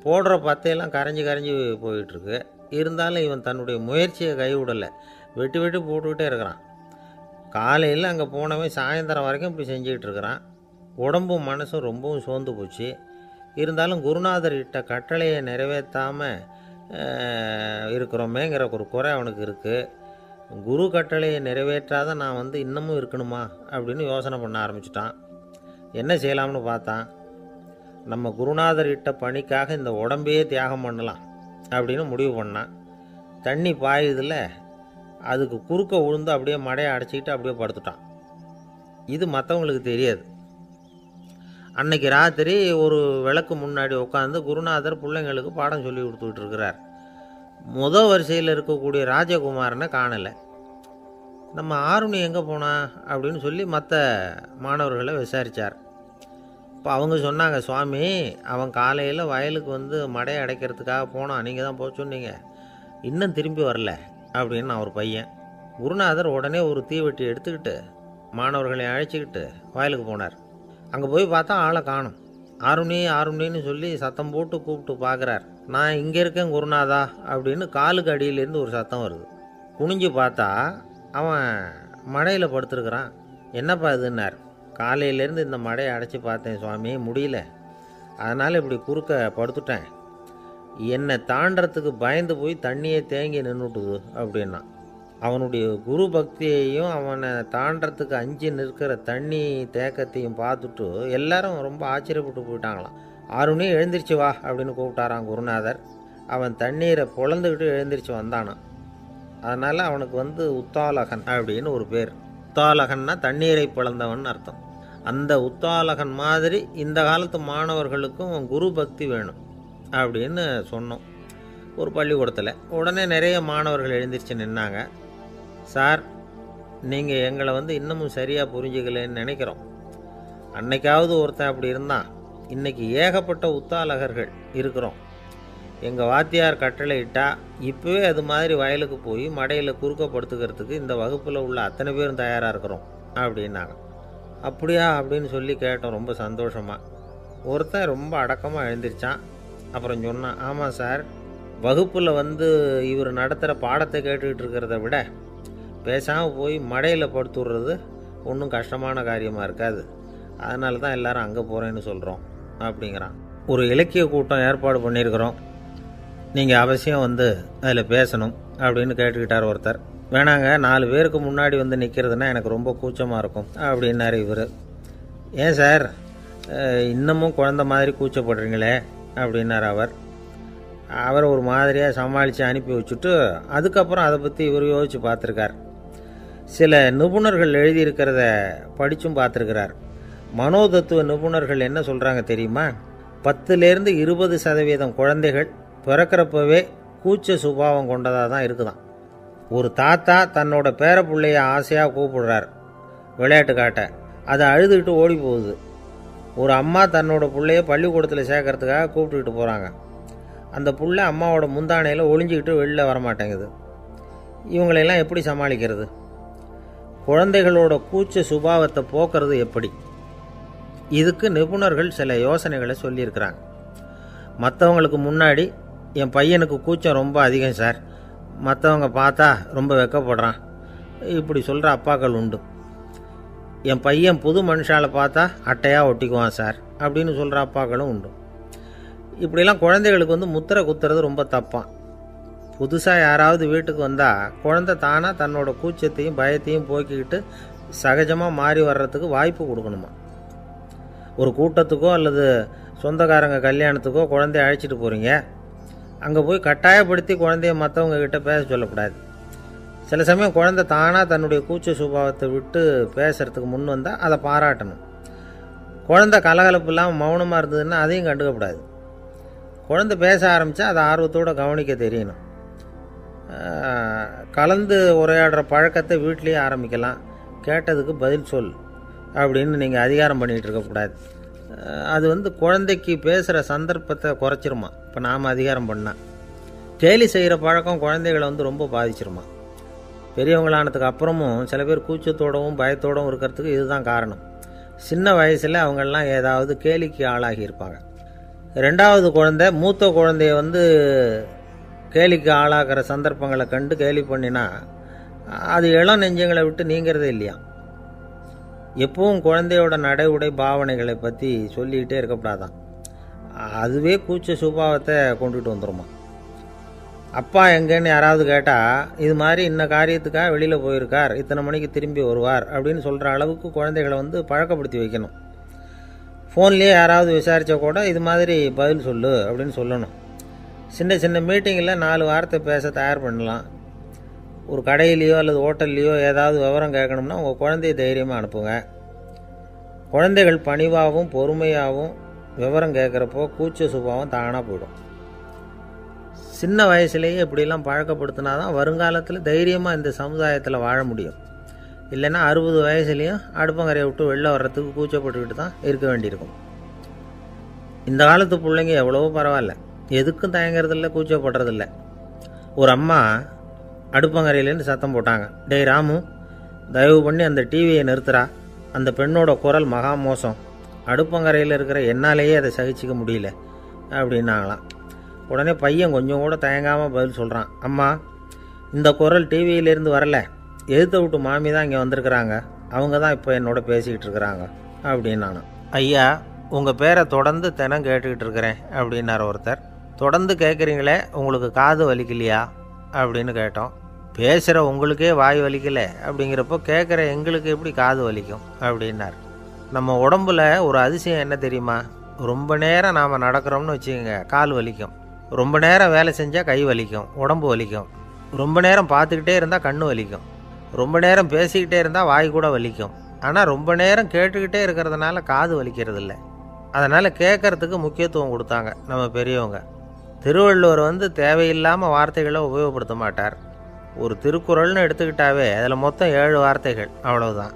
போடுற பத்தையெல்லாம் கரைஞ்சி கரைஞ்சி போயிட்டுருக்கு. இருந்தாலும் இவன் தன்னுடைய முயற்சியை கைவிடலை. வெட்டி வெட்டி போட்டுக்கிட்டே இருக்கிறான். காலையில் அங்கே போனவன் சாயந்தரம் வரைக்கும் இப்படி செஞ்சுக்கிட்டு இருக்கிறான். உடம்பும் மனசும் ரொம்பவும் சோர்ந்து போச்சு. இருந்தாலும் குருநாதர் இட்ட கட்டளையை நிறைவேற்றாமல் இருக்கிறோமேங்கிற ஒரு குறை அவனுக்கு இருக்குது. குரு கட்டளையை நிறைவேற்றாத நான் இன்னமும் இருக்கணுமா அப்படின்னு யோசனை பண்ண ஆரம்பிச்சிட்டான். என்ன செய்யலாம்னு பார்த்தான். நம்ம குருநாதர் இட்ட பணிக்காக இந்த உடம்பையே தியாகம் பண்ணலாம் அப்படின்னு முடிவு பண்ணான். தண்ணி பாயுதில் அதுக்கு குறுக்க விழுந்து அப்படியே மடையை அடைச்சிக்கிட்டு அப்படியே படுத்துட்டான். இது மற்றவங்களுக்கு தெரியாது. அன்னைக்கு ராத்திரி ஒரு விளக்கு முன்னாடி உட்காந்து குருநாதர் பிள்ளைங்களுக்கு பாடம் சொல்லி கொடுத்துக்கிட்டு இருக்கிறார். முதல் வரிசையில் இருக்கக்கூடிய ராஜகுமாரனை காணலை. நம்ம ஆருணி எங்கே போனா அப்படின்னு சொல்லி மற்ற மாணவர்களை விசாரித்தார். இப்போ அவங்க சொன்னாங்க, சுவாமி, அவன் காலையில் வயலுக்கு மடையை அடைக்கிறதுக்காக போனான், நீங்கள் தான் போக சொன்னீங்க, இன்னும் திரும்பி வரல அப்படின்னு ஒரு பையன். குருநாதர் உடனே ஒரு தீவெட்டி எடுத்துக்கிட்டு மாணவர்களை அழைச்சிக்கிட்டு வயலுக்கு போனார். அங்கே போய் பார்த்தா ஆளை காணும். ஆருணி ஆருணின்னு சொல்லி சத்தம் போட்டு கூப்பிட்டு பார்க்குறார். நான் இங்கே இருக்கேன் குருநாதா அப்படின்னு காலுக்கு அடியிலேருந்து ஒரு சத்தம் வருது. குனிஞ்சு பார்த்தா அவன் மடையில் படுத்துருக்குறான். என்னப்பா இதுன்னார். காலையிலேருந்து இந்த மடையை அடைச்சி பார்த்தேன் சுவாமி, முடியல, அதனால் இப்படி குறுக்க படுத்துட்டேன். என்னை தாண்டறதுக்கு பயந்து போய் தண்ணியை தேங்கி நின்றுட்டுது அப்படின்னா. அவனுடைய குரு பக்தியையும் அவனை தாண்டறதுக்கு அஞ்சு நிற்கிற தண்ணி தேக்கத்தையும் பார்த்துட்டு எல்லாரும் ரொம்ப ஆச்சரியப்பட்டு போயிட்டாங்களாம். ஆருணி எழுந்திரிச்சு வா அப்படின்னு கூப்பிட்டாரான் குருநாதர். அவன் தண்ணீரை பொழந்துக்கிட்டு எழுந்திரிச்சு வந்தானான். அதனால் அவனுக்கு உத்தாலகன் அப்படின்னு ஒரு பேர். உத்தாலகன்னா தண்ணீரை பிளந்தவன் அர்த்தம். அந்த உத்தாலகன் மாதிரி இந்த காலத்து மாணவர்களுக்கும் குரு பக்தி வேணும் அப்படின்னு சொன்னோம் ஒரு பள்ளிக்கூடத்தில். உடனே நிறைய மாணவர்கள் எழுந்திரிச்சு நின்னாங்க. சார், நீங்கள் எங்களை இன்னமும் சரியாக புரிஞ்சுக்கலன்னு நினைக்கிறோம். அன்னைக்காவது ஒருத்தன் அப்படி இருந்தான், இன்றைக்கி ஏகப்பட்ட உத்தாலகர்கள் இருக்கிறோம். எங்கள் வாத்தியார் கட்டளை இட்டால் இப்போவே அது மாதிரி வயலுக்கு போய் மடையில் குறுக்கப்படுத்துக்கிறதுக்கு இந்த வகுப்பில் உள்ள அத்தனை பேரும் தயாராக இருக்கிறோம் அப்படின்னாங்க. அப்படியா அப்படின்னு சொல்லி கேட்டோம் ரொம்ப சந்தோஷமாக. ஒருத்தன் ரொம்ப அடக்கமாக எழுந்திரிச்சான். அப்புறம் சொன்னான், ஆமாம் சார், வகுப்பில் இவர் நடத்துகிற பாடத்தை கேட்டுக்கிட்டு இருக்கிறத விட பேசாமல் போய் மடையில் படுத்துடுறது ஒன்றும் கஷ்டமான காரியமாக இருக்காது. அதனால தான் எல்லோரும் அங்கே போகிறேன்னு சொல்கிறோம் அப்படிங்கிறான். ஒரு இலக்கிய கூட்டம் ஏற்பாடு பண்ணியிருக்கிறோம், நீங்கள் அவசியம் அதில் பேசணும் அப்படின்னு கேட்டுக்கிட்டார் ஒருத்தர். வேணாங்க, 4 பேருக்கு முன்னாடி நிற்கிறதுனா எனக்கு ரொம்ப கூச்சமாக இருக்கும் அப்படின்னாரு இவர். ஏன் சார் இன்னமும் குழந்த மாதிரி கூச்சப்படுறீங்களே அப்படின்னார் அவர் ஒரு மாதிரியாக சமாளித்து அனுப்பி வச்சுட்டு அதுக்கப்புறம் அதை பற்றி இவர் யோசித்து பார்த்துருக்கார். சில நிபுணர்கள் எழுதியிருக்கிறத படித்தும் பார்த்துருக்கிறார். மனோதத்துவ நிபுணர்கள் என்ன சொல்கிறாங்க தெரியுமா? 10லேருந்து 20% குழந்தைகள் பிறக்கிறப்பவே கூச்ச சுபாவம் கொண்டதாக தான் இருக்குதான். ஒரு தாத்தா தன்னோட பேர பிள்ளைய ஆசையாக கூப்பிடுறார் விளையாட்டு காட்ட, அதை அழுதுகிட்டு ஓடி போகுது. ஒரு அம்மா தன்னோட பிள்ளைய பள்ளிக்கூடத்தில் சேர்க்கறதுக்காக கூப்பிட்டுக்கிட்டு போகிறாங்க. அந்த புள்ள அம்மாவோட முந்தானையில் ஒளிஞ்சிக்கிட்டு வெளில வரமாட்டேங்குது. இவங்களெல்லாம் எப்படி சமாளிக்கிறது? குழந்தைகளோட கூச்ச சுபாவத்தை போக்குறது எப்படி? இதுக்கு நிபுணர்கள் சில யோசனைகளை சொல்லியிருக்கிறாங்க. மற்றவங்களுக்கு முன்னாடி என் பையனுக்கு கூச்சம் ரொம்ப அதிகம் சார், மற்றவங்க பார்த்தா ரொம்ப வெக்கப்படுறான், இப்படி சொல்கிற அப்பாக்கள் உண்டு. என் பையன் புது மனுஷால பார்த்தா அட்டையாக ஒட்டிக்குவான் சார் அப்படின்னு சொல்கிற அப்பாக்களும் உண்டு. இப்படிலாம் குழந்தைகளுக்கு முத்திரை குத்துறது ரொம்ப தப்பான். புதுசாக யாராவது வீட்டுக்கு வந்தால் குழந்தை தானாக தன்னோட கூச்சத்தையும் பயத்தையும் போக்கிக்கிட்டு சகஜமாக மாறி வர்றதுக்கு வாய்ப்பு கொடுக்கணுமா. ஒரு கூட்டத்துக்கோ அல்லது சொந்தக்காரங்க கல்யாணத்துக்கோ குழந்தைய அழைச்சிட்டு போகிறீங்க, அங்கே போய் கட்டாயப்படுத்தி குழந்தைய மற்றவங்க கிட்ட பேச சொல்லக்கூடாது. சில சமயம் குழந்தை தானாக தன்னுடைய கூச்ச சுபாவத்தை விட்டு பேசுகிறதுக்கு முன் வந்தால் அதை பாராட்டணும். குழந்தை கலகலப்பு இல்லாமல் மௌனமாக இருந்ததுன்னா அதையும் கண்டுக்கக்கூடாது. குழந்தை பேச ஆரம்பித்தா அதை ஆர்வத்தோடு கவனிக்க தெரியணும். கலந்து உரையாடுற பழக்கத்தை வீட்லேயே ஆரம்பிக்கலாம். கேட்டதுக்கு பதில் சொல் அப்படின்னு நீங்கள் அதிகாரம் பண்ணிகிட்டு இருக்கக்கூடாது. அது குழந்தைக்கு பேசுகிற சந்தர்ப்பத்தை குறைச்சிருமா. இப்போ நாம் அதிகாரம் பண்ணால் கேலி செய்கிற பழக்கம் குழந்தைகளை ரொம்ப பாதிச்சிருமா. பெரியவங்களானதுக்கு அப்புறமும் சில பேர் கூச்சத்தோடவும் பயத்தோடவும் இருக்கிறதுக்கு இதுதான் காரணம். சின்ன வயசில் அவங்கெல்லாம் ஏதாவது கேலிக்கு ஆளாகி இருப்பாங்க. 2வது குழந்தை மூத்த குழந்தைய கேலிக்கு ஆளாகிற சந்தர்ப்பங்களை கண்டு கேலி பண்ணினா அது இளம் நெஞ்சங்களை விட்டு நீங்கிறதே இல்லையா. எப்பவும் குழந்தையோட நடை உடை பாவனைகளை பற்றி சொல்லிக்கிட்டே இருக்கக்கூடாதான். அதுவே கூச்ச சுபாவத்தை கொண்டுட்டு வந்துடுமா. அப்பா எங்கேன்னு யாராவது கேட்டால் இது மாதிரி இன்ன காரியத்துக்காக வெளியில் போயிருக்கார், இத்தனை மணிக்கு திரும்பி வருவார் அப்படின்னு சொல்கிற அளவுக்கு குழந்தைகளை பழக்கப்படுத்தி வைக்கணும். ஃபோன்லேயே யாராவது விசாரித்தா கூட இது மாதிரி பதில் சொல்லு அப்படின்னு சொல்லணும். சின்ன சின்ன மீட்டிங்கில் 4 வார்த்தை பேச தயார் பண்ணலாம். ஒரு கடையிலையோ அல்லது ஹோட்டல்லையோ ஏதாவது விவரம் கேட்கணும்னா உங்கள் குழந்தைய தைரியமாக அனுப்புங்க. குழந்தைகள் பணிவாகவும் பொறுமையாகவும் விவரம் கேட்குறப்போ கூச்ச சுபாவம் தானாக போயிடும். சின்ன வயசுலேயே இப்படிலாம் பழக்கப்படுத்தினா தான் வருங்காலத்தில் தைரியமாக இந்த சமுதாயத்தில் வாழ முடியும். இல்லைன்னா 60 வயசுலேயும் அடுப்பங்கரையை விட்டு வெளில வர்றதுக்கு கூச்சப்பட்டுக்கிட்டு தான் இருக்க வேண்டியிருக்கும். இந்த காலத்து பிள்ளைங்க எவ்வளவோ பரவாயில்ல, எதுக்கும் தயங்குறதில்ல, கூச்சப்படுறதில்ல. ஒரு அம்மா அடுப்பங்கரையிலேருந்து சத்தம் போட்டாங்க, டேய் ராமு, தயவு பண்ணி அந்த டிவியை நிறுத்துறா, அந்த பெண்ணோட குரல் மகா மோசம், அடுப்பங்கரையில் இருக்கிற என்னாலேயே அதை சகிச்சிக்க முடியல அப்படின்னாங்களாம். உடனே பையன் கொஞ்சம் கூட தயங்காமல் பதில் சொல்கிறான், அம்மா, இந்த குரல் டிவியிலேருந்து வரல, எதிர்த்த விட்டு மாமி தான் இங்கே வந்திருக்கிறாங்க, அவங்க தான் இப்போ என்னோட பேசிக்கிட்டு இருக்கிறாங்க அப்படின்னானு. ஐயா, உங்கள் பேரை தொடர்ந்து தினம் கேட்டுக்கிட்டு இருக்கிறேன் அப்படின்னார் ஒருத்தர். தொடர்ந்து கேட்குறீங்களே, உங்களுக்கு காது வலிக்கலையா அப்படின்னு கேட்டோம். பேசுகிற உங்களுக்கே வாய் வலிக்கலை அப்படிங்கிறப்போ கேட்குற எங்களுக்கு எப்படி காது வலிக்கும் அப்படின்னார். நம்ம உடம்புல ஒரு அதிசயம் என்ன தெரியுமா? ரொம்ப நேரம் நாம் நடக்கிறோம்னு வச்சுக்கோங்க, கால் வலிக்கும். ரொம்ப நேரம் வேலை செஞ்சால் கை வலிக்கும், உடம்பு வலிக்கும். ரொம்ப நேரம் பார்த்துக்கிட்டே இருந்தால் கண்ணு வலிக்கும். ரொம்ப நேரம் பேசிக்கிட்டே இருந்தால் வாய் கூட வலிக்கும். ஆனால் ரொம்ப நேரம் கேட்டுக்கிட்டே இருக்கிறதுனால காது வலிக்கிறது இல்லை. அதனால் கேட்கறதுக்கு முக்கியத்துவம் கொடுத்தாங்க நம்ம பெரியவங்க. திருவள்ளுவர் தேவையில்லாமல் வார்த்தைகளை உபயோகப்படுத்த மாட்டார். ஒரு திருக்குறள்னு எடுத்துக்கிட்டாவே அதில் மொத்தம் 7 வார்த்தைகள், அவ்வளவுதான்.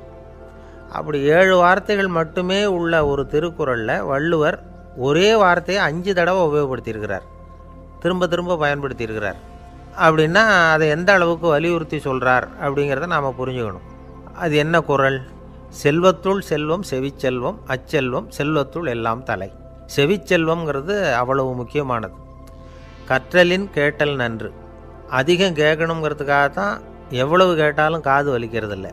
அப்படி 7 வார்த்தைகள் மட்டுமே உள்ள ஒரு திருக்குறளில் வள்ளுவர் ஒரே வார்த்தையை 5 தடவை உபயோகப்படுத்தியிருக்கிறார், திரும்ப திரும்ப பயன்படுத்தியிருக்கிறார். அப்படின்னா அதை எந்த அளவுக்கு வலியுறுத்தி சொல்கிறார் அப்படிங்கிறத நாம் புரிஞ்சுக்கணும். அது என்ன குறள்? செல்வத்துள் செல்வம் செவிச்செல்வம், அச்செல்வம் செல்வத்துள் எல்லாம் தலை. செவிச்செல்வம்ங்கிறது அவ்வளவு முக்கியமானது. கற்றலின் கேட்டல் நன்று. அதிகம் கேட்கணுங்கிறதுக்காகத்தான் எவ்வளவு கேட்டாலும் காது வலிக்கிறதில்ல.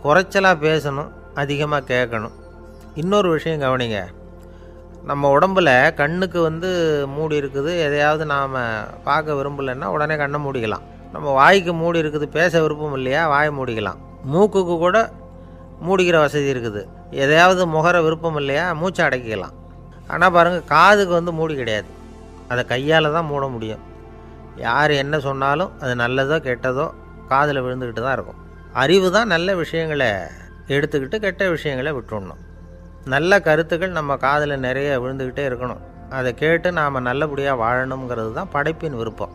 குறைச்சலாக பேசணும், அதிகமாக கேட்கணும். இன்னொரு விஷயம் கவனிங்க, நம்ம உடம்பில் கண்ணுக்கு மூடி இருக்குது, எதையாவது நாம் பார்க்க விரும்பலைன்னா உடனே கண்ணை மூடிக்கலாம். நம்ம வாய்க்கு மூடி இருக்குது, பேச விருப்பம் இல்லையா, வாயை மூடிக்கலாம். மூக்குக்கு கூட மூடிக்கிற வசதி இருக்குது, எதையாவது முகர விருப்பம் இல்லையா, மூச்சை அடக்கிக்கலாம். ஆனால் பாருங்கள், காதுக்கு மூடி கிடையாது, அதை கையால் தான் மூட முடியும். யார் என்ன சொன்னாலும் அது நல்லதோ கெட்டதோ காதில் விழுந்துக்கிட்டு தான் இருக்கும். அறிவு தான் நல்ல விஷயங்களை எடுத்துக்கிட்டு கெட்ட விஷயங்களை விட்டுடணும். நல்ல கருத்துக்கள் நம்ம காதில் நிறைய விழுந்துக்கிட்டே இருக்கணும். அதை கேட்டு நாம் நல்லபடியாக வாழணுங்கிறது தான் படைப்பின் விருப்பம்.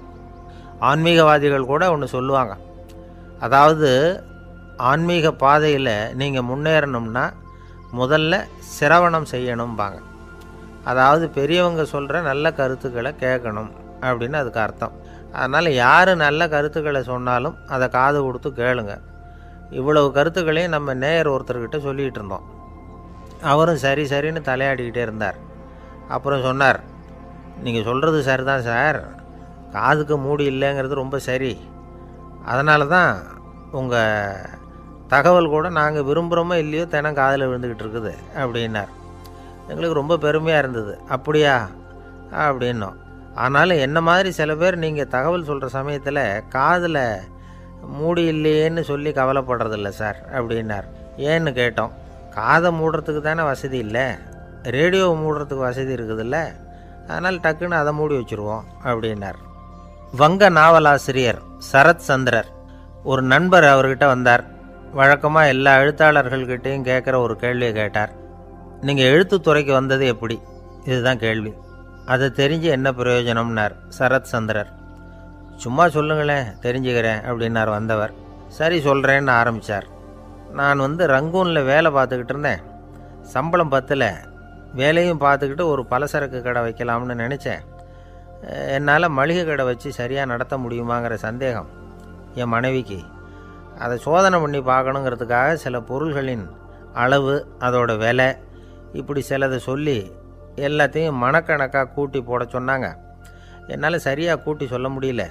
ஆன்மீகவாதிகள் கூட ஒன்று சொல்லுவாங்க, அதாவது ஆன்மீக பாதையில் நீங்கள் முன்னேறணும்னா முதல்ல சிரவணம் செய்யணும்பாங்க. அதாவது பெரியவங்க சொல்கிற நல்ல கருத்துக்களை கேட்கணும் அப்படின்னு அதுக்கு அர்த்தம். அதனால் யார் நல்ல கருத்துக்களை சொன்னாலும் அதை காது கொடுத்து கேளுங்க. இவ்வளவு கருத்துக்களையும் நம்ம நேயர் ஒருத்தர்கிட்ட சொல்லிகிட்டு இருந்தோம். அவரும் சரி சரின்னு தலையாடிக்கிட்டே இருந்தார். அப்புறம் சொன்னார், நீங்கள் சொல்கிறது சரிதான் சார், காதுக்கு மூடி இல்லைங்கிறது ரொம்ப சரி. அதனால தான் உங்கள் தகவல் கூட நாங்கள் விரும்புகிறோமோ இல்லையோ தினம் காதில் விழுந்துக்கிட்டு இருக்குது அப்படின்னார். எங்களுக்கு ரொம்ப பெருமையாக இருந்தது. அப்படியா அப்படின்னோம். ஆனாலும் என்ன மாதிரி சில பேர் நீங்கள் தகவல் சொல்கிற சமயத்தில் காதில் மூடி இல்லையேன்னு சொல்லி கவலைப்படுறதில்ல சார் அப்படின்னார். ஏன்னு கேட்டோம். காதை மூடுறதுக்கு தானே வசதி இல்லை, ரேடியோவை மூடுறதுக்கு வசதி இருக்குதுல்ல, அதனால் டக்குன்னு அதை மூடி வச்சுருவோம் அப்படின்னார். வங்க நாவலாசிரியர் சரத் சந்திரர் ஒரு நண்பர் அவர்கிட்ட வந்தார். வழக்கமாக எல்லா எழுத்தாளர்கள்கிட்டையும் கேட்குற ஒரு கேள்வியை கேட்டார். நீங்கள் எழுத்துத்துறைக்கு வந்தது எப்படி? இதுதான் கேள்வி. அதை தெரிஞ்சு என்ன பிரயோஜனம்னார் சரத் சந்திரர். சும்மா சொல்லுங்களேன், தெரிஞ்சுக்கிறேன் அப்படின்னார் வந்தவர். சரி சொல்கிறேன்னு ஆரம்பித்தார். நான் ரங்கூனில் வேலை பார்த்துக்கிட்டு இருந்தேன். சம்பளம் பத்தில், வேலையும் பார்த்துக்கிட்டு ஒரு பலசரக்கு கடை வைக்கலாம்னு நினச்சேன். என்னால் மளிகை கடை வச்சு சரியாக நடத்த முடியுமாங்கிற சந்தேகம் என் மனைவிக்கு. அதை சோதனை பண்ணி பார்க்கணுங்கிறதுக்காக சில பொருள்களின் அளவு, அதோட விலை, இப்படி சிலதை சொல்லி எல்லாத்தையும் மனக்கணக்காக கூட்டி போட சொன்னாங்க. என்னால் சரியாக கூட்டி சொல்ல முடியல.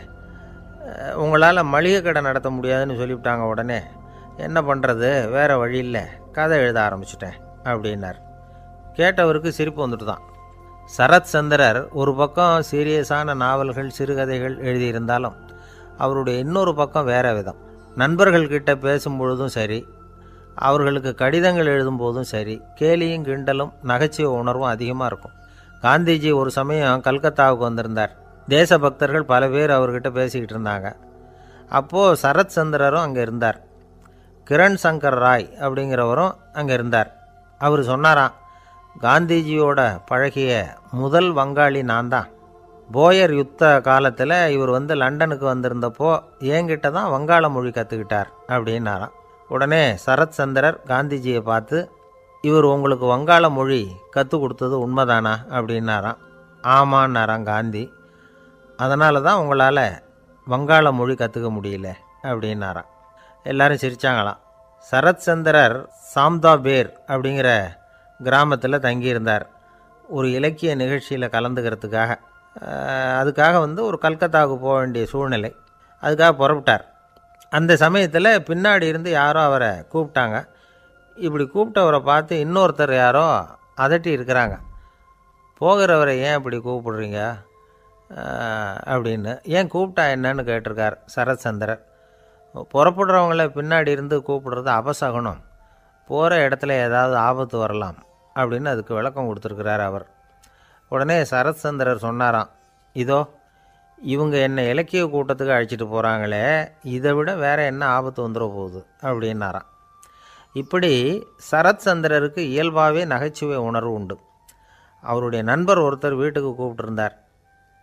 உங்களால் மளிகை கடை நடத்த முடியாதுன்னு சொல்லிவிட்டாங்க. உடனே என்ன பண்ணுறது, வேறு வழி இல்லை, கதை எழுத ஆரம்பிச்சிட்டேன் அப்படின்னார். கேட்டவருக்கு சிரிப்பு வந்துட்டு தான். சரத் சந்திரர் ஒரு பக்கம் சீரியஸான நாவல்கள், சிறுகதைகள் எழுதியிருந்தாலும் அவருடைய இன்னொரு பக்கம் வேறு விதம். நண்பர்கள்கிட்ட பேசும்பொழுதும் சரி, அவர்களுக்கு கடிதங்கள் எழுதும்போதும் சரி, கேலியும் கிண்டலும் நகைச்சுவை உணர்வும் அதிகமாக இருக்கும். காந்திஜி ஒரு சமயம் கல்கத்தாவுக்கு வந்திருந்தார். தேசபக்தர்கள் பல பேர் அவர்கிட்ட பேசிக்கிட்டு இருந்தாங்க. அப்போது சரத் சந்திரரும் அங்கே இருந்தார். கிரண் சங்கர் ராய் அப்படிங்கிறவரும் அங்கே இருந்தார். அவர் சொன்னாராம், காந்திஜியோட பழகிய முதல் வங்காளி நான் தான். போயர் யுத்த காலத்தில் இவர் லண்டனுக்கு வந்திருந்தப்போ என்கிட்ட தான் வங்காள மொழி கற்றுக்கிட்டார் அப்படின்னாராம். உடனே சரத் சந்திரர் காந்திஜியை பார்த்து, இவர் உங்களுக்கு வங்காள மொழி கற்றுக் கொடுத்தது உண்மைதானா அப்படின்னாராம். ஆமான்னாராம் காந்தி. அதனால தான் உங்களால் வங்காள மொழி கற்றுக்க முடியல அப்படின்னாராம். எல்லாரும் சிரித்தாங்களாம். சரத் சந்திரர் சாம்தாபேர் அப்படிங்கிற கிராமத்தில் தங்கியிருந்தார். ஒரு இலக்கிய நிகழ்ச்சியில் கலந்துக்கிறதுக்காக. அதுக்காக ஒரு கல்கத்தாவுக்கு போக வேண்டிய சூழ்நிலை. அதுக்காக புறப்பட்டார். அந்த சமயத்தில் பின்னாடி இருந்து யாரோ அவரை கூப்பிட்டாங்க. இப்படி கூப்பிட்டவரை பார்த்து இன்னொருத்தர் யாரோ அதட்டி இருக்கிறாங்க. போகிறவரை ஏன் இப்படி கூப்பிடுறீங்க அப்படின்னு. ஏன் கூப்பிட்டா என்னன்னு கேட்டிருக்கார் சரத் சந்திரர். புறப்படுறவங்கள பின்னாடி இருந்து கூப்பிடுறது அபசகுனம், போகிற இடத்துல ஏதாவது ஆபத்து வரலாம் அப்படின்னு அதுக்கு விளக்கம் கொடுத்துருக்கிறார் அவர். உடனே சரத் சந்திரர் சொன்னாராம், இதோ இவங்க என்னை இலக்கிய கூட்டத்துக்கு அழைச்சிட்டு போகிறாங்களே, இதை விட வேறு என்ன ஆபத்து வந்துட போகுது அப்படின்னாராம். இப்படி சரத் சந்திரருக்கு இயல்பாகவே நகைச்சுவை உணர்வு உண்டு. அவருடைய நண்பர் ஒருத்தர் வீட்டுக்கு கூப்பிட்டுருந்தார்.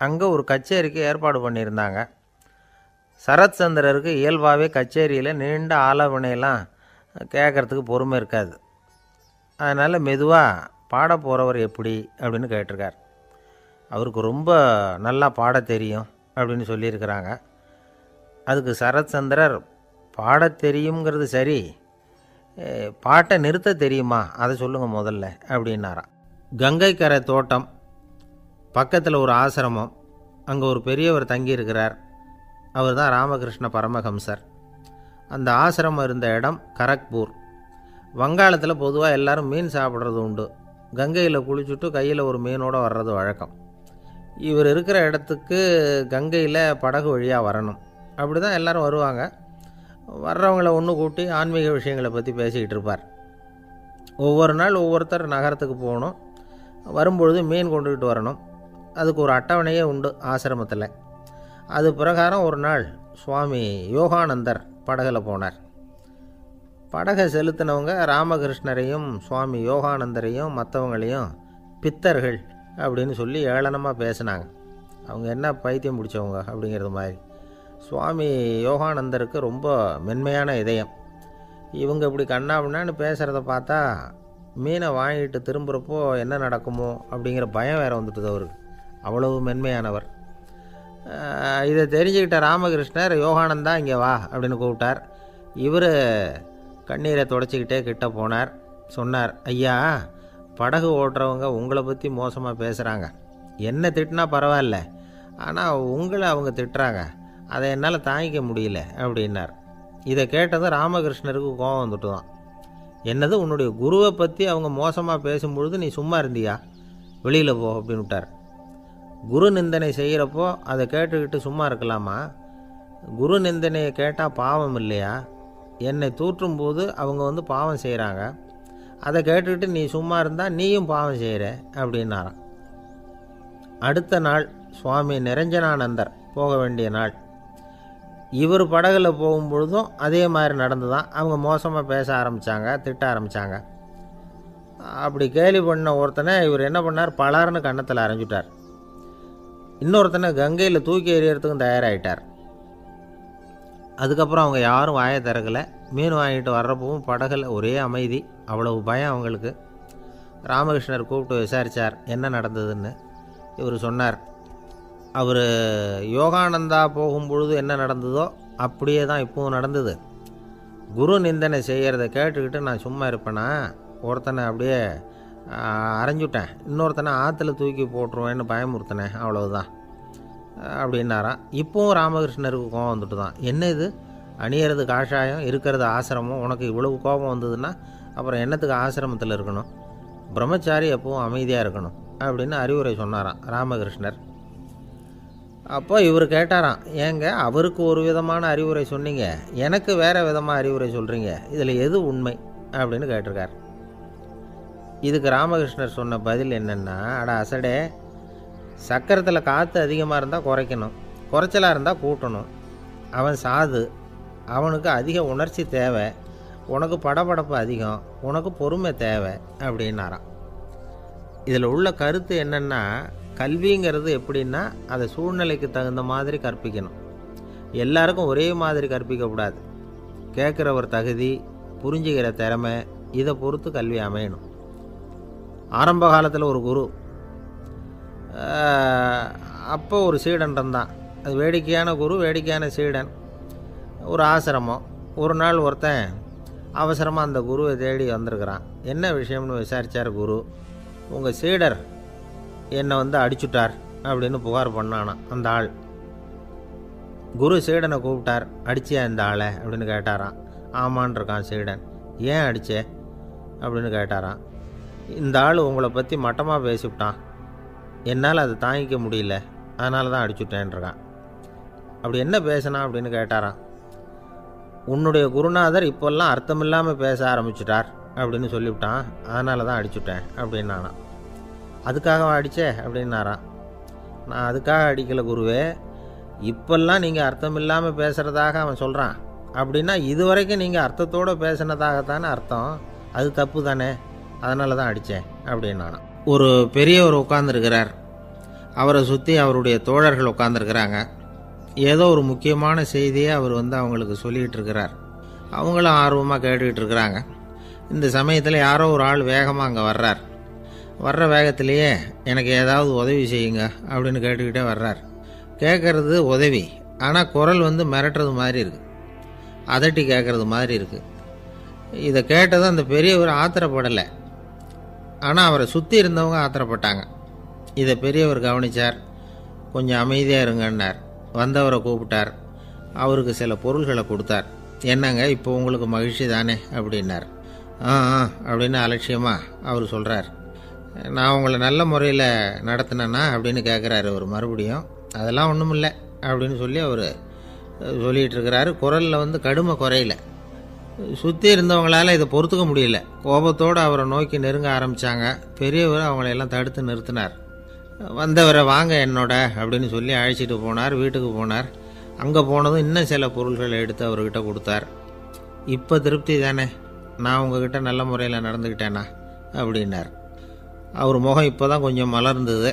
அங்கே ஒரு கச்சேரிக்கு ஏற்பாடு பண்ணியிருந்தாங்க. சரத் சந்திரருக்கு இயல்பாகவே கச்சேரியில் நீண்ட ஆலோசனையெல்லாம் கேட்குறதுக்கு பொறுமை இருக்காது. அதனால் மெதுவாக பாட போகிறவர் எப்படி அப்படின்னு கேட்டிருக்கார். அவருக்கு ரொம்ப நல்லா பாட தெரியும் அப்படின்னு சொல்லியிருக்கிறாங்க. அதுக்கு சரத் சந்திரர், பாட தெரியுங்கிறது சரி, பாட்டை நிறுத்த தெரியுமா அதை சொல்லுங்கள் முதல்ல அப்படின்னாராம். கங்கைக்கரை தோட்டம், பக்கத்தில் ஒரு ஆசிரமம், அங்கே ஒரு பெரியவர் தங்கியிருக்கிறார். அவர் தான் ராமகிருஷ்ண பரமஹம்சர். அந்த ஆசிரமம் இருந்த இடம் கரக்பூர். வங்காளத்தில் பொதுவாக எல்லோரும் மீன் சாப்பிட்றது உண்டு. கங்கையில் குளிச்சுட்டு கையில் ஒரு மீனோடு வர்றது வழக்கம். இவர் இருக்கிற இடத்துக்கு கங்கையில் படகு வழியாக வரணும். அப்படி தான் எல்லோரும் வருவாங்க. வர்றவங்களை ஒன்று கூட்டி ஆன்மீக விஷயங்களை பற்றி பேசிக்கிட்டு இருப்பார். ஒவ்வொரு நாள் ஒவ்வொருத்தர் நகரத்துக்கு போகணும். வரும்பொழுது மீன் கொண்டுக்கிட்டு வரணும். அதுக்கு ஒரு அட்டவணையே உண்டு ஆசிரமத்தில். அது பிரகாரம் ஒரு நாள் சுவாமி யோகானந்தர் படகில் போனார். படகை செலுத்தினவங்க ராமகிருஷ்ணரையும் சுவாமி யோகானந்தரையும் மற்றவங்களையும் பித்தர்கள் அப்படின்னு சொல்லி ஏளனமாக பேசினாங்க. அவங்க என்ன பைத்தியம் பிடிச்சவங்க அப்படிங்கிறது மாதிரி. சுவாமி யோகானந்தருக்கு ரொம்ப மென்மையான இதயம். இவங்க இப்படி கண்ணாபின்னான்னு பேசுகிறத பார்த்தா மீனை வாங்கிட்டு திரும்புகிறப்போ என்ன நடக்குமோ அப்படிங்கிற பயம் வேறு வந்துட்டுது அவருக்கு. அவ்வளவு மென்மையானவர். இதை தெரிஞ்சுக்கிட்ட ராமகிருஷ்ணர், யோகானந்தா இங்கே வா அப்படின்னு கூப்பிட்டார். இவர் கண்ணீரை தொடச்சிக்கிட்டே கிட்ட போனார். சொன்னார், ஐயா, படகு ஓட்டுறவங்க உங்களை பற்றி மோசமாக பேசுகிறாங்க. என்ன திட்டினா பரவாயில்ல, ஆனால் உங்களை அவங்க திட்டுறாங்க. அதை என்னால் தாங்கிக்க முடியல அப்படின்னார். இதை கேட்டதும் ராமகிருஷ்ணருக்கு கோபம் வந்துட்டு தான். என்னது, உன்னுடைய குருவை பற்றி அவங்க மோசமாக பேசும்பொழுது நீ சும்மா இருந்தியா? வெளியில் போ அப்படின்னு விட்டார். குரு நிந்தனை செய்கிறப்போ அதை கேட்டுக்கிட்டு சும்மா இருக்கலாமா? குரு நிந்தனையை கேட்டால் பாவம் இல்லையா? என்னை தூற்றும் போது அவங்க பாவம் செய்கிறாங்க. அதை கேட்டுக்கிட்டு நீ சும்மா இருந்தால் நீயும் பாவம் செய்கிற அப்படின்னாராம். அடுத்த நாள் சுவாமி நிரஞ்சனானந்தர் போக வேண்டிய நாள். இவர் படகுல போகும்பொழுதும் அதே மாதிரி நடந்து தான். அவங்க மோசமாக பேச ஆரம்பித்தாங்க, திட்ட ஆரம்பித்தாங்க. அப்படி கேலி பண்ண ஒருத்தனை இவர் என்ன பண்ணார், பலார்னு கன்னத்தில் அரைஞ்சிட்டார். இன்னொருத்தனை கங்கையில் தூக்கி எறியறதுக்கும் தயாராகிட்டார். அதுக்கப்புறம் அவங்க யாரும் வாயை திறக்கலை. மீன் வாங்கிட்டு வர்றப்பவும் படகுல ஒரே அமைதி. அவ்வளவு பயம் அவங்களுக்கு. ராமகிருஷ்ணர் கூப்பிட்டு விசாரித்தார் என்ன நடந்ததுன்னு. இவர் சொன்னார், அவர் யோகானந்தா போகும்பொழுது என்ன நடந்ததோ அப்படியே தான் இப்போவும் நடந்தது. குரு நிந்தனை செய்கிறத கேட்டுக்கிட்டு நான் சும்மா இருப்பேனா? ஒருத்தனை அப்படியே அரைஞ்சுட்டேன், இன்னொருத்தனை ஆற்றுல தூக்கி போட்டுருவேன்னு பயமுறுத்தினேன், அவ்வளவுதான் அப்படின்னாராம். இப்போவும் ராமகிருஷ்ணருக்கு கோபம் வந்துட்டு தான். என்ன இது, அணியறது காஷாயம், இருக்கிறது ஆசிரமம், உனக்கு இவ்வளவு கோபம் வந்ததுன்னா அப்புறம் என்னத்துக்கு ஆசிரமத்தில் இருக்கணும்? பிரம்மச்சாரி எப்பவும் அமைதியாக இருக்கணும் அப்படின்னு அறிவுரை சொன்னாராம் ராமகிருஷ்ணர். அப்போ இவர் கேட்டாராம், ஏங்க அவருக்கு ஒரு விதமான அறிவுரை சொன்னீங்க, எனக்கு வேறு விதமாக அறிவுரை சொல்கிறீங்க, இதில் எது உண்மை அப்படின்னு கேட்டிருக்கார். இதுக்கு ராமகிருஷ்ணர் சொன்ன பதில் என்னென்னா, அட அசடே, சக்கரத்தில் காற்று அதிகமாக இருந்தால் குறைக்கணும், குறைச்சலாக இருந்தால் கூட்டணும். அவன் சாது, அவனுக்கு அதிக உணர்ச்சி தேவை, உனக்கு படபடப்பு அதிகம், உனக்கு பொறுமை தேவை அப்படின்னாராம். இதில் உள்ள கருத்து என்னென்னா, கல்விங்கிறது எப்படின்னா அதை சூழ்நிலைக்கு தகுந்த மாதிரி கற்பிக்கணும். எல்லாருக்கும் ஒரே மாதிரி கற்பிக்கக்கூடாது. கேட்குறவர் தகுதி, புரிஞ்சுக்கிற திறமை, இதை பொறுத்து கல்வி அமையணும். ஆரம்ப காலத்தில் ஒரு குரு, அப்போ ஒரு சீடன் இருந்தான். அது வேடிக்கையான குரு, வேடிக்கையான சீடன். ஒரு ஆசிரமம். ஒரு நாள் ஒருத்தன் அவசரமாக அந்த குருவை தேடி வந்திருக்கிறான். என்ன விஷயம்னு விசாரித்தார் குரு. உங்கள் சீடர் என்னை அடிச்சுட்டார் அப்படின்னு புகார் பண்ணானா அந்த ஆள். குரு சீடனை கூப்பிட்டார். அடிச்சியா இந்த ஆளை அப்படின்னு கேட்டாரான். ஆமான் இருக்கான் சீடன். ஏன் அடிச்சே அப்படின்னு கேட்டாரான். இந்த ஆள் உங்களை பற்றி மட்டமாக பேசிவிட்டான், என்னால் அதை தாங்கிக்க முடியல, அதனால தான் அடிச்சுட்டேன்ருக்கான். அப்படி என்ன பேசினா அப்படின்னு கேட்டாரான். உன்னுடைய குருநாதர் இப்போல்லாம் அர்த்தமில்லாமல் பேச ஆரம்பிச்சுட்டார் அப்படின்னு சொல்லிவிட்டான், அதனால தான் அடிச்சுட்டேன் அப்படின்னானா. அதுக்காக அடித்தே அப்படின்னாரான். நான் அதுக்காக அடிக்கலை குருவே, இப்போல்லாம் நீங்கள் அர்த்தம் இல்லாமல் பேசுகிறதாக அவன் சொல்கிறான், அப்படின்னா இதுவரைக்கும் நீங்கள் அர்த்தத்தோடு பேசினதாகத்தானே அர்த்தம், அது தப்பு தானே, அதனால தான் அடித்தேன் அப்படின்னானா. ஒரு பெரியவர் உட்கார்ந்துருக்கிறார். அவரை சுற்றி அவருடைய தோழர்கள் உட்கார்ந்துருக்கிறாங்க. ஏதோ ஒரு முக்கியமான செய்தியை அவர் அவங்களுக்கு சொல்லிகிட்டு இருக்கிறார். அவங்களும் ஆர்வமாக கேட்டுக்கிட்டு இருக்கிறாங்க. இந்த சமயத்தில் யாரோ ஒரு ஆள் வேகமாக அங்கே வர்றார். வர்ற வேகத்திலேயே எனக்கு ஏதாவது உதவி செய்யுங்க அப்படின்னு கேட்டுக்கிட்டே வர்றார். கேட்குறது உதவி, ஆனால் குரல் மிரட்டுறது மாதிரி இருக்குது, அதட்டி கேட்குறது மாதிரி இருக்குது. இதை கேட்டதும் அந்த பெரியவர் ஆத்திரப்படலை. ஆனால் அவரை சுற்றி இருந்தவங்க ஆத்திரப்பட்டாங்க. இதை பெரியவர் கவனித்தார். கொஞ்சம் அமைதியாக இருங்கன்னார். வந்தவரை கூப்பிட்டார். அவருக்கு சில பொருள்களை கொடுத்தார். என்னங்க இப்போ உங்களுக்கு மகிழ்ச்சி தானே அப்படின்னார். ஆ அப்படின்னு அலட்சியமாக அவர் சொல்கிறார். நான் உங்களை நல்ல முறையில் நடத்தினேன்னா அப்படின்னு கேட்குறாரு அவர் மறுபடியும். அதெல்லாம் ஒன்றும் இல்லை அப்படின்னு சொல்லி அவர் சொல்லிகிட்டு இருக்கிறாரு. குரலில் கடுமை குறையில. சுற்றி இருந்தவங்களால் இதை பொறுத்துக்க முடியல. கோபத்தோடு அவரை நோக்கி நெருங்க ஆரம்பித்தாங்க. பெரியவர் அவங்களையெல்லாம் தடுத்து நிறுத்தினார். வந்தவரை வாங்க என்னோட அப்படின்னு சொல்லி அழைச்சிட்டு போனார். வீட்டுக்கு போனார். அங்கே போனதும் இன்னும் சில பொருள்களை எடுத்து அவர்கிட்ட கொடுத்தார். இப்போ திருப்தி தானே, நான் உங்ககிட்ட நல்ல முறையில் நடந்துக்கிட்டேனா அப்படின்னார். அவர் முகம் இப்போ தான் கொஞ்சம் மலர்ந்தது.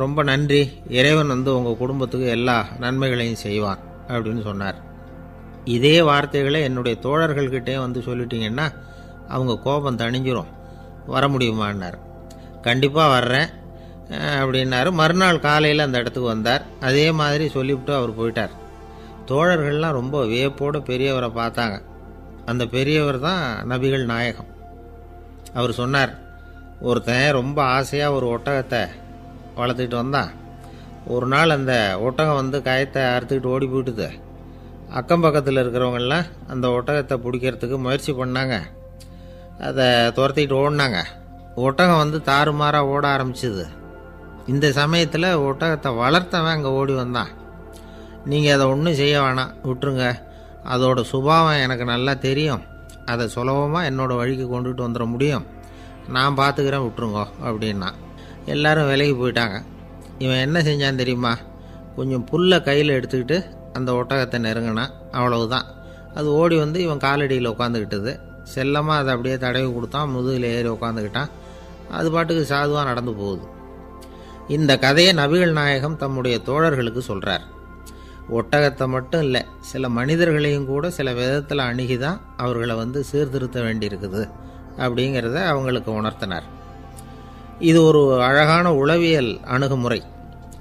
ரொம்ப நன்றி, இறைவன் உங்கள் குடும்பத்துக்கு எல்லா நன்மைகளையும் செய்வான் அப்படின்னு சொன்னார். இதே வார்த்தைகளை என்னுடைய தோழர்கள்கிட்டே சொல்லிட்டீங்கன்னா அவங்க கோபம் தணிஞ்சிரும், வர முடியுமான்னார். கண்டிப்பாக வர்றேன் அப்படின்னாரு. மறுநாள் காலையில் அந்த இடத்துக்கு வந்தார். அதே மாதிரி சொல்லிவிட்டு அவர் போயிட்டார். தோழர்கள்லாம் ரொம்ப வியப்போடு பெரியவரை பார்த்தாங்க. அந்த பெரியவர் தான் நபிகள் நாயகம். அவர் சொன்னார், ஒருத்தன் ரொம்ப ஆசையாக ஒரு ஒட்டகத்தை வளர்த்துக்கிட்டு வந்தான். ஒரு நாள் அந்த ஒட்டகம் கயத்தை அறுத்துக்கிட்டு ஓடி போயிட்டுது. அக்கம் பக்கத்தில் இருக்கிறவங்கெல்லாம் அந்த ஒட்டகத்தை பிடிக்கிறதுக்கு முயற்சி பண்ணாங்க. அதை துரத்திக்கிட்டு ஓடினாங்க. ஒட்டகம் தாறுமாறாக ஓட ஆரம்பிச்சிது. இந்த சமயத்தில் ஒட்டகத்தை வளர்த்தவன் அங்கே ஓடி வந்தான். நீங்கள் அதை ஒன்றும் செய்ய வேணாம், விட்டுருங்க. அதோட சுபாவம் எனக்கு நல்லா தெரியும். அதை சுலபமாக என்னோடய வழிக்கு கொண்டுட்டு வந்துட முடியும். நான் பார்த்துக்கிறேன், விட்டுருங்கோ அப்படின்னா. எல்லாரும் விலகி போயிட்டாங்க. இவன் என்ன செஞ்சான் தெரியுமா? கொஞ்சம் புல்லை கையில் எடுத்துக்கிட்டு அந்த ஒட்டகத்தை நெருங்கினான். அவ்வளவுதான். அது ஓடி இவன் காலடியில் உட்காந்துக்கிட்டது. செல்லமாக அதை அப்படியே தடவி கொடுத்தான். முதுகில் ஏறி உட்காந்துக்கிட்டான். அது பாட்டுக்கு சாதுவாக நடந்து போகுது. இந்த கதையை நபிகள் நாயகம் தம்முடைய தோழர்களுக்கு சொல்கிறார். ஒட்டகத்தை மட்டும் இல்லை, சில மனிதர்களையும் கூட சில விதத்தில் அணுகி தான் அவர்களை சீர்திருத்த வேண்டியிருக்குது அப்படிங்கிறத அவங்களுக்கு உணர்த்தினார். இது ஒரு அழகான உளவியல் அணுகுமுறை.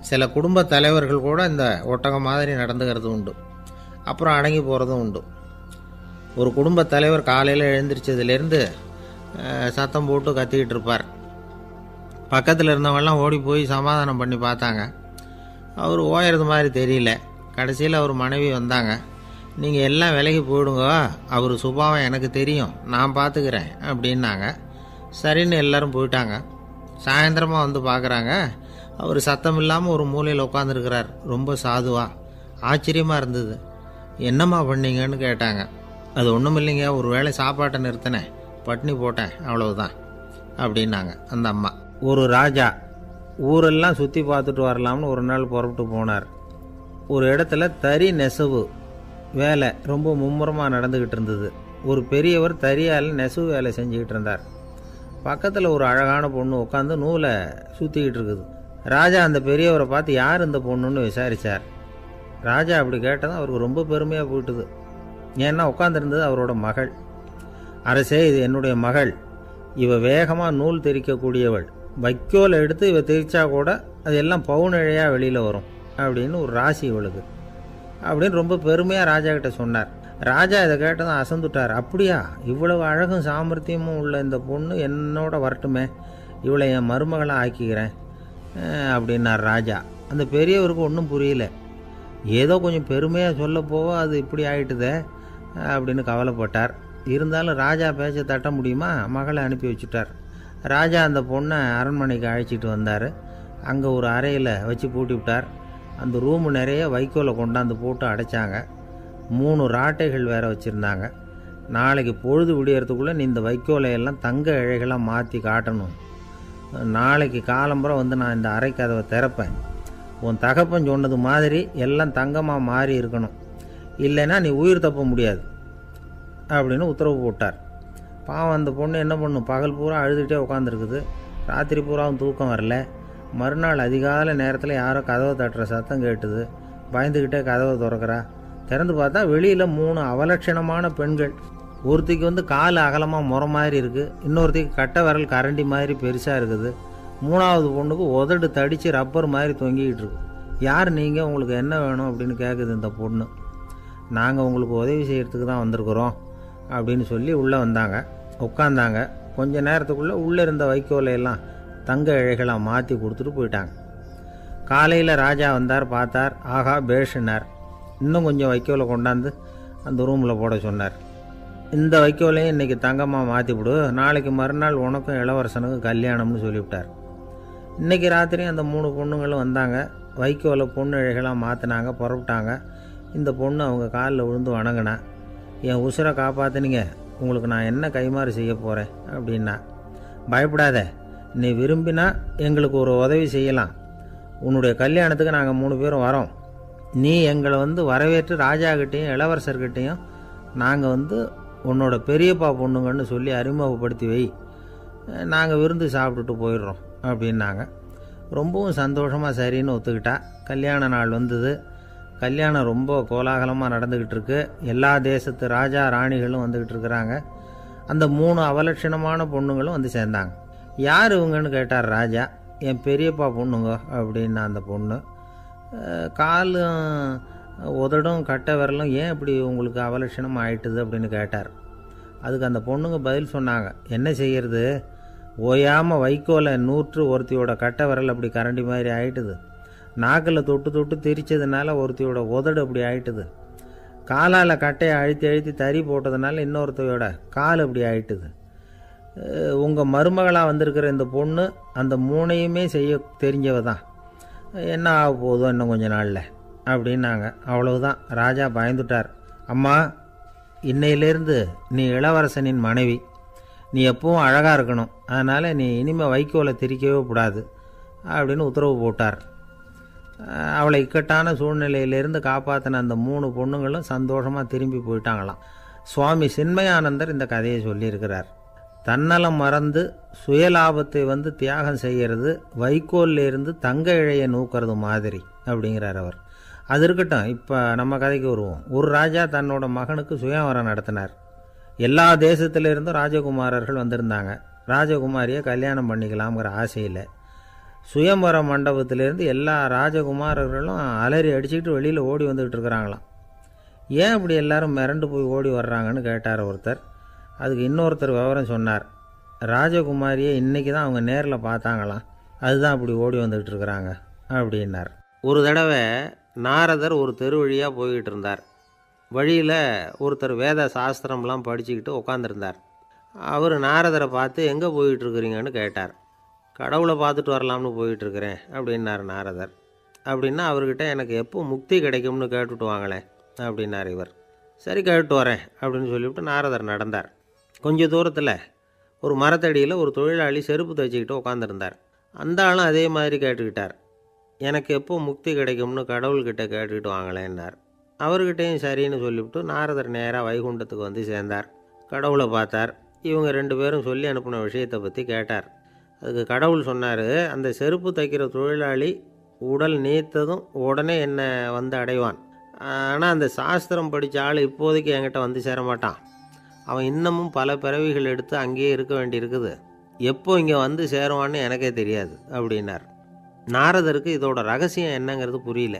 சில குடும்ப தலைவர்கள் கூட இந்த ஒட்டகம் மாதிரி நடந்துக்கிறது உண்டு. அப்புறம் அடங்கி போகிறதும் உண்டு. ஒரு குடும்ப தலைவர் காலையில் எழுந்திரிச்சதுலேருந்து சத்தம் போட்டு கத்திக்கிட்டு இருப்பார். பக்கத்தில் இருந்தவங்கெல்லாம் ஓடி போய் சமாதானம் பண்ணி பார்த்தாங்க. அவர் ஓயறது மாதிரி தெரியல. கடைசியில் அவர் மனைவி வந்தாங்க. நீங்கள் எல்லாம் விலகி போயிடுங்க, அவர் சுபாவம் எனக்கு தெரியும், நான் பார்த்துக்கிறேன் அப்படின்னாங்க. சரின்னு எல்லோரும் போயிட்டாங்க. சாயந்தரமாக பார்க்குறாங்க, அவர் சத்தம் இல்லாமல் ஒரு மூலையில் உட்காந்துருக்கிறார். ரொம்ப சாதுவா. ஆச்சரியமாக இருந்தது. என்னம்மா பண்ணீங்கன்னு கேட்டாங்க. அது ஒன்றும் இல்லைங்க, ஒரு வேளை சாப்பாட்டை நிறுத்தினேன், பட்னி போட்டேன், அவ்வளவுதான் அப்படின்னாங்க அந்த அம்மா. ஒரு ராஜா ஊரெல்லாம் சுற்றி பார்த்துட்டு வரலாம்னு ஒரு நாள் புறப்பட்டு போனார். ஒரு இடத்துல தறி நெசவு வேலை ரொம்ப மும்முரமாக நடந்துக்கிட்டு இருந்தது. ஒரு பெரியவர் தறியால் நெசவு வேலை செஞ்சுக்கிட்டு இருந்தார். பக்கத்தில் ஒரு அழகான பொண்ணு உட்காந்து நூலை சுற்றிக்கிட்டு இருக்குது. ராஜா அந்த பெரியவரை பார்த்து யார் இந்த பொண்ணுன்னு விசாரித்தார். ராஜா அப்படி கேட்டதும் அவருக்கு ரொம்ப பெருமையாக போயிட்டுது. ஏன்னா உட்காந்துருந்தது அவரோட மகள். அரசே, இது என்னுடைய மகள். இவ வேகமாக நூல் தெரிக்கக்கூடியவள். வைக்கோலை எடுத்து இவ தெரிச்சா கூட அது எல்லாம் பவுனிழையாக வெளியில் வரும் அப்படின்னு ஒரு ராசி இவளுக்கு அப்படின்னு ரொம்ப பெருமையாக ராஜா கிட்ட சொன்னார். ராஜா இதை கேட்டதும் அசந்துட்டார். அப்படியா, இவ்வளவு அழகும் சாமர்த்தியமும் உள்ள இந்த பொண்ணு என்னோட வரட்டுமே, இவளை என் மருமகளை ஆக்கிக்கிறேன் அப்படின்னார் ராஜா. அந்த பெரியவருக்கு ஒன்றும் புரியல. ஏதோ கொஞ்சம் பெருமையாக சொல்ல போக அது இப்படி ஆகிட்டுதே அப்படின்னு கவலைப்பட்டார். இருந்தாலும் ராஜா பேச்ச தட்ட முடியுமா? மகளை அனுப்பி வச்சுட்டார். ராஜா அந்த பொண்ணை அரண்மனைக்கு அழைச்சிட்டு வந்தார். அங்கே ஒரு அறையில் வச்சு பூட்டி விட்டார். அந்த ரூமு நிறைய வைக்கோலை கொண்டாந்து போட்டு அடைச்சாங்க. 3 ராட்டைகள் வேறு வச்சுருந்தாங்க. நாளைக்கு பொழுது விடியறதுக்குள்ளே நீ இந்த வைக்கோலையெல்லாம் தங்க இழைகளாக மாற்றி காட்டணும். நாளைக்கு காலம்புற நான் இந்த அறை கதவை திறப்பேன். உன் தகப்பன் சொன்னது மாதிரி எல்லாம் தங்கமாக மாறி இருக்கணும், இல்லைன்னா நீ உயிர் தப்ப முடியாது அப்படின்னு உத்தரவு போட்டார். பாவம் அந்த பொண்ணு என்ன பண்ணும், பகல் பூரா அழுதுகிட்டே உட்காந்துருக்குது. ராத்திரி பூராவும் தூக்கம் வரல. மறுநாள் அதிகாலை நேரத்தில் யாரோ கதவை தட்டுற சத்தம் கேட்டுது. பயந்துக்கிட்டே கதவை திறக்கிறா. திறந்து பார்த்தா வெளியில் 3 அவலட்சணமான பெண்கள். ஒருத்திக்கு கால் அகலமாக முறை மாதிரி இருக்குது, இன்னொருத்திக்கு கட்டை விரல் கரண்டி மாதிரி பெருசாக இருக்குது, 3ஆவது பொண்ணுக்கு உதடு தடித்து ரப்பர் மாதிரி தொங்கிக்கிட்டு இருக்கு. யார் நீங்கள், உங்களுக்கு என்ன வேணும் அப்படின்னு கேட்குது இந்த பொண்ணு. நாங்கள் உங்களுக்கு உதவி செய்கிறதுக்கு தான் வந்திருக்கிறோம் அப்படின்னு சொல்லி உள்ளே வந்தாங்க. உட்காந்தாங்க. கொஞ்ச நேரத்துக்குள்ளே உள்ளே இருந்த வைக்கோலையெல்லாம் தங்க இழைகளாக மாற்றி கொடுத்துட்டு போயிட்டாங்க. காலையில் ராஜா வந்தார், பார்த்தார். ஆகா பேஷுனார். இன்னும் கொஞ்சம் வைக்கோலை கொண்டாந்து அந்த ரூமில் போட சொன்னார். இந்த வைக்கோலையும் இன்றைக்கி தங்கமாக மாற்றிவிடு, நாளைக்கு மறுநாள் உனக்கும் இளவரசனுக்கும் கல்யாணம்னு சொல்லிவிட்டார். இன்றைக்கி ராத்திரி அந்த 3 பொண்ணுங்களும் வந்தாங்க. வைக்கோலை பொண்ணு இழைகளாக மாற்றினாங்க, புறப்பட்டாங்க. இந்த பொண்ணு அவங்க காலில் விழுந்து வணங்கினா. என் உசுரை காப்பாற்றினீங்க, உங்களுக்கு நான் என்ன கைமாறு செய்ய போகிறேன் அப்படின்னா. பயப்படாத, நீ விரும்பினா எங்களுக்கு ஒரு உதவி செய்யலாம். உன்னுடைய கல்யாணத்துக்கு நாங்கள் 3 பேரும் வரோம். நீ எங்களை வரவேற்று ராஜாக்கிட்டேயும் இளவரசர்கிட்டையும் நாங்கள் உன்னோட பெரியப்பா பொண்ணுங்கன்னு சொல்லி அறிமுகப்படுத்தி வை, நாங்கள் விருந்து சாப்பிட்டுட்டு போயிடுறோம் அப்படின்னாங்க. ரொம்பவும் சந்தோஷமாக சரின்னு ஒத்துக்கிட்டா. கல்யாண நாள் வந்தது. கல்யாணம் ரொம்ப கோலாகலமாக நடந்துக்கிட்டு இருக்கு. எல்லா தேசத்து ராஜா ராணிகளும் வந்துக்கிட்டு இருக்கிறாங்க. அந்த 3 அவலட்சணமான பொண்ணுங்களும் சேர்ந்தாங்க. யார் இவங்கன்னு கேட்டார் ராஜா. என் பெரியப்பா பொண்ணுங்க அப்படின்னா அந்த பொண்ணு. காலும் உதடும் கட்டை விரலும் ஏன் இப்படி உங்களுக்கு அவலட்சணம் ஆயிட்டுது அப்படின்னு கேட்டார். அதுக்கு அந்த பொண்ணுங்க பதில் சொன்னாங்க. என்ன செய்யறது, ஓயாமல் வைக்கோலை நூற்று ஒருத்தியோட கட்டை விரல் அப்படி கரண்டி மாதிரி ஆயிட்டுது. நாக்கில் தொட்டு தொட்டு திரிச்சதுனால ஒருத்தியோட உதடு அப்படி ஆயிட்டுது. காலால் கட்டையை அழுத்தி அழுத்தி தறி போட்டதுனால இன்னொருத்தையோட கால் அப்படி ஆயிட்டுது. உங்கள் மருமகளாக வந்திருக்கிற இந்த பொண்ணு அந்த 3ஐயுமே செய்ய தெரிஞ்சவ தான். என்ன ஆக போதோ இன்னும் கொஞ்ச நாளில் அப்படின்னாங்க. அவ்வளவுதான். ராஜா பயந்துட்டார். அம்மா, இன்னையிலேருந்து நீ இளவரசனின் மனைவி. நீ எப்பவும் அழகாக இருக்கணும். அதனால் நீ இனிமேல் வைக்கோலை திரிக்கவே கூடாது அப்படின்னு உத்தரவு போட்டார். அவளை இக்கட்டான சூழ்நிலையிலேருந்து காப்பாற்றின அந்த 3 பொண்ணுங்களும் சந்தோஷமாக திரும்பி போயிட்டாங்களாம். சுவாமி சின்மயானந்தர் இந்த கதையை சொல்லியிருக்கிறார். தன்னலம் மறந்து சுயலாபத்தை தியாகம் செய்கிறது வைக்கோல்லேருந்து தங்க இழையை நூக்கிறது மாதிரி அப்படிங்கிறார் அவர். அது இருக்கட்டும், இப்போ நம்ம கதைக்கு வருவோம். ஒரு ராஜா தன்னோட மகனுக்கு சுயவரம் நடத்தினார். எல்லா தேசத்திலிருந்தும் ராஜகுமாரர்கள் வந்திருந்தாங்க. ராஜகுமாரியை கல்யாணம் பண்ணிக்கலாம்ங்கிற ஆசையில் சுயம்பர மண்டபத்திலேருந்து எல்லா ராஜகுமாரர்களும் அலறி அடிச்சுக்கிட்டு வெளியில் ஓடி வந்துக்கிட்டு இருக்கிறாங்களாம். ஏன் இப்படி எல்லாரும் மிரண்டு போய் ஓடி வர்றாங்கன்னு கேட்டார் ஒருத்தர். அதுக்கு இன்னொருத்தர் விவரம் சொன்னார். ராஜகுமாரியை இன்றைக்கி தான் அவங்க நேரில் பார்த்தாங்களாம், அதுதான் அப்படி ஓடி வந்துக்கிட்டு இருக்கிறாங்க அப்படின்னார். ஒரு தடவை நாரதர் ஒரு தெரு வழியாக போய்கிட்டு இருந்தார். வழியில் ஒருத்தர் வேத சாஸ்திரம்லாம் படிச்சுக்கிட்டு உட்காந்துருந்தார். அவர் நாரதரை பார்த்து எங்கே போயிட்டுருக்குறீங்கன்னு கேட்டார். கடவுளை பார்த்துட்டு வரலாம்னு போயிட்டுருக்கிறேன் அப்படின்னார் நாரதர். அப்படின்னா அவர்கிட்ட எனக்கு எப்போ முக்தி கிடைக்கும்னு கேட்டுட்டு வாங்களேன் அப்படின்னார் இவர். சரி, கேட்டு வரேன் அப்படின்னு சொல்லிவிட்டு நாரதர் நடந்தார். கொஞ்சம் தூரத்தில் ஒரு மரத்தடியில் ஒரு தொழிலாளி செருப்பு தைச்சிக்கிட்டு உட்காந்துருந்தார். அந்த ஆளும் அதே மாதிரி கேட்டுக்கிட்டார். எனக்கு எப்போ முக்தி கிடைக்கும்னு கடவுள்கிட்ட கேட்டுக்கிட்டு வாங்களேன்னார். அவர்கிட்டையும் சரின்னு சொல்லிவிட்டு நாரதர் நேராக வைகுண்டத்துக்கு சேர்ந்தார். கடவுளை பார்த்தார். இவங்க 2 பேரும் சொல்லி அனுப்பின விஷயத்தை பற்றி கேட்டார். அதுக்கு கடவுள் சொன்னார், அந்த செருப்பு தைக்கிற தொழிலாளி உடல் நீத்ததும் உடனே என்னை அடைவான். ஆனால் அந்த சாஸ்திரம் படித்த ஆள் இப்போதைக்கு என்கிட்ட சேர மாட்டான். அவன் இன்னமும் பல பிறவிகள் எடுத்து அங்கேயே இருக்க வேண்டியிருக்குது. எப்போ இங்கே சேருவான்னு எனக்கே தெரியாது அப்படின்னார். நாரதருக்கு இதோட ரகசியம் என்னங்கிறது புரியல.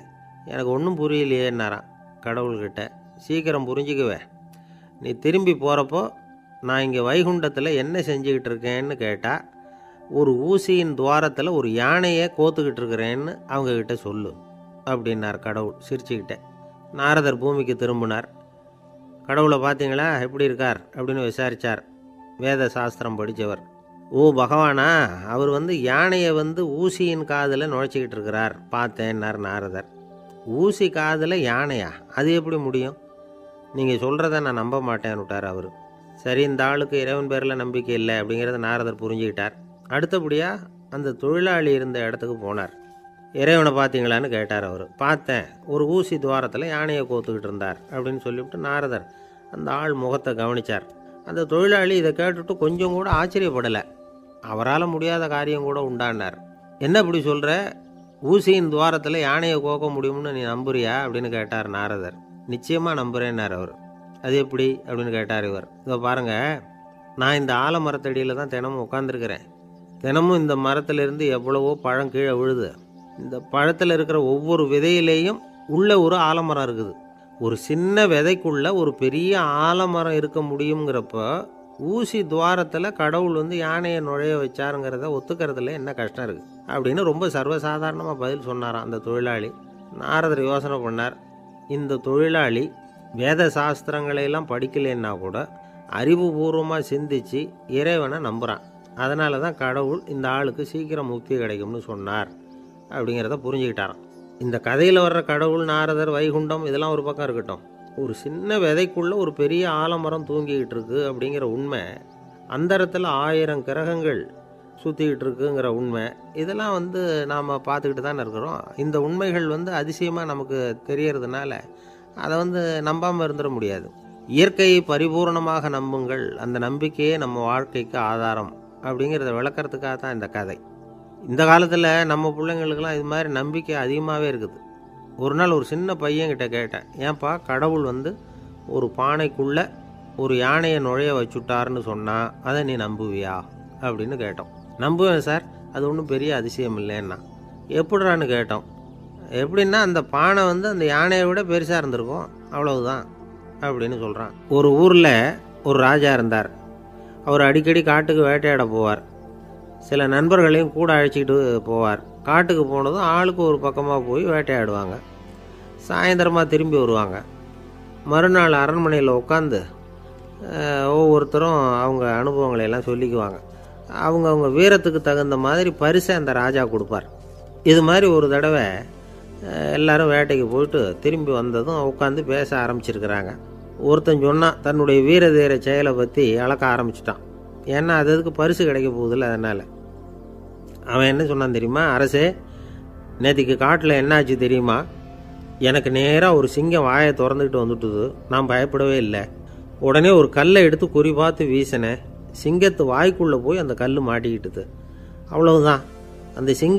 எனக்கு ஒன்றும் புரியலையேன்னாரான் கடவுள்கிட்ட. சீக்கிரம் புரிஞ்சுக்குவேன், நீ திரும்பி போகிறப்போ நான் இங்கே வைகுண்டத்தில் என்ன செஞ்சுக்கிட்டு இருக்கேன்னு கேட்டால், ஒரு ஊசியின் துவாரத்தில் ஒரு யானையை கோத்துக்கிட்டு இருக்கிறேன்னு அவங்கக்கிட்ட சொல்லு அப்படின்னார் கடவுள் சிரிச்சுக்கிட்டே. நாரதர் பூமிக்கு திரும்பினார். கடவுளை பார்த்தீங்களா, எப்படி இருக்கார் அப்படின்னு விசாரித்தார் வேத சாஸ்திரம் படித்தவர். ஓ பகவானா, அவர் யானையை ஊசியின் காதில் நுழைச்சிக்கிட்டு இருக்கிறார் பார்த்தேன்னார் நாரதர். ஊசி காதில் யானையா, அது எப்படி முடியும்? நீங்கள் சொல்கிறத நான் நம்ப மாட்டேன்னு விட்டார் அவர். சரி, இந்த ஆளுக்கு இறைவன் பேரில் நம்பிக்கை இல்லை அப்படிங்கிறத நாரதர் புரிஞ்சுக்கிட்டார். அடுத்தபடியாக அந்த தொழிலாளி இருந்த இடத்துக்கு போனார். இறைவனை பார்த்தீங்களான்னு கேட்டார் அவர். பார்த்தேன், ஒரு ஊசி துவாரத்தில் யானையை கோத்துக்கிட்டு இருந்தார் அப்படின்னு சொல்லிவிட்டு நாரதர் அந்த ஆள் முகத்தை கவனித்தார். அந்த தொழிலாளி இதை கேட்டுட்டு கொஞ்சம் கூட ஆச்சரியப்படலை. அவரால் முடியாத காரியம் கூட உண்டானார். என்ன இப்படி சொல்கிற, ஊசியின் துவாரத்தில் யானையை கோக்க முடியும்னு நீ நம்புறியா அப்படின்னு கேட்டார் நாரதர். நிச்சயமாக நம்புகிறேன்னார் அவர். அது எப்படி அப்படின்னு கேட்டார் இவர். இதோ பாருங்கள், நான் இந்த ஆலமரத்தடியில் தான் தினமும் உட்காந்துருக்கிறேன். தினமும் இந்த மரத்திலிருந்து எவ்வளவோ பழம் கீழே விழுது. இந்த பழத்தில் இருக்கிற ஒவ்வொரு விதையிலேயும் உள்ள ஒரு ஆலமரம் இருக்குது. ஒரு சின்ன விதைக்குள்ள ஒரு பெரிய ஆலமரம் இருக்க முடியுங்கிறப்ப ஊசி துவாரத்தில் கடவுள் வந்து யானையை நுழைய வச்சாருங்கிறத ஒத்துக்கிறதுல என்ன கஷ்டம் இருக்குது அப்படின்னு ரொம்ப சர்வசாதாரணமாக பதில் சொன்னாராம் அந்த தொழிலாளி. நாரதர் யோசனை பண்ணார், இந்த தொழிலாளி வேத சாஸ்திரங்களையெல்லாம் படிக்கலைன்னா கூட அறிவுபூர்வமாக சிந்தித்து இறைவனை நம்புகிறான். அதனால தான் கடவுள் இந்த ஆளுக்கு சீக்கிரம் முக்தி கிடைக்கும்னு சொன்னார் அப்படிங்கிறத புரிஞ்சுக்கிட்டாராம். இந்த கதையில் வர்ற கடவுள், நாரதர், வைகுண்டம் இதெல்லாம் ஒரு பக்கம் இருக்கட்டும், ஒரு சின்ன விதைக்குள்ளே ஒரு பெரிய ஆலமரம் தூங்கிக்கிட்டு இருக்கு அப்படிங்கிற உண்மை, அந்தரத்தில் 1000 கிரகங்கள் சுற்றிக்கிட்டு இருக்குங்கிற உண்மை, இதெல்லாம் வந்து நாம் பார்த்துக்கிட்டு தானே இருக்கிறோம். இந்த உண்மைகள் வந்து அதிசயமாக நமக்கு தெரியறதுனால அதை வந்து நம்பாமல் இருந்துட முடியாது. இயற்கையை பரிபூர்ணமாக நம்புங்கள், அந்த நம்பிக்கையே நம்ம வாழ்க்கைக்கு ஆதாரம் அப்படிங்கிறத விளக்கறதுக்காக தான் இந்த கதை. இந்த காலத்தில் நம்ம பிள்ளைங்களுக்கெல்லாம் இது மாதிரி நம்பிக்கை அதிகமாகவே இருக்குது. ஒரு நாள் ஒரு சின்ன பையன்கிட்ட கேட்டேன், ஏன்பா கடவுள் வந்து ஒரு பானைக்குள்ளே ஒரு யானையை நுழைய வச்சுட்டாருன்னு சொன்னால் அதை நீ நம்புவியா அப்படின்னு கேட்டோம். நம்புவேன் சார், அது ஒன்றும் பெரிய அதிசயம் இல்லைன்னா. எப்படிறான்னு கேட்டோம். எப்படின்னா அந்த பானை வந்து அந்த யானையை விட பெருசாக இருந்திருக்கும், அவ்வளவுதான் அப்படின்னு சொல்கிறான். ஒரு ஊரில் ஒரு ராஜா இருந்தார். அவர் அடிக்கடி காட்டுக்கு வேட்டையாட போவார். சில நண்பர்களையும் கூட அழைச்சிக்கிட்டு போவார். காட்டுக்கு போனதும் ஆளுக்கு ஒரு பக்கமாக போய் வேட்டையாடுவாங்க. சாயந்தரமாக திரும்பி வருவாங்க. மறுநாள் அரண்மனையில் உட்காந்து ஒவ்வொருத்தரும் அவங்க அனுபவங்களையெல்லாம் சொல்லிக்குவாங்க. அவங்க வீரத்துக்கு தகுந்த மாதிரி பரிசை அந்த ராஜா கொடுப்பார். இது மாதிரி ஒரு தடவை எல்லாரும் வேட்டைக்கு போயிட்டு திரும்பி வந்ததும் உட்காந்து பேச ஆரம்பிச்சிருக்கிறாங்க. ஒருத்தன் சொன்னான், தன்னுடைய வீர தீர செயலை பற்றி அளக்க ஆரம்பிச்சிட்டான். ஏன்னா அதுக்கு பரிசு கிடைக்க போகுதில்ல, அதனால். அவன் என்ன சொன்னான் தெரியுமா? அரசே, நேற்றுக்கு காட்டில் என்னாச்சு தெரியுமா? எனக்கு நேராக ஒரு சிங்கம் வாயை திறந்துக்கிட்டு வந்துட்டுது. நான் பயப்படவே இல்லை. உடனே ஒரு கல்லை எடுத்து குறி பார்த்து வீசினேன். சிங்கத்து வாய்க்குள்ளே போய் அந்த கல் மாட்டிக்கிட்டுது. அவ்வளவுதான். அந்த சிங்கம்